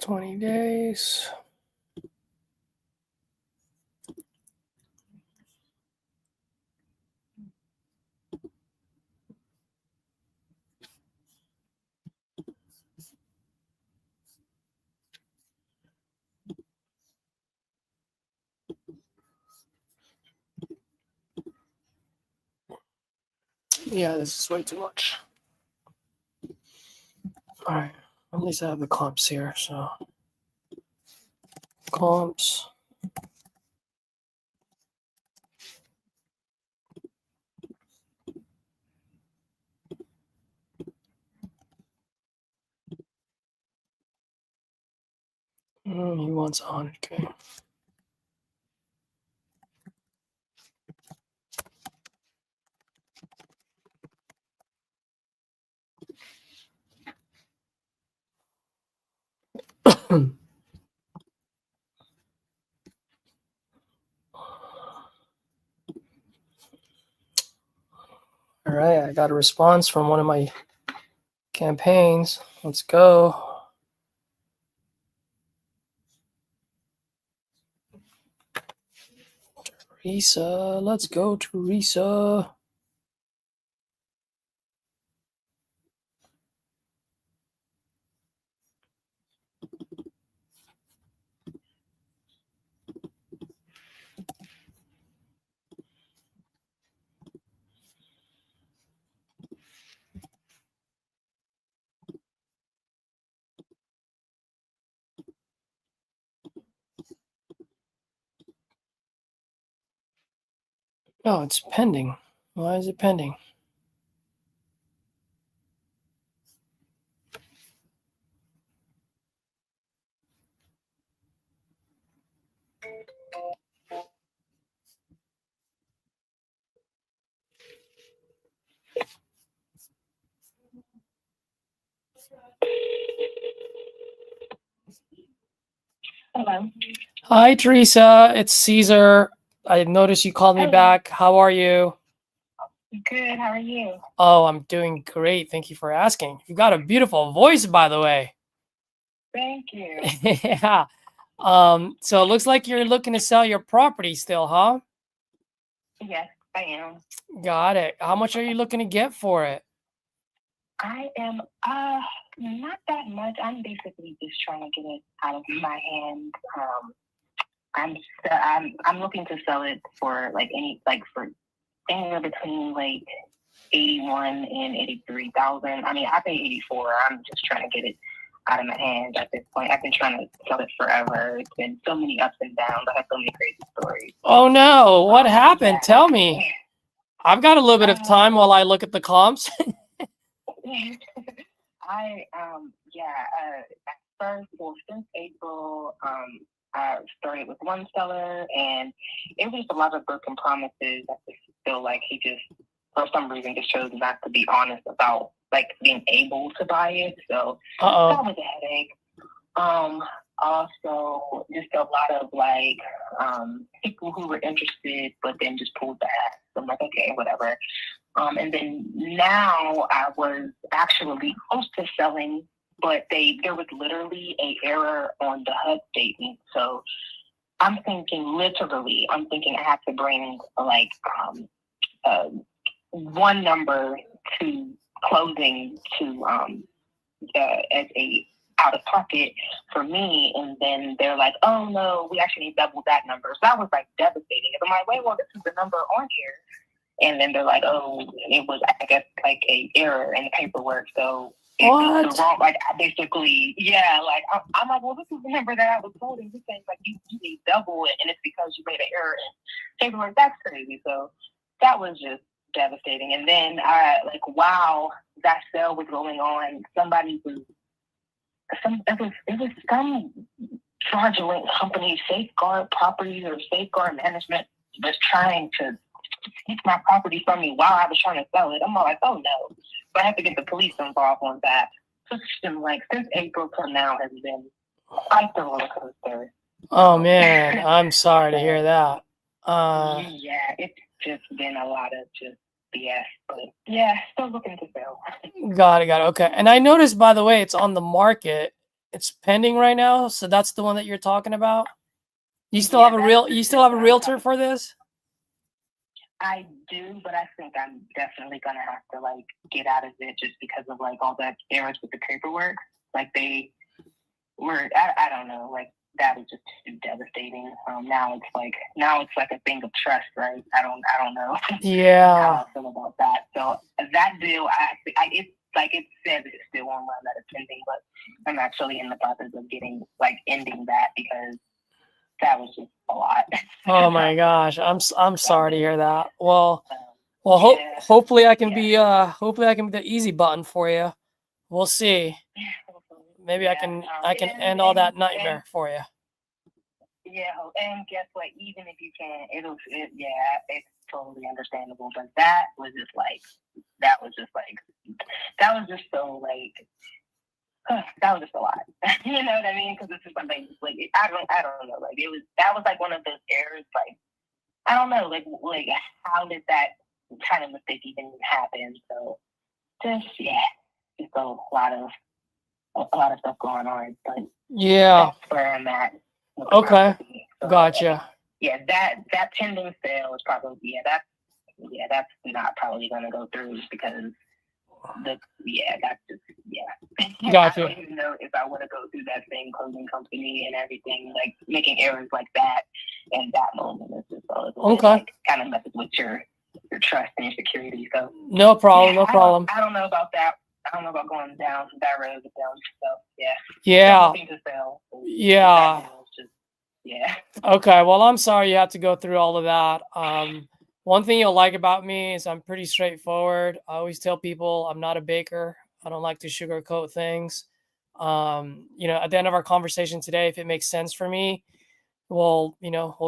$20 days. Yeah, this is way too much. All right, at least I have the comps here. So comps. He wants 100K. All right, I got a response from one of my campaigns. Let's go. Teresa, let's go, Teresa. Oh, it's pending. Why is it pending? Hello. Hi, Teresa. It's Caesar. I noticed you called me Hello. back. How are you? Good. How are you? Oh, I'm doing great. Thank you for asking. You got a beautiful voice, by the way. Thank you. Yeah. So it looks like you're looking to sell your property still, huh? Yes, I am. Got it. How much are you looking to get for it? I am not that much. I'm basically just trying to get it out of my hand. I'm looking to sell it for for anywhere between like 81 and 83,000. I mean, I pay 84. I'm just trying to get it out of my hands at this point. I've been trying to sell it forever. It's been so many ups and downs. I have so many crazy stories. Oh no, what happened? Yeah. Tell me. I've got a little bit of time while I look at the comps. Since April, I started with one seller, and it was a lot of broken promises. I just feel like he just, for some reason, just chose not to be honest about like being able to buy it. So that was a headache. Also, just a lot of like people who were interested, but then just pulled back. So I'm like, okay, whatever. And then now I was actually close to selling, but there was literally an error on the HUD statement. So I'm thinking I have to bring like one number to closing to as a out of pocket for me, and then they're like, oh no, we actually need double that number. So that was like devastating. And I'm like, wait, well, this is the number on here. And then they're like, oh, it was, I guess, like a error in the paperwork. So it's the wrong, like, I basically, yeah, like, I'm like, well, this is the number that I was told. And he's saying, like, you need double it, and it's because you made an error in paperwork. That's crazy. So that was just devastating. And then while that sale was going on, it was some fraudulent company, Safeguard Properties or Safeguard Management, was trying to take my property from me while I was trying to sell it. I'm all like, oh no. So I have to get the police involved on that. So it's been like, since April till now has been quite the roller coaster. Oh man, I'm sorry to hear that. Yeah, it's just been a lot of just BS. But yeah, still looking to sell. Got it. Okay. And I noticed, by the way, it's on the market. It's pending right now. So that's the one that you're talking about. You still Yeah, have a you still have a realtor for this? I do, but I think I'm definitely gonna have to like get out of it just because of like all that errors with the paperwork. Like they were, I don't know, like that was just too devastating. Now it's like a thing of trust, right? I don't know Yeah. how I feel about that. So that deal, it's like it says it's still online that it's pending, but I'm actually in the process of ending that because that was just a lot. Oh my gosh. I'm sorry to hear that. Well, Yeah. hopefully I can be the easy button for you. We'll see. Maybe I can end all that nightmare for you. Yeah, and guess what? Even if you can, it's totally understandable. But that was just so like, that was just a lot. You know what I mean? Because it's just like I don't know. Like that was like one of those errors. Like I don't know. Like how did that kind of mistake even happen? So just a lot of stuff going on. But Yeah. that's where I'm at. Okay. So, Gotcha. Yeah, that pending sale is probably that's not probably gonna go through because that's just Gotcha. I don't even know if I want to go through that same closing company and everything, like making errors like that in that moment. It's just Okay. Kind of messes with your trust and your security. So No problem. I don't know about that. I don't know about going down that road with them. So Yeah. nothing to sell. Yeah. Yeah. Okay. Well, I'm sorry you had to go through all of that. One thing you'll like about me is I'm pretty straightforward. I always tell people I'm not a baker. I don't like to sugarcoat things. At the end of our conversation today, if it makes sense for me, we'll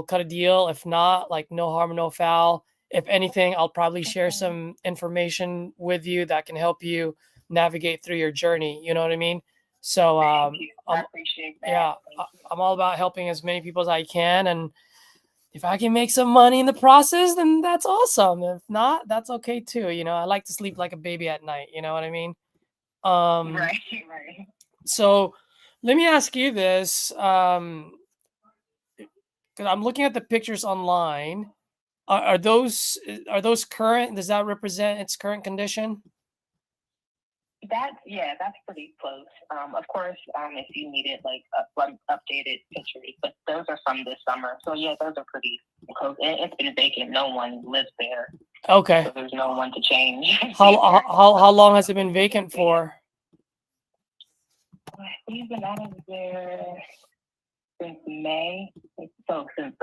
cut a deal. If not, like no harm, no foul. If anything, I'll probably share some information with you that can help you navigate through your journey. You know what I mean? So, I appreciate that. yeah, I'm all about helping as many people as I can. And if I can make some money in the process, then that's awesome. If not, that's okay too. I like to sleep like a baby at night. You know what I mean? Right. So let me ask you this. Because I'm looking at the pictures online. Are those current? Does that represent its current condition? That's pretty close. Of course, if you needed like updated pictures, but those are from this summer. So yeah, those are pretty close. It's been vacant. No one lives there. Okay. So there's no one to change. How long has it been vacant for? We've been out of there since May. Since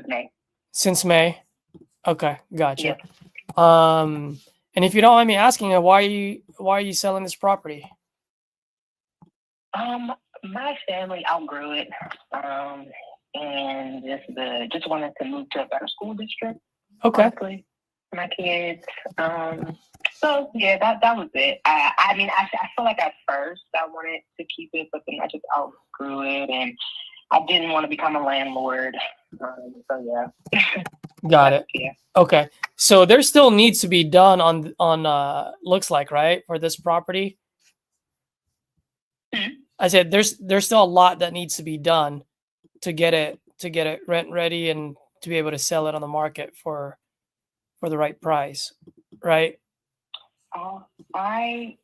May. Since May. Okay, gotcha. Yeah. And if you don't mind me asking, why are you selling this property? My family outgrew it, and just wanted to move to a better school district. Okay. Honestly, for my kids. So yeah, that was it. I mean, I feel like at first I wanted to keep it, but then I just outgrew it, and I didn't want to become a landlord. So yeah. Got it. Yeah. Okay. So there still needs to be done on looks like, right, for this property. Mm-hmm. I said there's still a lot that needs to be done to get it rent ready and to be able to sell it on the market for the right price, right? I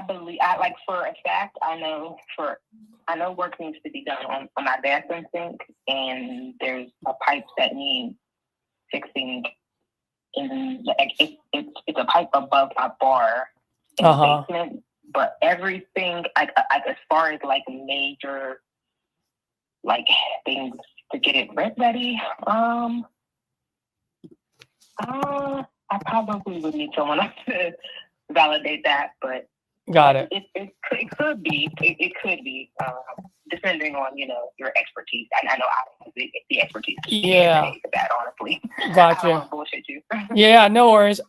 believe for a fact I know work needs to be done on my bathroom sink, and there's a pipe that needs fixing it's a pipe above my bar in the basement, but everything like as far as like major like things to get it rent ready, I probably would need someone else to validate that, but got it. It could be depending on your expertise. I know I have the expertise. Yeah. For that, honestly. Gotcha. I don't want to bullshit you. Yeah, no worries.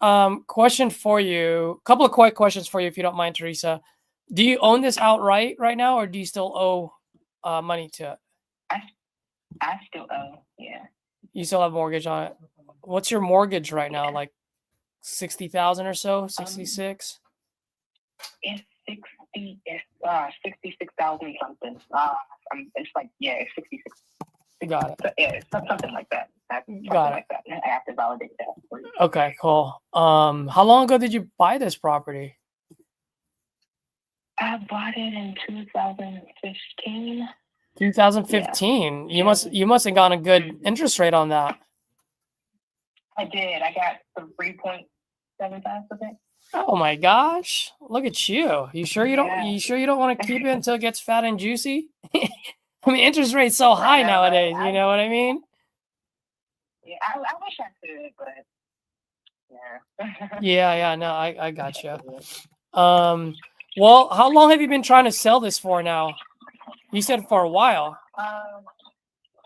Question for you. Couple of quick questions for you, if you don't mind, Teresa. Do you own this outright right now, or do you still owe money to it? I still owe. Yeah. You still have mortgage on it. What's your mortgage right now? Like 60,000 or so, 66. It's 66,000 something. It's like, yeah, it's 66. Got it. So, yeah, it's something like that. Got it. Like that. I have to validate that for you. Okay, cool. How long ago did you buy this property? I bought it in 2015. 2015. Yeah. You must have gotten a good interest rate on that. I did. I got 3.75%. Oh my gosh! Look at you. You sure you don't? Yeah. You sure you don't want to keep it until it gets fat and juicy? I mean, interest rate's so high nowadays. You know what I mean? Yeah, I wish I could, but yeah. Yeah. No, I got you. Well, how long have you been trying to sell this for now? You said for a while.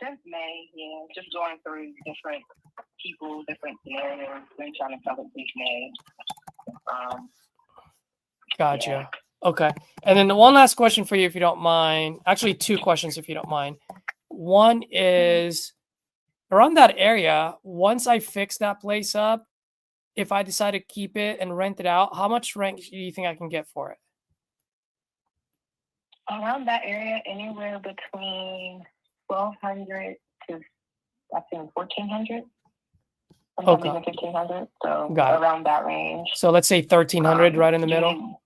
Since May, yeah, just going through different people, different scenarios, been trying to sell it since May. Gotcha. Yeah. Okay. And then the one last question for you, if you don't mind. Actually, two questions, if you don't mind. One is around that area, once I fix that place up, if I decide to keep it and rent it out, how much rent do you think I can get for it? Around that area, anywhere between 1,200 to I think 1,400. Sometimes Okay. even 1,500. So Got it. around that range. So let's say 1,300 right in the middle.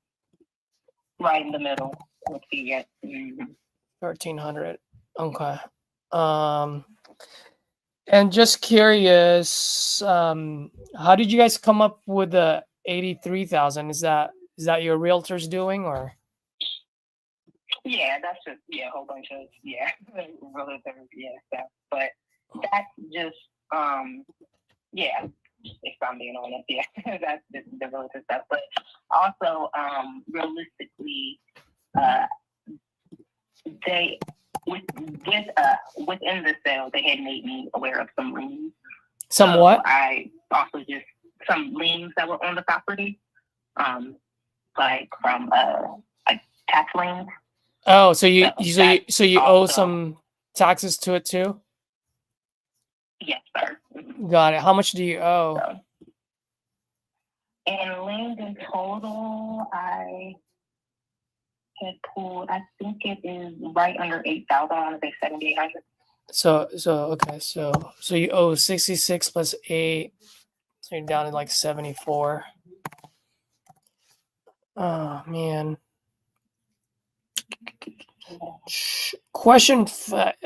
Right in the middle. Let's see. Yes. Mm-hmm. 1,300. Okay. And just curious, how did you guys come up with the 83,000? Is that your realtor's doing, or? Yeah, that's just a whole bunch of relatives, stuff. But that's just if I'm being honest, that's the relative stuff. But also, realistically, they within the sale, they had made me aware of some liens. Some So what? I also just some liens that were on the property, like from like tax liens. Oh, so you owe also- some taxes to it too? Yes, sir. Got it. How much do you owe? So, and liens in total, I had pulled. I think it is right under 8,000. I want to say 7,800. So okay, so you owe 66 plus 8, so you're down to like 74. Oh man. Question.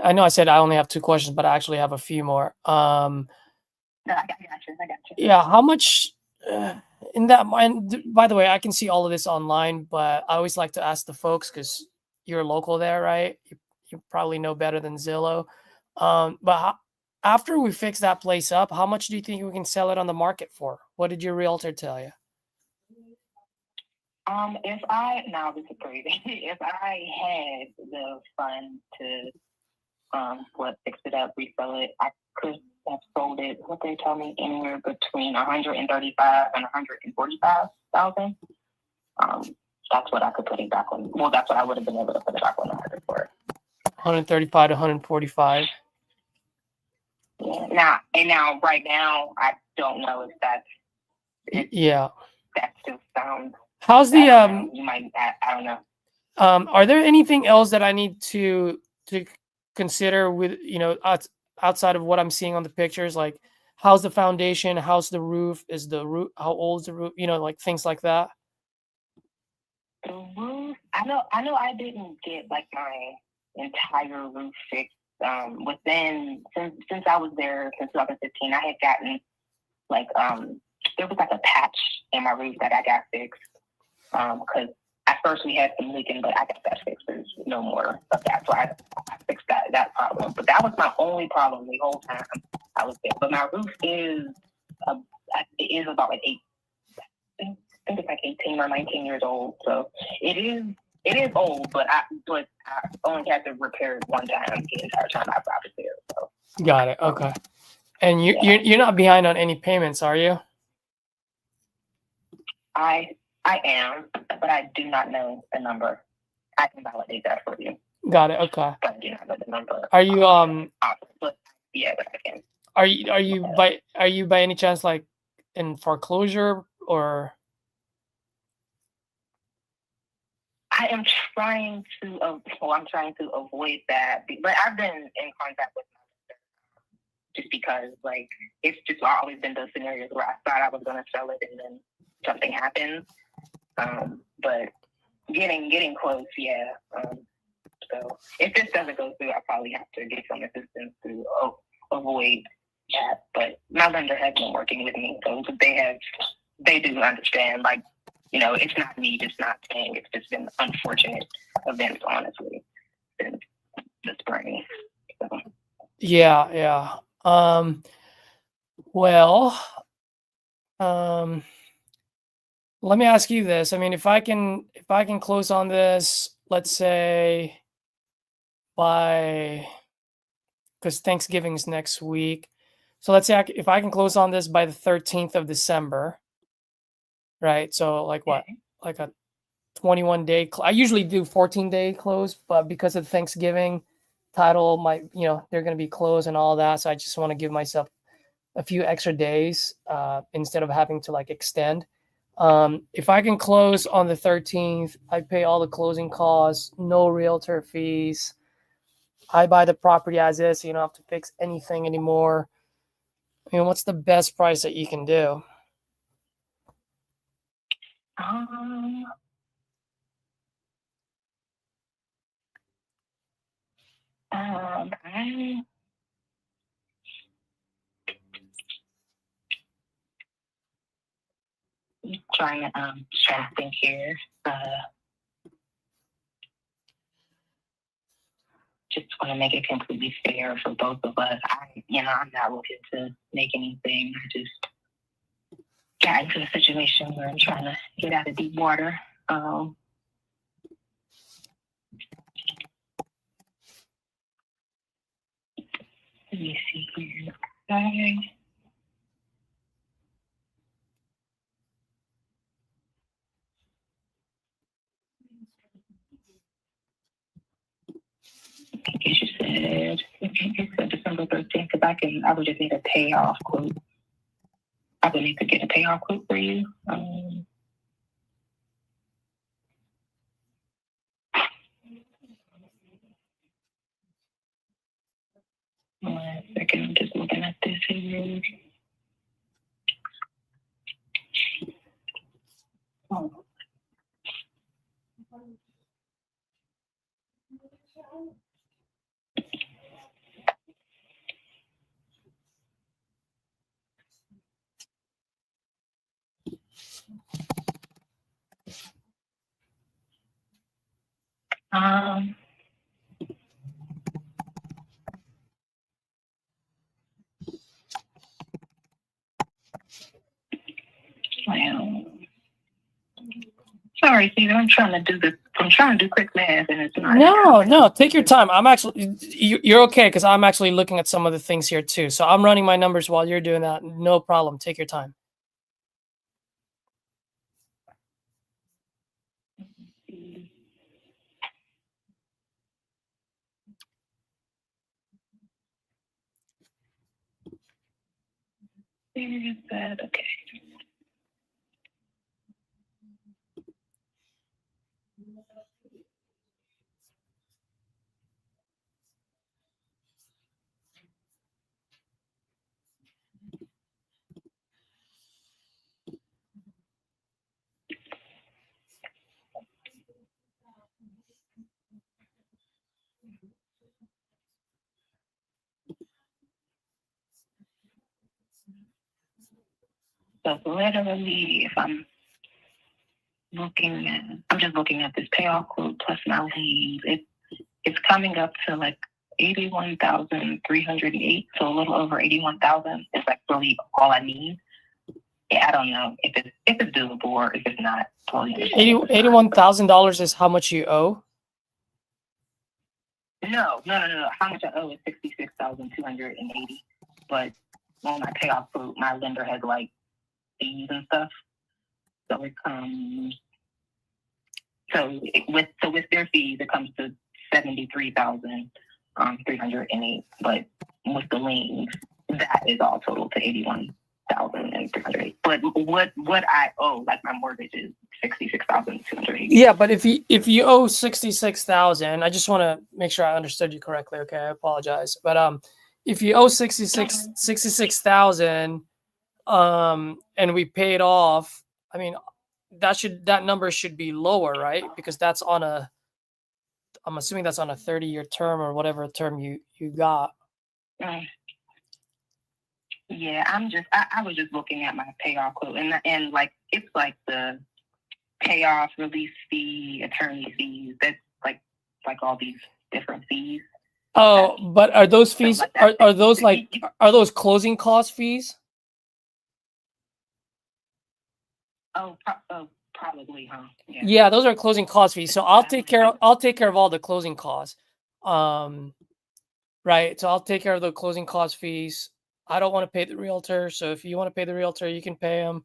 I know I said I only have 2 questions, but I actually have a few more. No, I got you. Yeah, how much in that mind? By the way, I can see all of this online, but I always like to ask the folks because you're local there, right? You probably know better than Zillow. But after we fix that place up, how much do you think we can sell it on the market for? What did your realtor tell you? This is crazy. If I had the funds to fix it up, resell it, I could have sold it. What they tell me, anywhere between 135 and 145,000. That's what I could put it back on. Well, that's what I would have been able to put it back on the market for. 135 to 145. Yeah. Now, right now, I don't know if that's. That still sounds. How's the You might. I don't know. Are there anything else that I need to consider with outside of what I'm seeing on the pictures? Like, how's the foundation? How's the roof? How old is the roof? Like things like that. The roof. I know. I didn't get like my entire roof fixed. Since I was there since 2015, I had gotten like there was like a patch in my roof that I got fixed. Because at first we had some leaking, but I got that fixed. There's no more of that, so I fixed that problem. But that was my only problem the whole time I was there. But my roof is about like I think it's like 18 or 19 years old. So it is old, but I only had to repair it one time the entire time I was there. So. Got it. Okay. And you're not behind on any payments, are you? I am, but I do not know the number. I can validate that for you. Got it. Okay. But I do not know the number. Are you But I can. Are you by any chance like in foreclosure, or? I am trying to, I'm trying to avoid that, but I've been in contact with my sister just because, like, it's just always been those scenarios where I thought I was going to sell it and then something happens. But getting close, yeah. So if this doesn't go through, I probably have to get some assistance to avoid that. But my lender has been working with me, so they do understand. Like, you know, it's not me just not paying. It's just been unfortunate events, honestly, since the spring. So. Yeah. Well, let me ask you this. I mean, if I can close on this, let's say because Thanksgiving's next week. So let's say if I can close on this by the 13th of December, right? So like what? Like a 21-day. I usually do 14-day close, but because of Thanksgiving, title might, they're going to be closed and all that. So I just want to give myself a few extra days instead of having to like extend. If I can close on the 13th, I pay all the closing costs, no realtor fees. I buy the property as is, so you don't have to fix anything anymore. I mean, what's the best price that you can do? I'm trying to think here. Just want to make it completely fair for both of us. I'm not looking to make anything. I just got into a situation where I'm trying to get out of deep water. Let me see here. Okay. You said December 13th, because I would just need a payoff quote. I would need to get a payoff quote for you. 1 second, I'm just looking at this here. Oh. Well, sorry, Steve. I'm trying to do quick math, and it's not. No, take your time. I'm actually, you're okay, because I'm actually looking at some of the things here too. So I'm running my numbers while you're doing that. No problem. Take your time. Where is that? Okay. So literally, if I'm just looking at this payoff quote plus my leads, it's coming up to like 81,308. So a little over 81,000 is like really all I need. Yeah, I don't know if it's doable or if it's not. $81,000 is how much you owe? No. How much I owe is 66,280. But on my payoff quote, my lender has like fees and stuff. So it comes. So with their fees, it comes to 73,308. But with the liens, that is all total to 81. $66,300. But what I owe, like my mortgage is $66,280. Yeah, but if you owe 66,000, I just want to make sure I understood you correctly. Okay, I apologize, but if you owe 66,000, and we paid off, I mean, that number should be lower, right? Because that's on I'm assuming that's on a 30-year term or whatever term you got. Mm. Yeah, I was just looking at my payoff quote, and like it's like the payoff, release fee, attorney fees. That's like all these different fees. Oh, but are those fees like that. are those like are those closing cost fees? Probably, huh? Yeah, those are closing cost fees. So I'll take care of all the closing costs. Right. So I'll take care of the closing cost fees. I don't want to pay the realtor. So if you want to pay the realtor, you can pay them.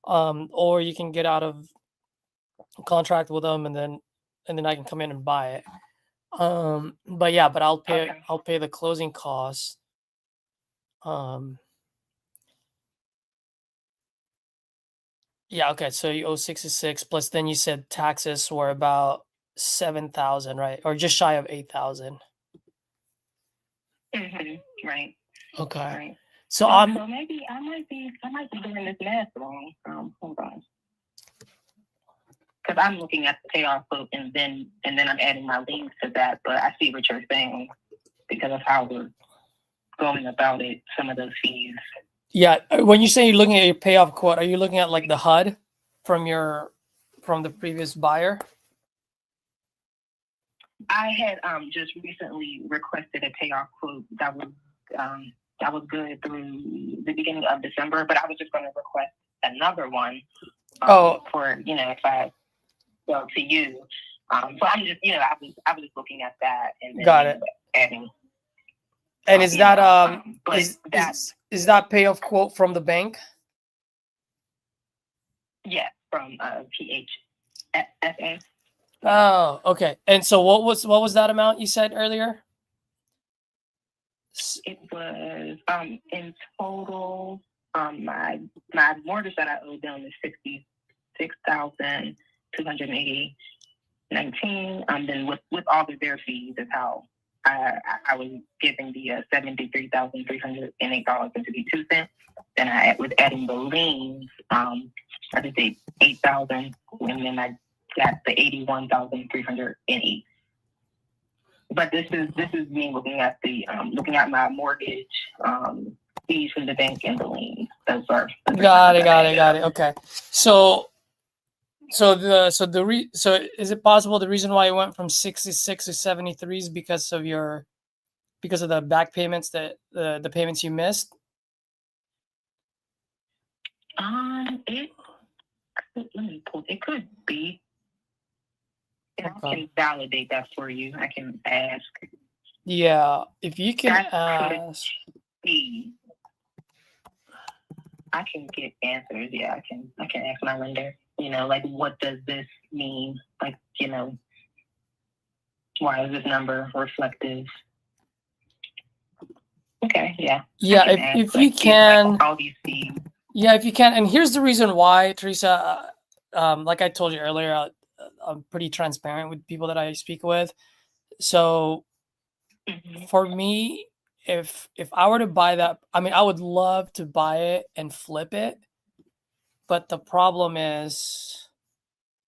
Or you can get out of contract with them and then I can come in and buy it. But yeah, but I'll pay the closing costs. Yeah, okay. So you owe 66 plus then you said taxes were about 7,000, right? Or just shy of 8,000. Right. Okay. Right. So so maybe I might be doing this math wrong. Hold on. Because I'm looking at the payoff quote and then I'm adding my liens to that, but I see what you're saying because of how we're going about it, some of those fees. Yeah, when you say you're looking at your payoff quote, are you looking at like the HUD from the previous buyer? I had just recently requested a payoff quote that was good through the beginning of December, but I was just going to request another one for if I go to you. So I'm just I was just looking at that and then Got it. adding. And is that is that payoff quote from the bank? Yeah, from PHSA. Oh, okay. And so what was that amount you said earlier? It was in total my mortgage that I owed them is $66,280.19. Then with all of their fees is how I was giving the $73,308.52. Then I was adding the liens. I did the $8,000, and then I got the $81,308. But this is me looking at my mortgage fees from the bank and the liens. Those are got it. Okay. So is it possible the reason why it went from 66 to 73 is because of the back payments that the payments you missed? It could be. And I can validate that for you. I can ask. Yeah, if you can ask. I can get answers. Yeah, I can ask my lender. Like, what does this mean? Like, why is this number reflective? Okay, yeah. Yeah, if you can. Like all these fees. Yeah, if you can. And here's the reason why, Teresa. Like I told you earlier, I'm pretty transparent with people that I speak with. So for me, if I were to buy that, I mean, I would love to buy it and flip it. But the problem is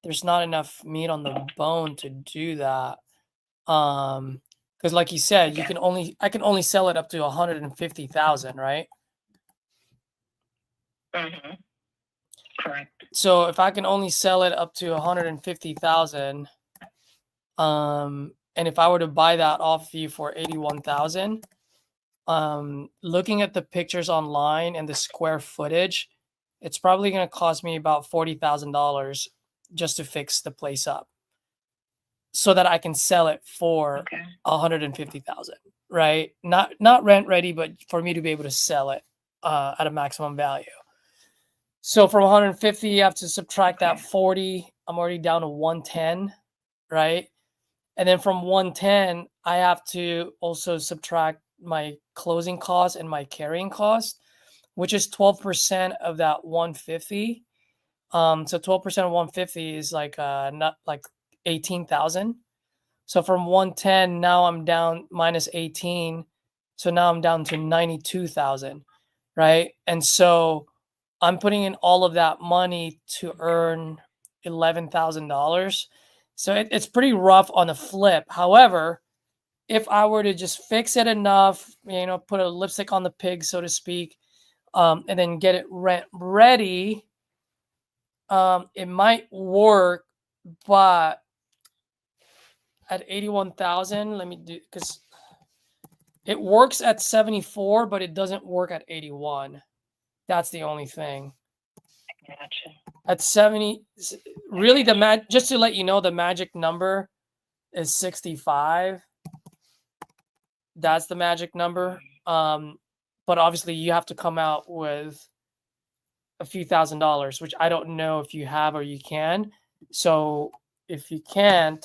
there's not enough meat on the bone to do that. Because like you said, I can only sell it up to 150,000, right? Mm-hmm. Correct. So if I can only sell it up to 150,000, and if I were to buy that off you for 81,000, looking at the pictures online and the square footage, it's probably going to cost me about $40,000 just to fix the place up, so that I can sell it for 150,000, right? Not rent ready, but for me to be able to sell it at a maximum value. So from 150, you have to subtract that 40. I'm already down to 110, right? And then from 110, I have to also subtract my closing costs and my carrying cost. which is 12% of that 150. So 12% of 150 is like not like 18,000. So from 110, now I'm down minus 18. So now I'm down to 92,000, right? And so I'm putting in all of that money to earn $11,000. So it's pretty rough on the flip. However, if I were to just fix it enough, put a lipstick on the pig, so to speak, and then get it rent ready, it might work. But at 81,000, let me do, because it works at 74, but it doesn't work at 81. That's the only thing. Gotcha. At 70, really just to let you know, the magic number is 65. That's the magic number. But obviously you have to come out with a few $1,000s, which I don't know if you have or you can. So if you can't,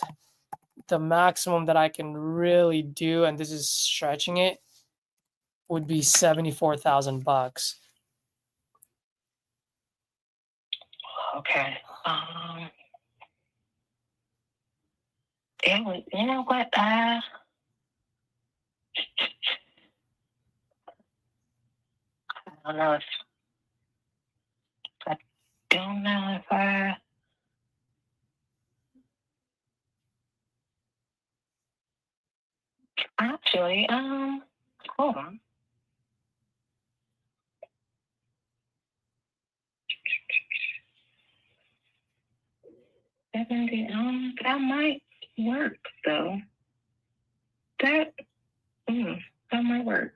the maximum that I can really do, and this is stretching it, would be $74,000. Okay. You know what? I don't know if actually, hold on. That might work though. That might work.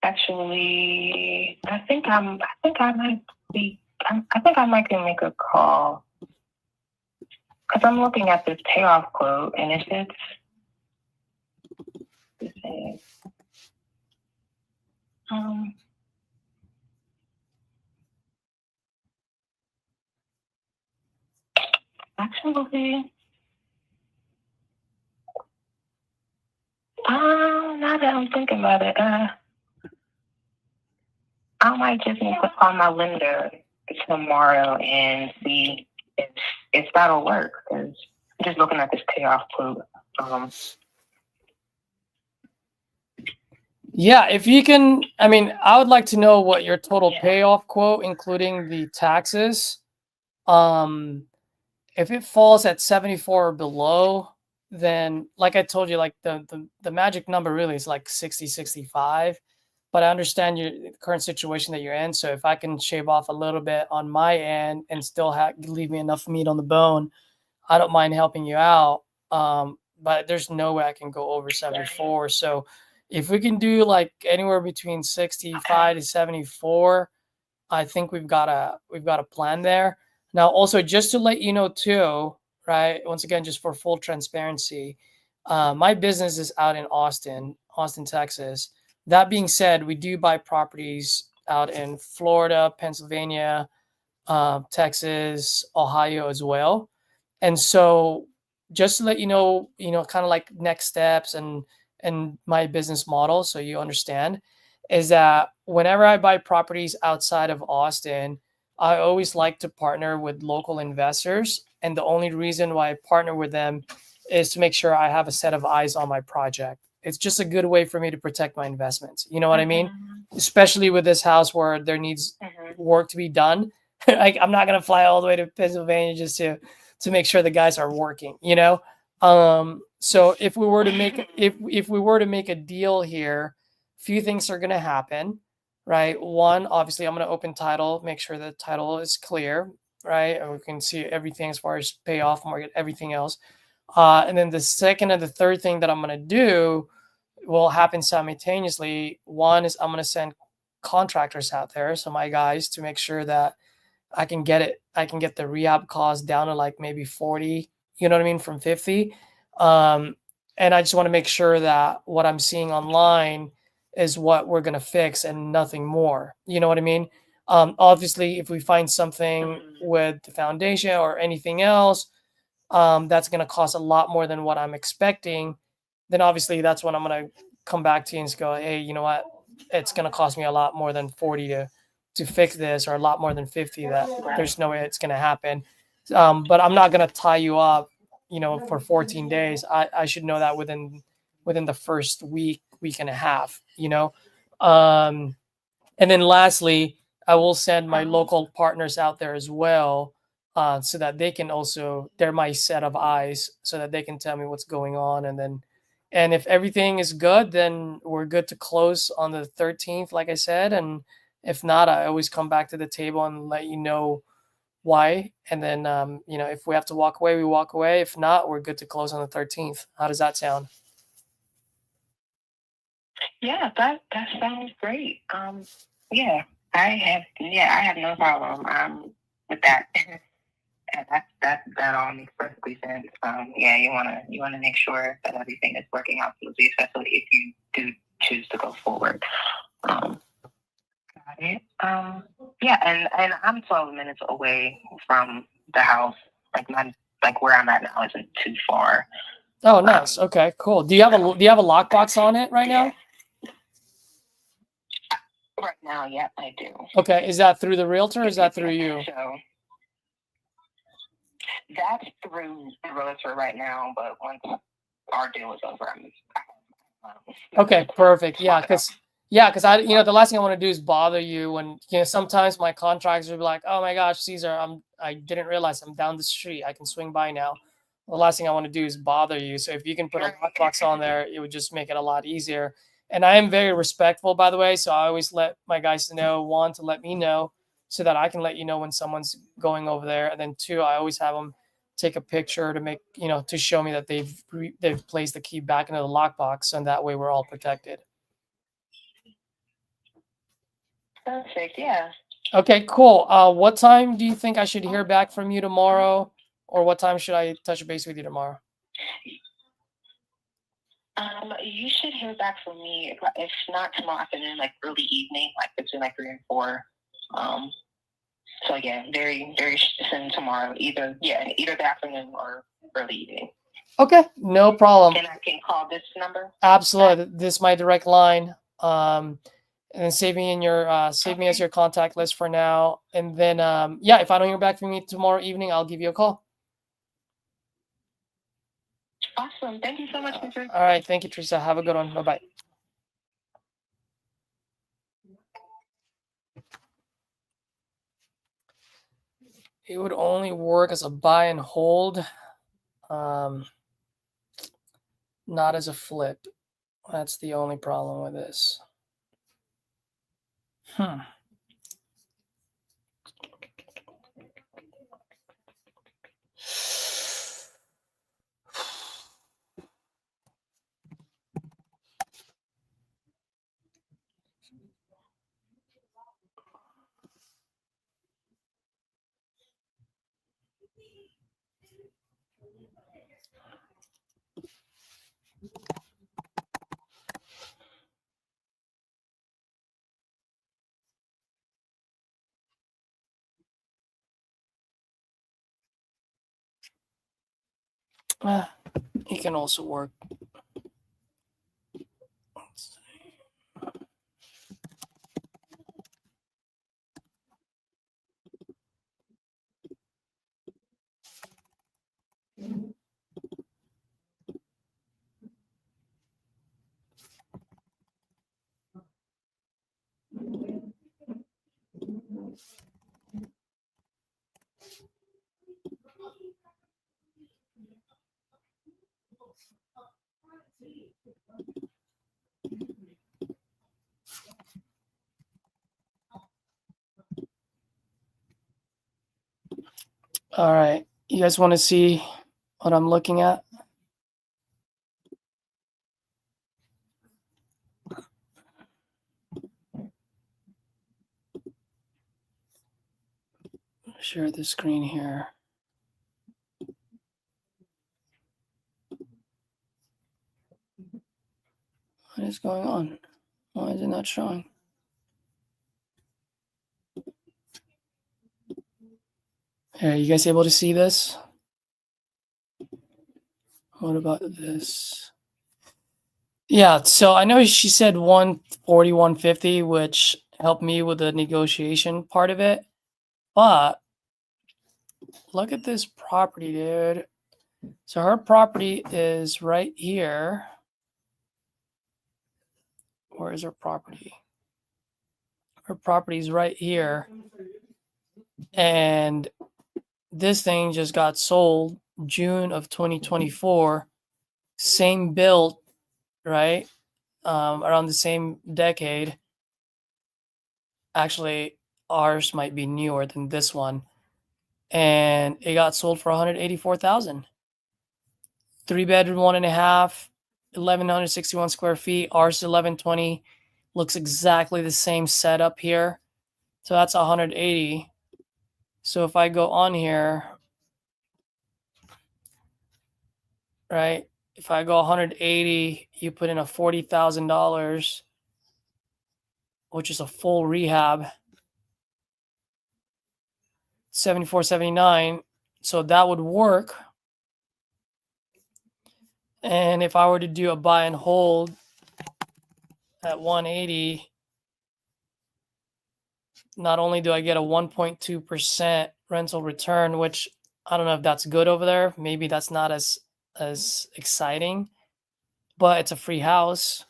Actually, I think I might can make a call because I'm looking at this payoff quote and it says actually, now that I'm thinking about it, I might just need to call my lender tomorrow and see if that'll work. Because I'm just looking at this payoff quote. Yeah, if you can, I would like to know what your total payoff quote, including the taxes. If it falls at 74 or below, then like I told you, like the magic number really is like 60, 65. But I understand your current situation that you're in. So if I can shave off a little bit on my end and still leave me enough meat on the bone, I don't mind helping you out. But there's no way I can go over 74. So if we can do like anywhere between 65 to 74, I think we've got a plan there. Now, also just to let you know too, right? Once again, just for full transparency, my business is out in Austin, Texas. That being said, we do buy properties out in Florida, Pennsylvania, Texas, Ohio as well. And so just to let you know, kind of like next steps and my business model, so you understand, is that whenever I buy properties outside of Austin, I always like to partner with local investors. And the only reason why I partner with them is to make sure I have a set of eyes on my project. It's just a good way for me to protect my investments. You know what I mean? Especially with this house where there needs work to be done. Like I'm not gonna fly all the way to Pennsylvania just to make sure the guys are working. So if we were to make a deal here, few things are gonna happen, right? One, obviously, I'm gonna open title, make sure the title is clear, right? And we can see everything as far as payoff, mortgage, everything else. And then the second and the third thing that I'm going to do will happen simultaneously. One is I'm going to send contractors out there, so my guys, to make sure that I can get the rehab cost down to like maybe 40, you know what I mean, from 50. And I just want to make sure that what I'm seeing online is what we're going to fix and nothing more. You know what I mean? Obviously, if we find something with the foundation or anything else, that's going to cost a lot more than what I'm expecting, then obviously that's when I'm going to come back to you and just go, hey, you know what? It's going to cost me a lot more than 40 to fix this, or a lot more than 50. That there's no way it's going to happen. But I'm not going to tie you up, for 14 days. I should know that within the first week and a half, and then lastly, I will send my local partners out there as well, so that they can also, they're my set of eyes, so that they can tell me what's going on. And if everything is good, then we're good to close on the 13th, like I said. And if not, I always come back to the table and let you know why. And then, if we have to walk away, we walk away. If not, we're good to close on the 13th. How does that sound? Yeah, that sounds great. Yeah, I have no problem with that. That all makes perfectly sense. Yeah, you wanna make sure that everything is working out smoothly, especially if you do choose to go forward. Got it. Yeah, and I'm 12 minutes away from the house. Like where I'm at now isn't too far. Oh, nice. Okay, cool. Do you have a lockbox on it right now? Right now, yeah, I do. Okay, is that through the realtor or is that through you? So that's through the realtor right now, but once our deal is over, Okay, perfect. Yeah, because I, the last thing I want to do is bother you when, sometimes my contractors will be like, oh my gosh, Caesar, I didn't realize I'm down the street. I can swing by now. The last thing I want to do is bother you. So if you can put a lockbox on there, it would just make it a lot easier. And I am very respectful, by the way. So I always let my guys know, one, to let me know so that I can let you know when someone's going over there. And then two, I always have them take a picture to make, to show me that they've placed the key back into the lockbox. And that way we're all protected. Perfect. Yeah. Okay, cool. What time do you think I should hear back from you tomorrow? Or what time should I touch base with you tomorrow? You should hear back from me, if not tomorrow afternoon, like early evening, like between like 3 and 4. So yeah, very, very soon tomorrow, either the afternoon or early evening. Okay, no problem. And I can call this number? Absolutely. This is my direct line. And then save me as your contact list for now. And then, if I don't hear back from you tomorrow evening, I'll give you a call. Awesome. Thank you so much, Mr. All right. Thank you, Teresa. Have a good one. Bye-bye. It would only work as a buy and hold, not as a flip. That's the only problem with this. It can also work. All right. You guys want to see what I'm looking at? Share the screen here. What is going on? Why is it not showing? Are you guys able to see this? What about this? Yeah, so I know she said 140, 150, which helped me with the negotiation part of it. But look at this property, dude. So her property is right here. Where is her property? Her property is right here. And this thing just got sold June of 2024. Same build, right? Around the same decade. Actually, ours might be newer than this one. And it got sold for $184,000. 3-bedroom, 1.5, 1,161 square feet. Ours 1,120. Looks exactly the same setup here. So that's 180. So if I go on here, right? If I go 180, you put in a $40,000, which is a full rehab. 74.79. So that would work. And if I were to do a buy and hold at 180, not only do I get a 1.2% rental return, which I don't know if that's good over there. Maybe that's not as exciting, but it's a free house,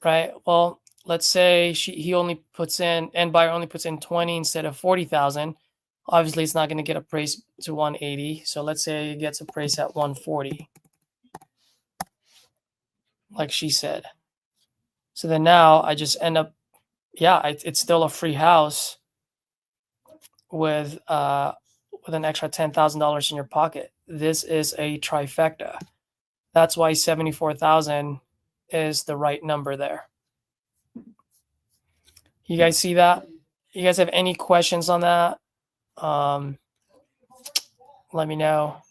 right? Well, let's say he only puts in, and buyer only puts in 20 instead of 40,000. Obviously, it's not going to get appraised to 180. So let's say it gets appraised at 140, like she said. So then now I just end up, yeah, it's still a free house with an extra $10,000 in your pocket. This is a trifecta. That's why 74,000 is the right number there. You guys see that? You guys have any questions on that? Let me know.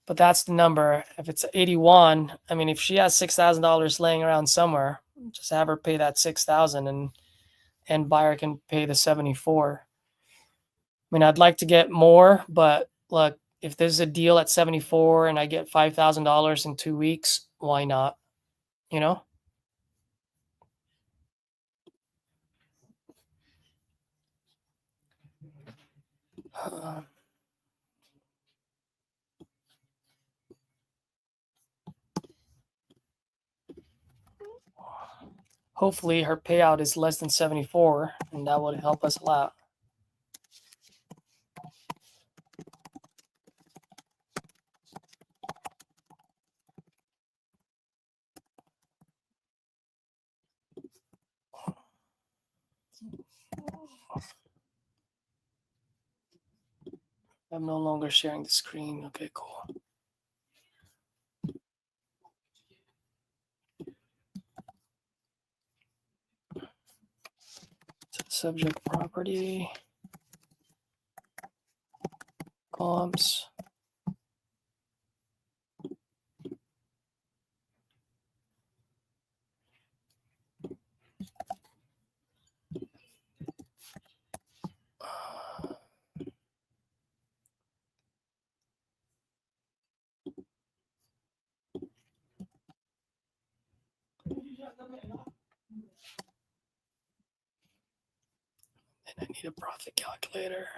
But that's the number. If it's 81, I mean, if she has $6,000 laying around somewhere, just have her pay that 6,000 and buyer can pay the 74. I mean, I'd like to get more, but look, if there's a deal at 74 and I get $5,000 in 2 weeks, why not? You know? Hopefully her payout is less than 74, and that would help us a lot. I'm no longer sharing the screen. Okay, cool. Subject property, comps. And I need a profit calculator.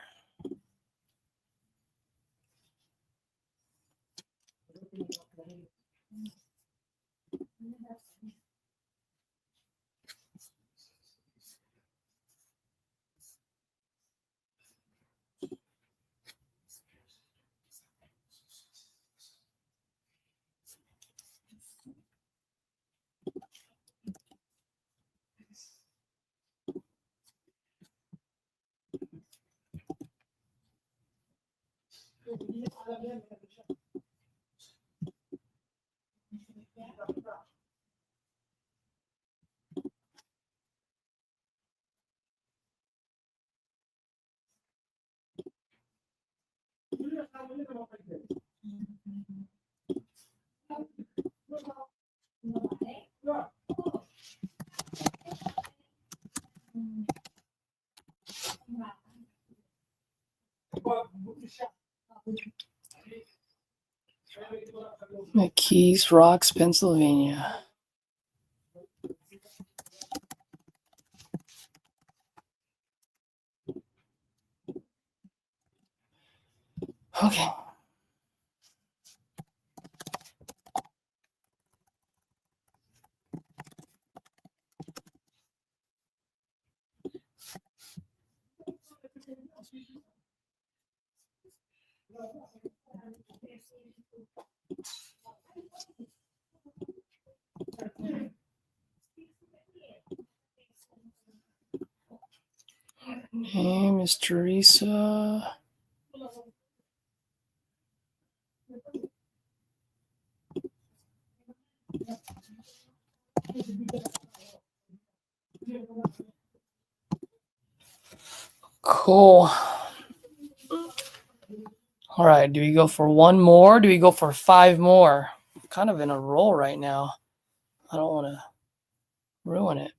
McKees Rocks, Pennsylvania. Okay. Name is Teresa. Cool. All right. Do we go for one more? Do we go for 5 more? I'm kind of in a roll right now. I don't want to ruin it.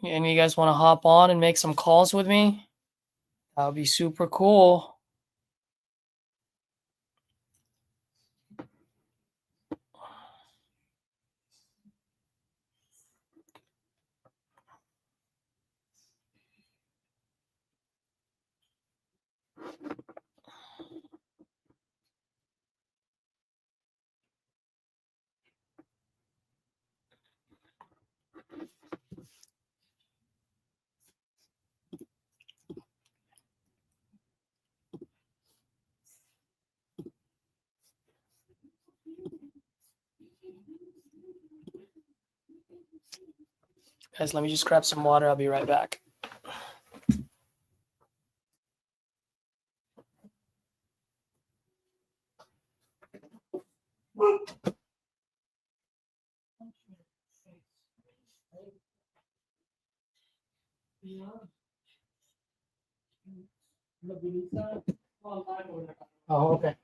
Any of you guys want to hop on and make some calls with me? That would be super cool. Guys, let me just grab some water. I'll be right back. Oh, okay.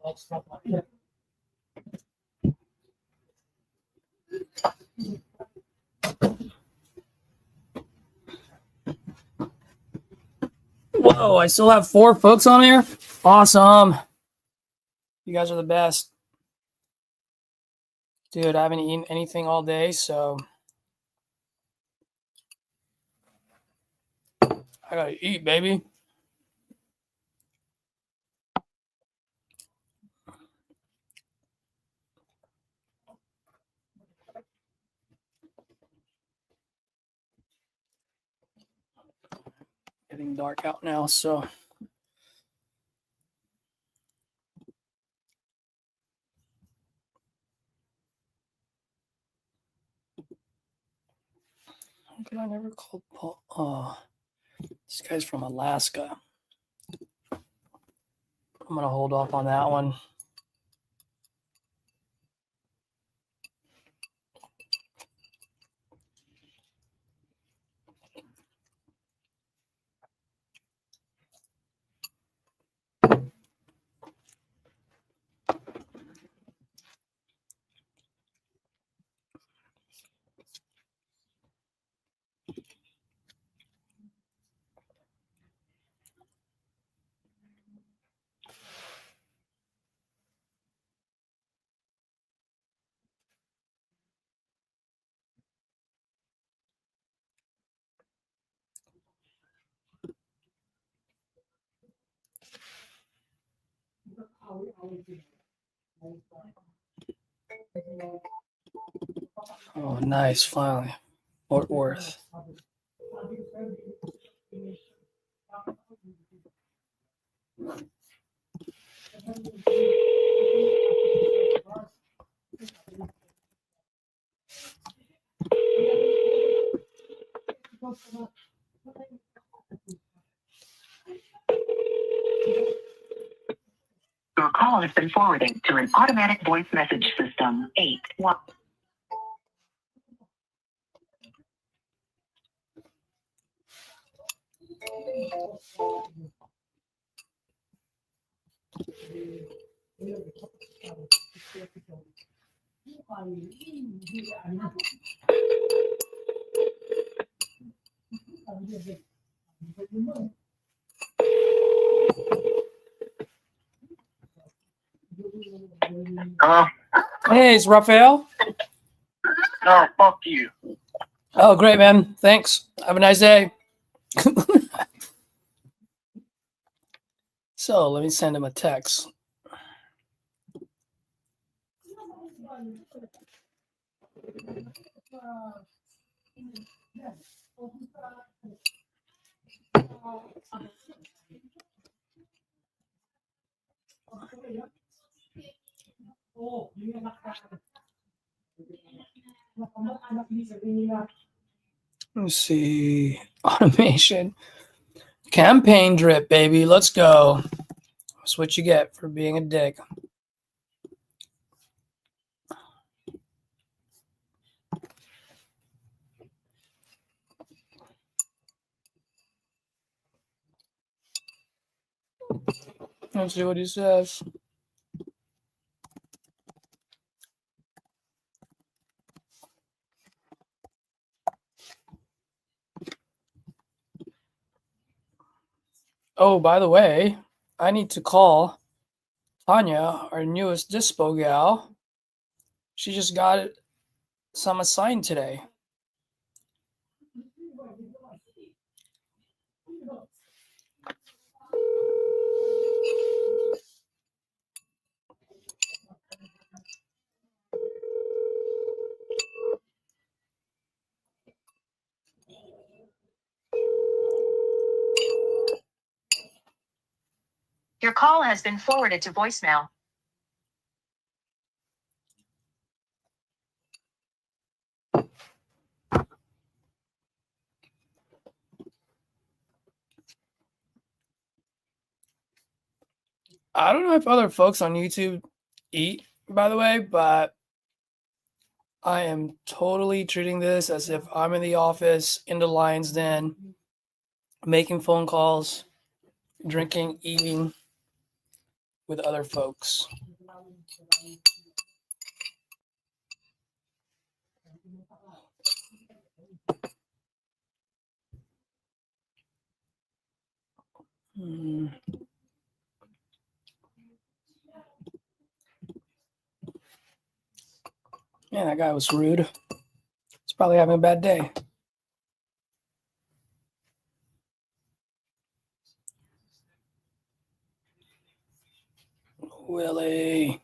I'll stop. Whoa, I still have 4 folks on here. Awesome. You guys are the best. Dude, I haven't eaten anything all day, so I gotta eat, baby. Getting dark out now, so how could I never call Paul? Oh, this guy's from Alaska. I'm gonna hold off on that one. Oh, nice. Finally. Fort Worth. Your call has been forwarded to an automatic voice message system. 81. Hello? Hey, it's Raphael. No, fuck you. Oh, great, man. Thanks. Have a nice day. So let me send him a text. Let's see. Automation. Campaign drip, baby. Let's go. That's what you get for being a dick. Let's see what he says. Oh, by the way, I need to call Tanya, our newest dispo gal. She just got some assigned today. Your call has been forwarded to voicemail. I don't know if other folks on YouTube eat, by the way, but I am totally treating this as if I'm in the office in the lion's den, making phone calls, drinking, eating with other folks. Man, that guy was rude. He's probably having a bad day. Willie.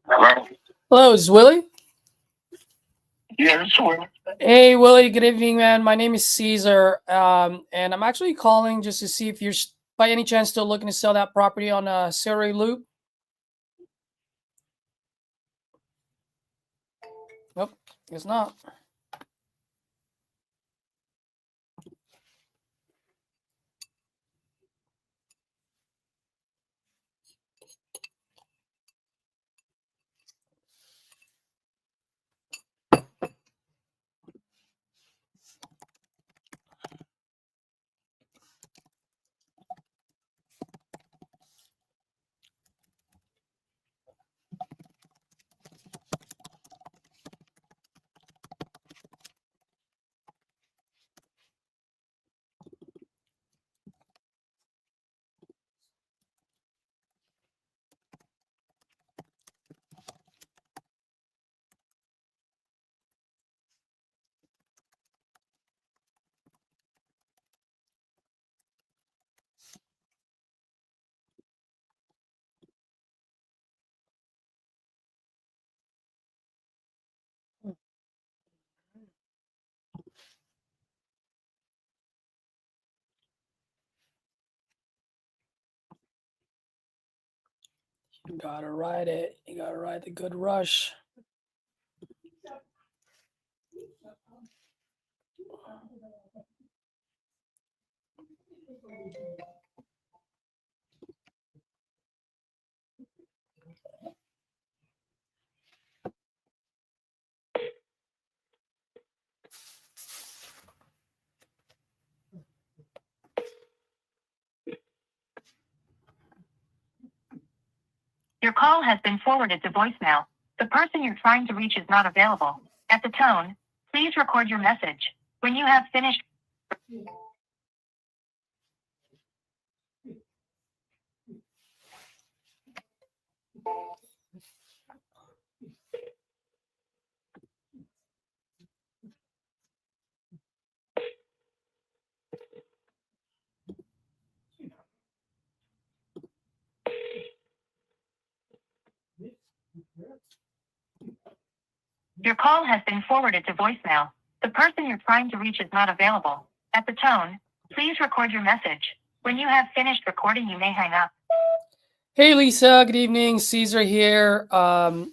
Hello? Hello, is this Willie? Yeah, it's Will. Hey, Willie. Good evening, man. My name is Caesar, and I'm actually calling just to see if you're, by any chance, still looking to sell that property on Surrey Loop. Nope, guess not. Gotta ride it. You gotta ride the good rush. Your call has been forwarded to voicemail. The person you're trying to reach is not available. At the tone, please record your message. When you have finished. Your call has been forwarded to voicemail. The person you're trying to reach is not available. At the tone, please record your message. When you have finished recording, you may hang up. Hey Lisa, good evening. Caesar here.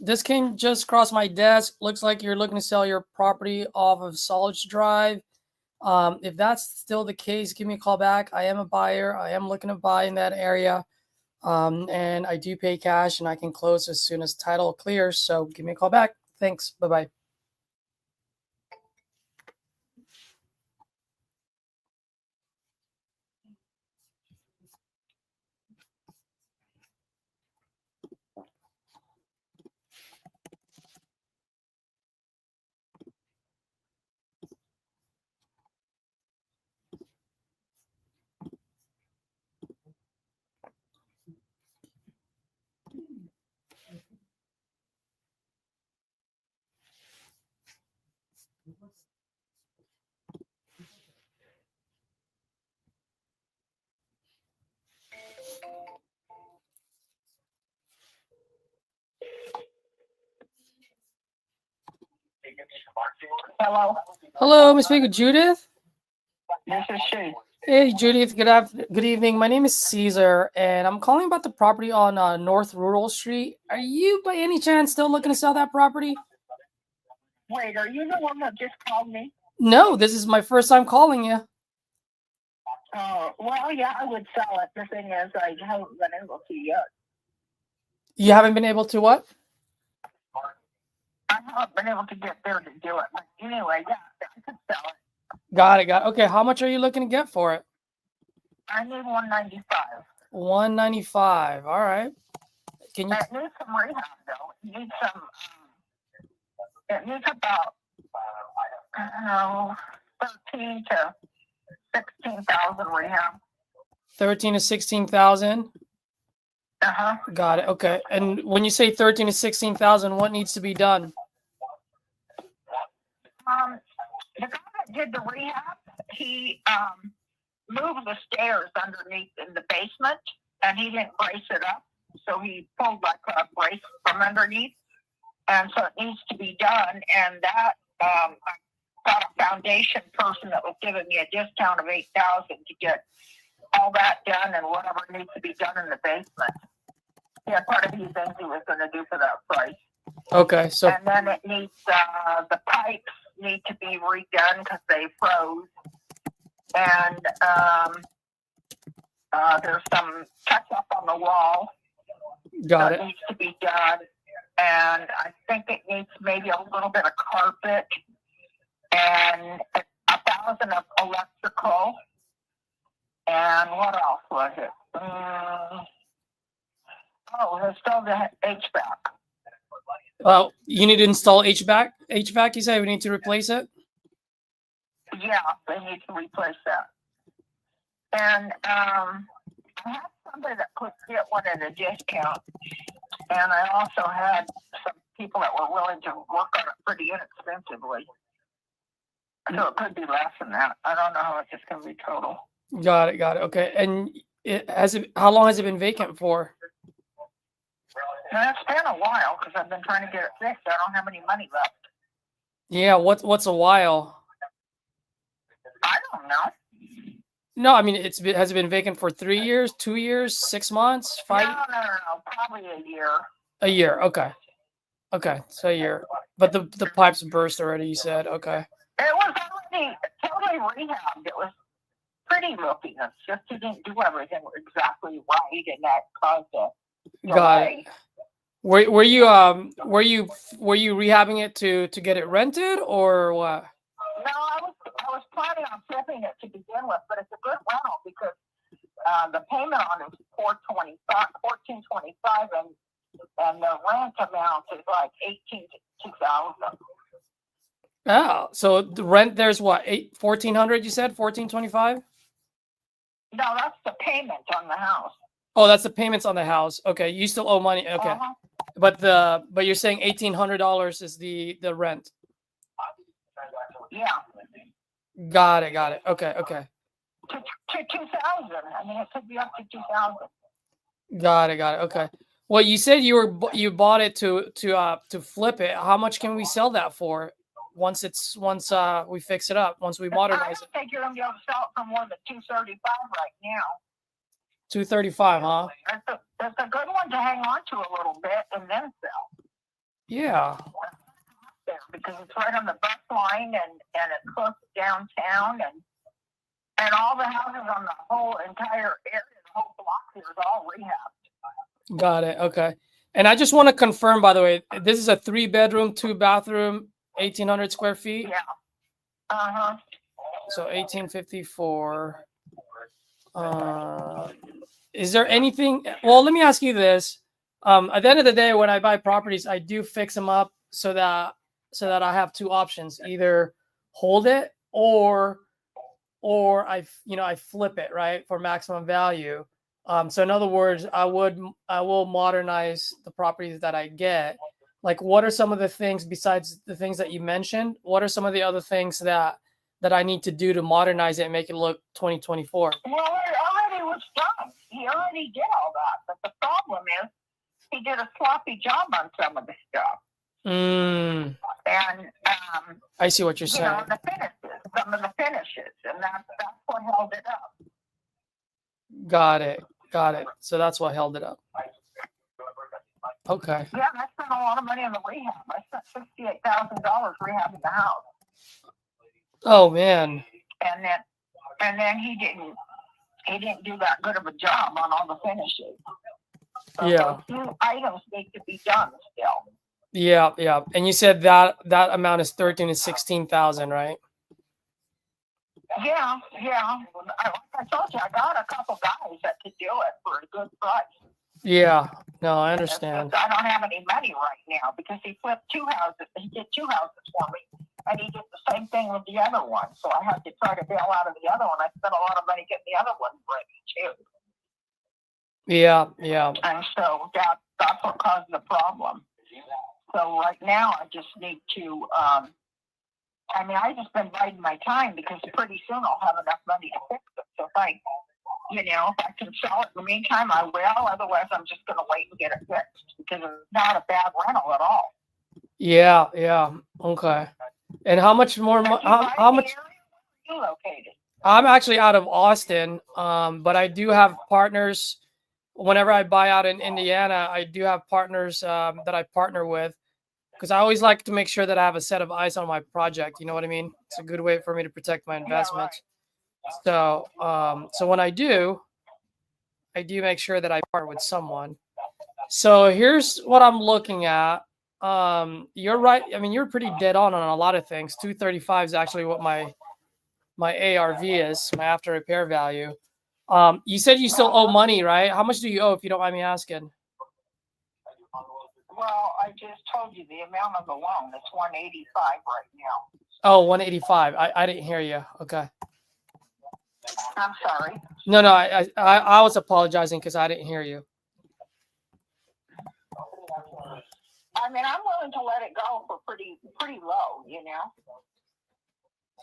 This came just across my desk. Looks like you're looking to sell your property off of Solage Drive. If that's still the case, give me a call back. I am a buyer. I am looking to buy in that area. And I do pay cash and I can close as soon as title clears. So give me a call back. Thanks. Bye-bye. Hello, Hello, Miss Speaker Judith. this is she. Hey Judith, good evening. My name is Caesar and I'm calling about the property on North Rural Street. Are you by any chance still looking to sell that property? Wait, are you the one that just called me? No, this is my first time calling you. Well, yeah, I would sell it. The thing is, I haven't been able to yet. You haven't been able to what? I haven't been able to get there to do it. But anyway, yeah, I could sell it. Got it. Okay, how much are you looking to get for it? I need 195. 195. All right. Can you? It needs some rehab, though. It needs some. It needs about, I don't know, 13 to 16,000 rehab. 13 to 16,000. Uh-huh. Got it. Okay. And when you say 13 to 16,000, what needs to be done? The guy that did the rehab, he moved the stairs underneath in the basement, and he didn't brace it up. So he pulled like a brace from underneath, and so it needs to be done. And that I got a foundation person that was giving me a discount of $8,000 to get all that done and whatever needs to be done in the basement. Yeah, part of these things he was going to do for that price. Okay. So. And then it needs the pipes need to be redone because they froze, and there's some touch up on the wall. Got that it. Needs to be done, and I think it needs maybe a little bit of carpet and 1,000 of electrical. And what else was it? There's still the HVAC. Well, you need to install HVAC. HVAC, you say we need to replace it? Yeah, they need to replace that. And I had somebody that could get one at a discount. And I also had some people that were willing to work on it pretty inexpensively. So it could be less than that. I don't know how much it's going to be total. Got it. Okay. And how long has it been vacant for? Now, it's been a while because I've been trying to get it fixed. I don't have any money left. Yeah. What's a while? I don't know. No, I mean has it been vacant for 3 years, 2 years, 6 months, 5? No, probably a year. A year. Okay. Okay. So a year. But the pipes burst already, you said. Okay. It was already totally rehabbed. It was pretty looking. It's just he didn't do everything exactly right, and that caused a Got it. delay. Were you rehabbing it to get it rented or what? No, I was planning on flipping it to begin with, but it's a good rental because the payment on it is $14.25, and the rent amount is like $18,000. Oh, so the rent there's what, 1,400 you said? 1,425? No, that's the payment on the house. Oh, that's the payments on the house. Okay, you still owe money. Okay. Uh-huh. But you're saying $1,800 is the rent. Yeah. Got it. Okay. To 2,000. I mean, it could be up to 2,000. Got it. Okay. Well, you said you bought it to flip it. How much can we sell that for once we fix it up, once we modernize I it? don't think you're gonna be able to sell it for more than 235 right now. 235, huh? That's a good one to hang on to a little bit and then sell. Yeah. There, because it's right on the bus line and it's close to downtown and all the houses on the whole entire area, the whole block here is all rehabbed. Got it. Okay. And I just want to confirm, by the way, this is a 3-bedroom, 2-bathroom, 1,800 square feet. Yeah. Uh-huh. So 1,854. Is there anything? Well, let me ask you this. At the end of the day, when I buy properties, I do fix them up so that I have 2 options: either hold it or I flip it, right, for maximum value. So in other words, I will modernize the properties that I get. Like, what are some of the things besides the things that you mentioned? What are some of the other things that I need to do to modernize it and make it look 2024? Well, it already was done. He already did all that. But the problem is he did a sloppy job on some of the stuff. And I see what you're saying. Some of the finishes, and that's what held it up. Got it. So that's what held it up. Okay. Yeah, I spent a lot of money on the rehab. I spent $68,000 rehabbing the house. Oh man. And then he didn't do that good of a job on all the finishes. So Yeah. a few items need to be done still. Yeah. And you said that amount is 13 to 16,000, right? Yeah. Like I told you, I got a couple guys that could do it for a good price. Yeah. No, I understand. I don't have any money right now because he flipped 2 houses. He did 2 houses for me, and he did the same thing with the other one. So I had to try to bail out of the other one. I spent a lot of money getting the other one ready too. Yeah. And so that's what caused the problem. So right now I just need to. I just been biding my time because pretty soon I'll have enough money to fix it. So if I can sell it in the meantime, I will. Otherwise, I'm just going to wait and get it fixed because it's not a bad rental at all. Yeah. Okay. And how much more? How much? Where are you located? I'm actually out of Austin, but I do have partners. Whenever I buy out in Indiana, I do have partners that I partner with, because I always like to make sure that I have a set of eyes on my project. You know what I mean? It's a good way for me to protect my investments. Yeah, right. So when I do make sure that I partner with someone. So here's what I'm looking at. You're right. I mean, you're pretty dead on a lot of things. 235 is actually what my ARV is, my after repair value. You said you still owe money, right? How much do you owe, if you don't mind me asking? Well, I just told you the amount of the loan. It's $185 right now. Oh, 185. I didn't hear you. Okay. I'm sorry. No, I was apologizing because I didn't hear you. I mean, I'm willing to let it go for pretty low,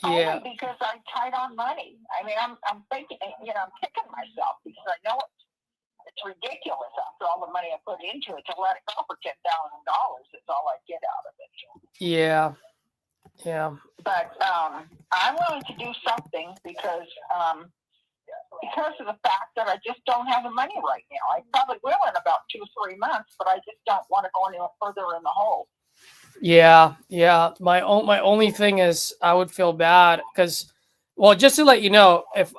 Yeah. Only because I'm tight on money. I mean, I'm thinking, I'm kicking myself because I know it's ridiculous after all the money I put into it to let it go for $10,000. It's all I get out of it. Yeah. But I'm willing to do something because because of the fact that I just don't have the money right now. I probably will in about 2 or 3 months, but I just don't want to go any further in the hole. Yeah, yeah. My only thing is I would feel bad because, well, just to let you know, if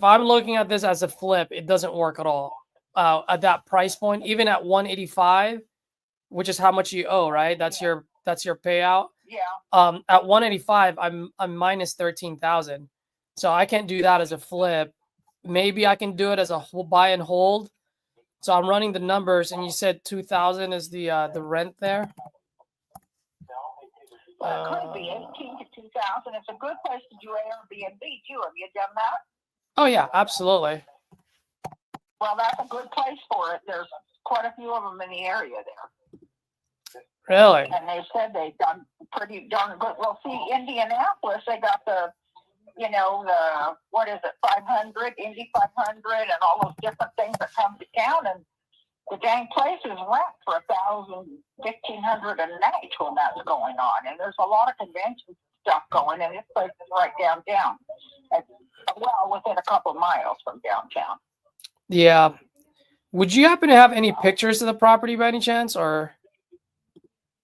I'm looking at this as a flip, it doesn't work at all. At that price point, even at 185, which is how much you owe, right? That's your payout. Yeah. At 185, I'm minus 13,000, so I can't do that as a flip. Maybe I can do it as a buy and hold. So I'm running the numbers, and you said 2,000 is the rent there. Well, it could be 18 to 2,000. It's a good place to do Airbnb too. Have you done that? Oh yeah, absolutely. Well, that's a good place for it. There's quite a few of them in the area there. Really? And they said they've done pretty darn good. Well, see, Indianapolis, they got the, what is it, 500, Indy 500, and all those different things that come to town. And the dang place is rent for $1,000, $1,500 a night when that's going on. And there's a lot of convention stuff going, and this place is right downtown. It's, well, within a couple of miles from downtown. Yeah. Would you happen to have any pictures of the property by any chance, or?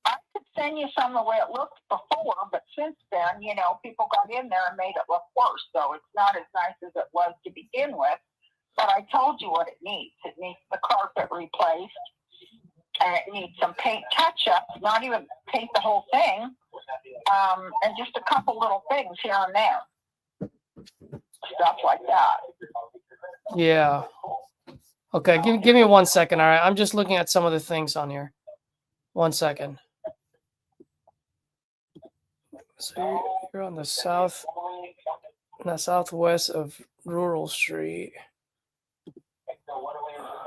I could send you some of the way it looked before, but since then, people got in there and made it look worse. So it's not as nice as it was to begin with. But I told you what it needs. It needs the carpet replaced, and it needs some paint touch-ups, not even paint the whole thing, and just a couple little things here and there. Stuff like that. Yeah. Okay, give me 1 second, all right? I'm just looking at some of the things on here. 1 second. So you're on the southwest of Rural Street.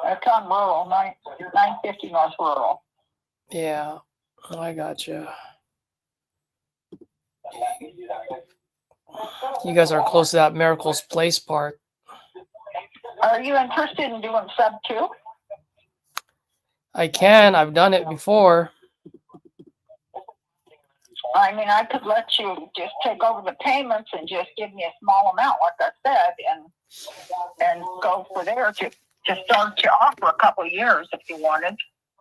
It's on Rural, 950 North Rural. Yeah, I gotcha. You guys are close to that Miracles Place Park. Are you interested in doing sub 2? I can. I've done it before. I mean, I could let you just take over the payments and just give me a small amount, like I said, and go for there to start you off for a couple of years if you wanted.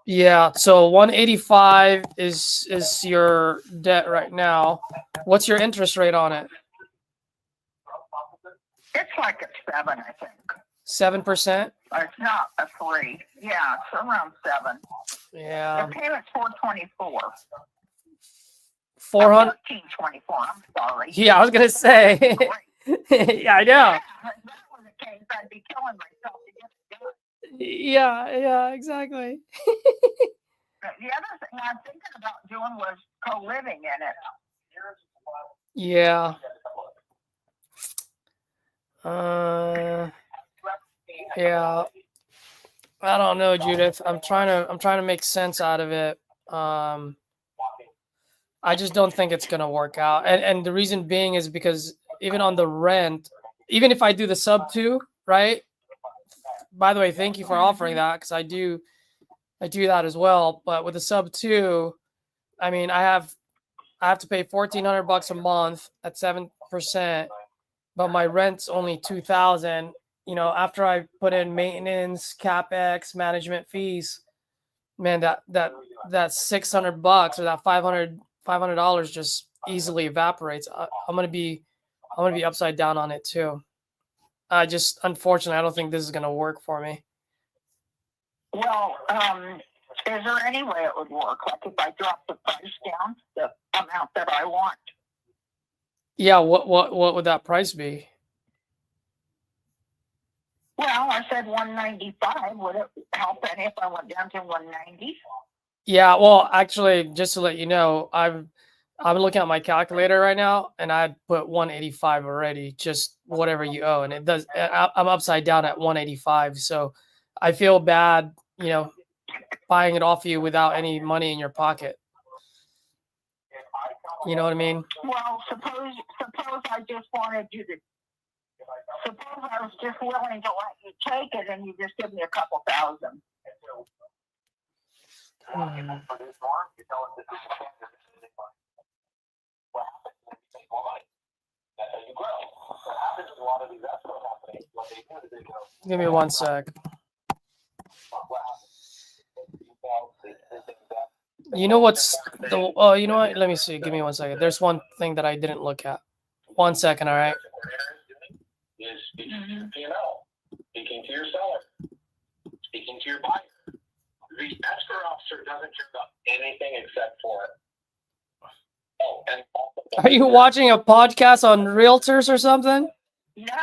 Yeah. So 185 is your debt right now. What's your interest rate on it? It's like a 7, I think. 7%? It's not a 3. Yeah, it's around 7. Yeah. The payment's 424. 400. 1324. I'm sorry. Yeah, I was gonna say. Yeah, I know. Yeah, if that was the case, I'd be killing myself to get it done. Yeah, exactly. The other thing I'm thinking about doing was co-living in it. Yeah. Yeah. I don't know, Judith. I'm trying to make sense out of it. I just don't think it's gonna work out. And the reason being is because even on the rent, even if I do the sub 2, right? By the way, thank you for offering that, because I do that as well. But with the sub 2, I mean, I have to pay $1,400 a month at 7%, but my rent's only $2,000. After I put in maintenance, capex, management fees, man, that $600 or that $500 just easily evaporates. I'm gonna be upside down on it too. Unfortunately, I don't think this is gonna work for me. Well, is there any way it would work? Like if I drop the price down, the amount that I want? Yeah, what would that price be? Well, I said 195. Would it help any if I went down to 190? Yeah, well, actually, just to let you know, I'm looking at my calculator right now, and I put 185 already, just whatever you owe, and it does. I'm upside down at 185, so I feel bad, buying it off you without any money in your pocket. You know what I mean? Well, suppose I just wanted you to. Suppose I was just willing to let you take it, and you just give me a couple thousand. Give me 1 sec. You know what's the? Oh, you know what? Let me see. Give me 1 second. There's one thing that I didn't look at. 1 second. All right. Is speaking to your P&L, speaking to your seller, speaking to your buyer. The escrow officer doesn't care about anything except for. Oh, and Are you watching a podcast on realtors or something? No,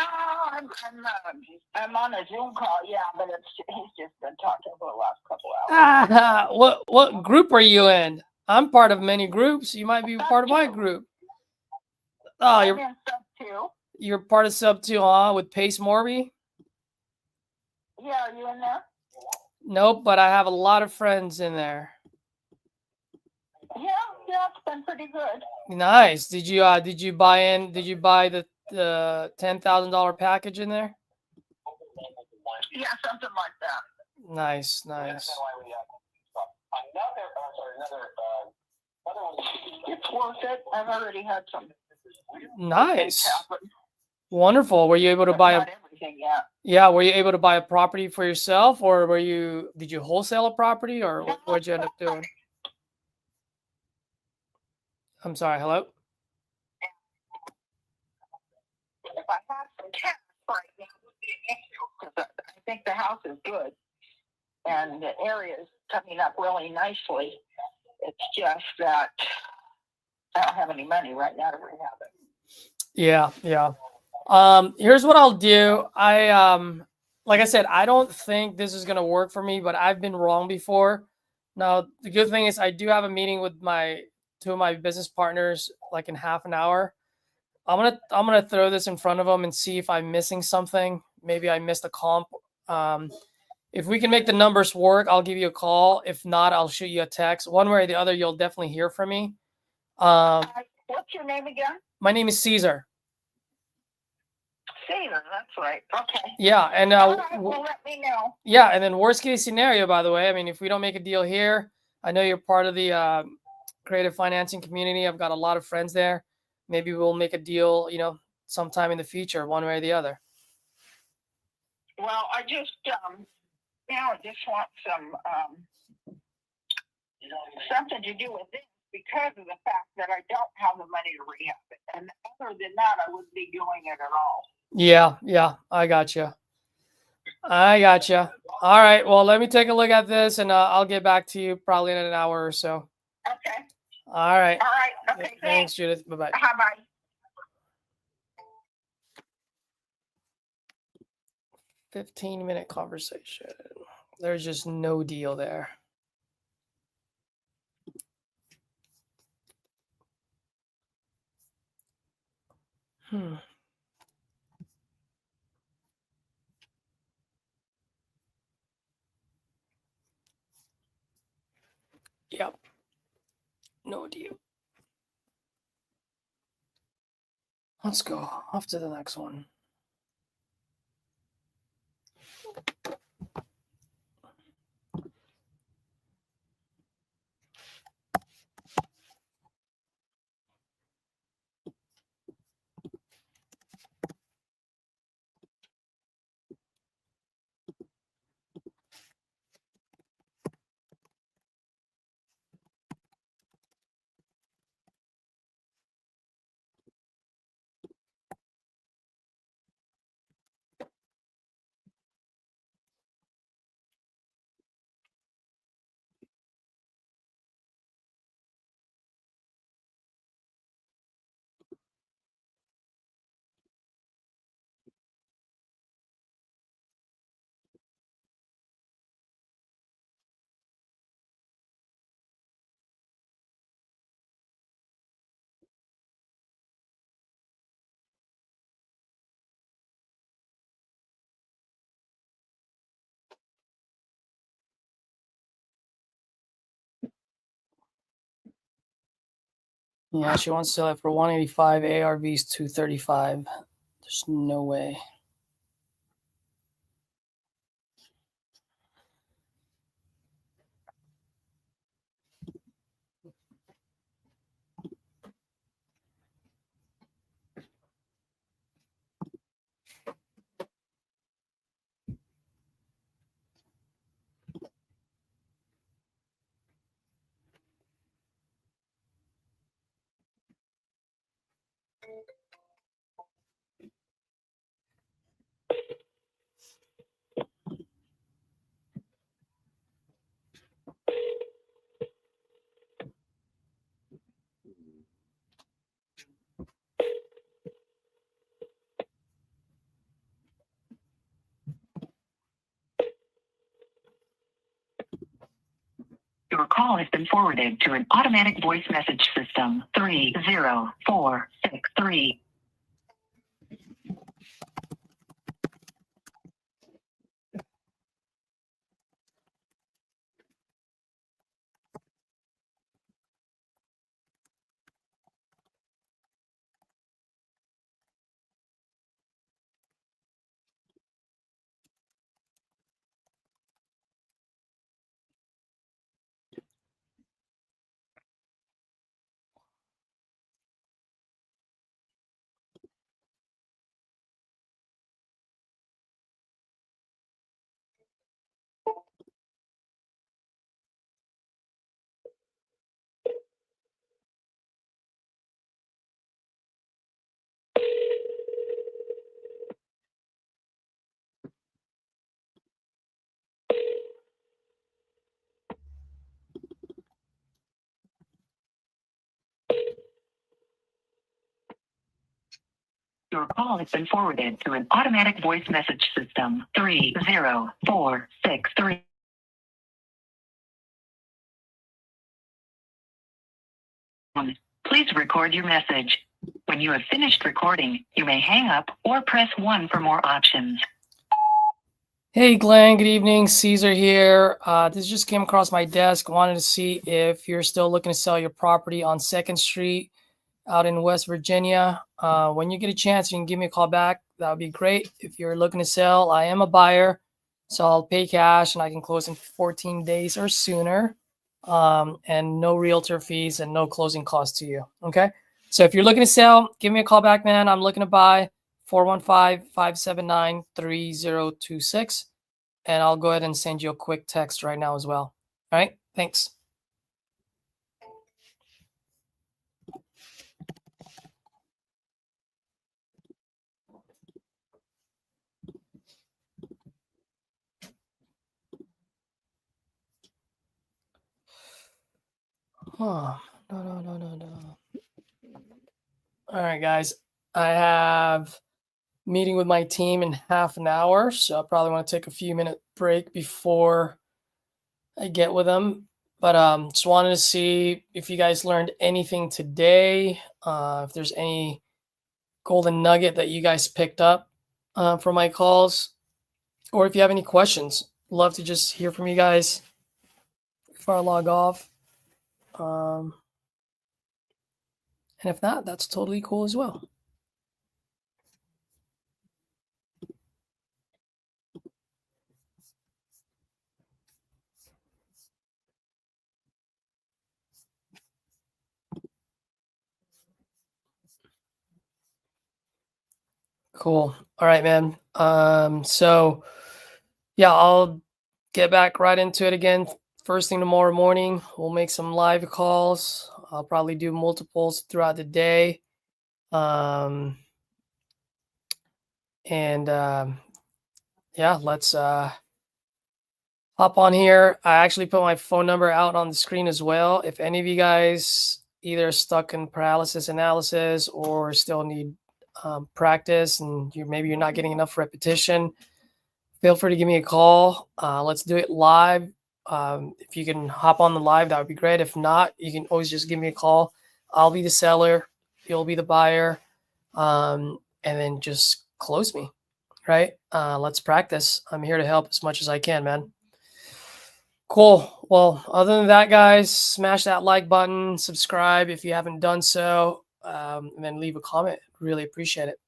I'm on a Zoom call. Yeah, but he's just been talking for the last couple hours. Ah, what group are you in? I'm part of many groups. You might be part of my group. Oh, I'm in sub 2. you're part of sub 2, huh? With Pace Morby? Yeah, are you in there? Nope, but I have a lot of friends in there. Yeah, it's been pretty good. Nice. Did you buy in? Did you buy the $10,000 package in there? Yeah, something like that. Nice. It's worth it. I've already had some. Nice. Happen. Wonderful. Were you able to buy a? Not everything yet. Yeah. Were you able to buy a property for yourself, or did you wholesale a property, or what'd you end up doing? I'm sorry. Hello. If I had some cash right now, because I think the house is good and the area is coming up really nicely. It's just that I don't have any money right now to rehab it. Yeah. Here's what I'll do. Like I said, I don't think this is gonna work for me, but I've been wrong before. Now, the good thing is I do have a meeting with two of my business partners like in half an hour. I'm gonna throw this in front of them and see if I'm missing something. Maybe I missed a comp. If we can make the numbers work, I'll give you a call. If not, I'll shoot you a text. One way or the other, you'll definitely hear from me. What's your name again? My name is Caesar. Caesar, that's right. Okay. Yeah, and All right, well, let me know. yeah, and then worst case scenario, by the way, I mean, if we don't make a deal here, I know you're part of the creative financing community. I've got a lot of friends there. Maybe we'll make a deal, sometime in the future, one way or the other. Well, I just now I just want something to do with this because of the fact that I don't have the money to rehab it. And other than that, I wouldn't be doing it at all. Yeah, I got you. All right, well, let me take a look at this, and I'll get back to you probably in an hour or so. Okay. All right. Okay, Thanks, Judith. Bye-bye. Bye-bye. 15-minute conversation. There's just no deal there. Yep. No deal. Let's go off to the next one. Yeah, she wants to sell it for 185. ARV's 235. There's no way. Your call has been forwarded to an automatic voice message system. 30463. Your call has been forwarded to an automatic voice message system. 30463. Please record your message. When you have finished recording, you may hang up or press 1 for more options. Hey, Glenn. Good evening. Caesar here. This just came across my desk. Wanted to see if you're still looking to sell your property on 2nd Street out in West Virginia. When you get a chance, you can give me a call back. That would be great. If you're looking to sell, I am a buyer, so I'll pay cash and I can close in 14 days or sooner. And no realtor fees and no closing costs to you. Okay. So if you're looking to sell, give me a call back, man. I'm looking to buy. 415-579-3026. And I'll go ahead and send you a quick text right now as well. All right. Thanks. Oh, no. All right, guys. I have meeting with my team in half an hour, so I probably want to take a few minute break before I get with them. But just wanted to see if you guys learned anything today, if there's any golden nugget that you guys picked up from my calls, or if you have any questions. Love to just hear from you guys before I log off. And if not, that's totally cool as well. Cool. All right, man. So yeah, I'll get back right into it again. First thing tomorrow morning, we'll make some live calls. I'll probably do multiples throughout the day. Yeah, let's hop on here. I actually put my phone number out on the screen as well. If any of you guys either stuck in paralysis analysis or still need practice and maybe you're not getting enough repetition, feel free to give me a call. Let's do it live. If you can hop on the live, that would be great. If not, you can always just give me a call. I'll be the seller. You'll be the buyer. And then just close me, right? Let's practice. I'm here to help as much as I can, man. Cool. Well, other than that, guys, smash that like button, subscribe if you haven't done so, and then leave a comment. Really appreciate it.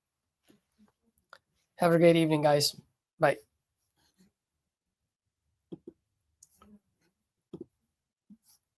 Have a great evening, guys. Bye.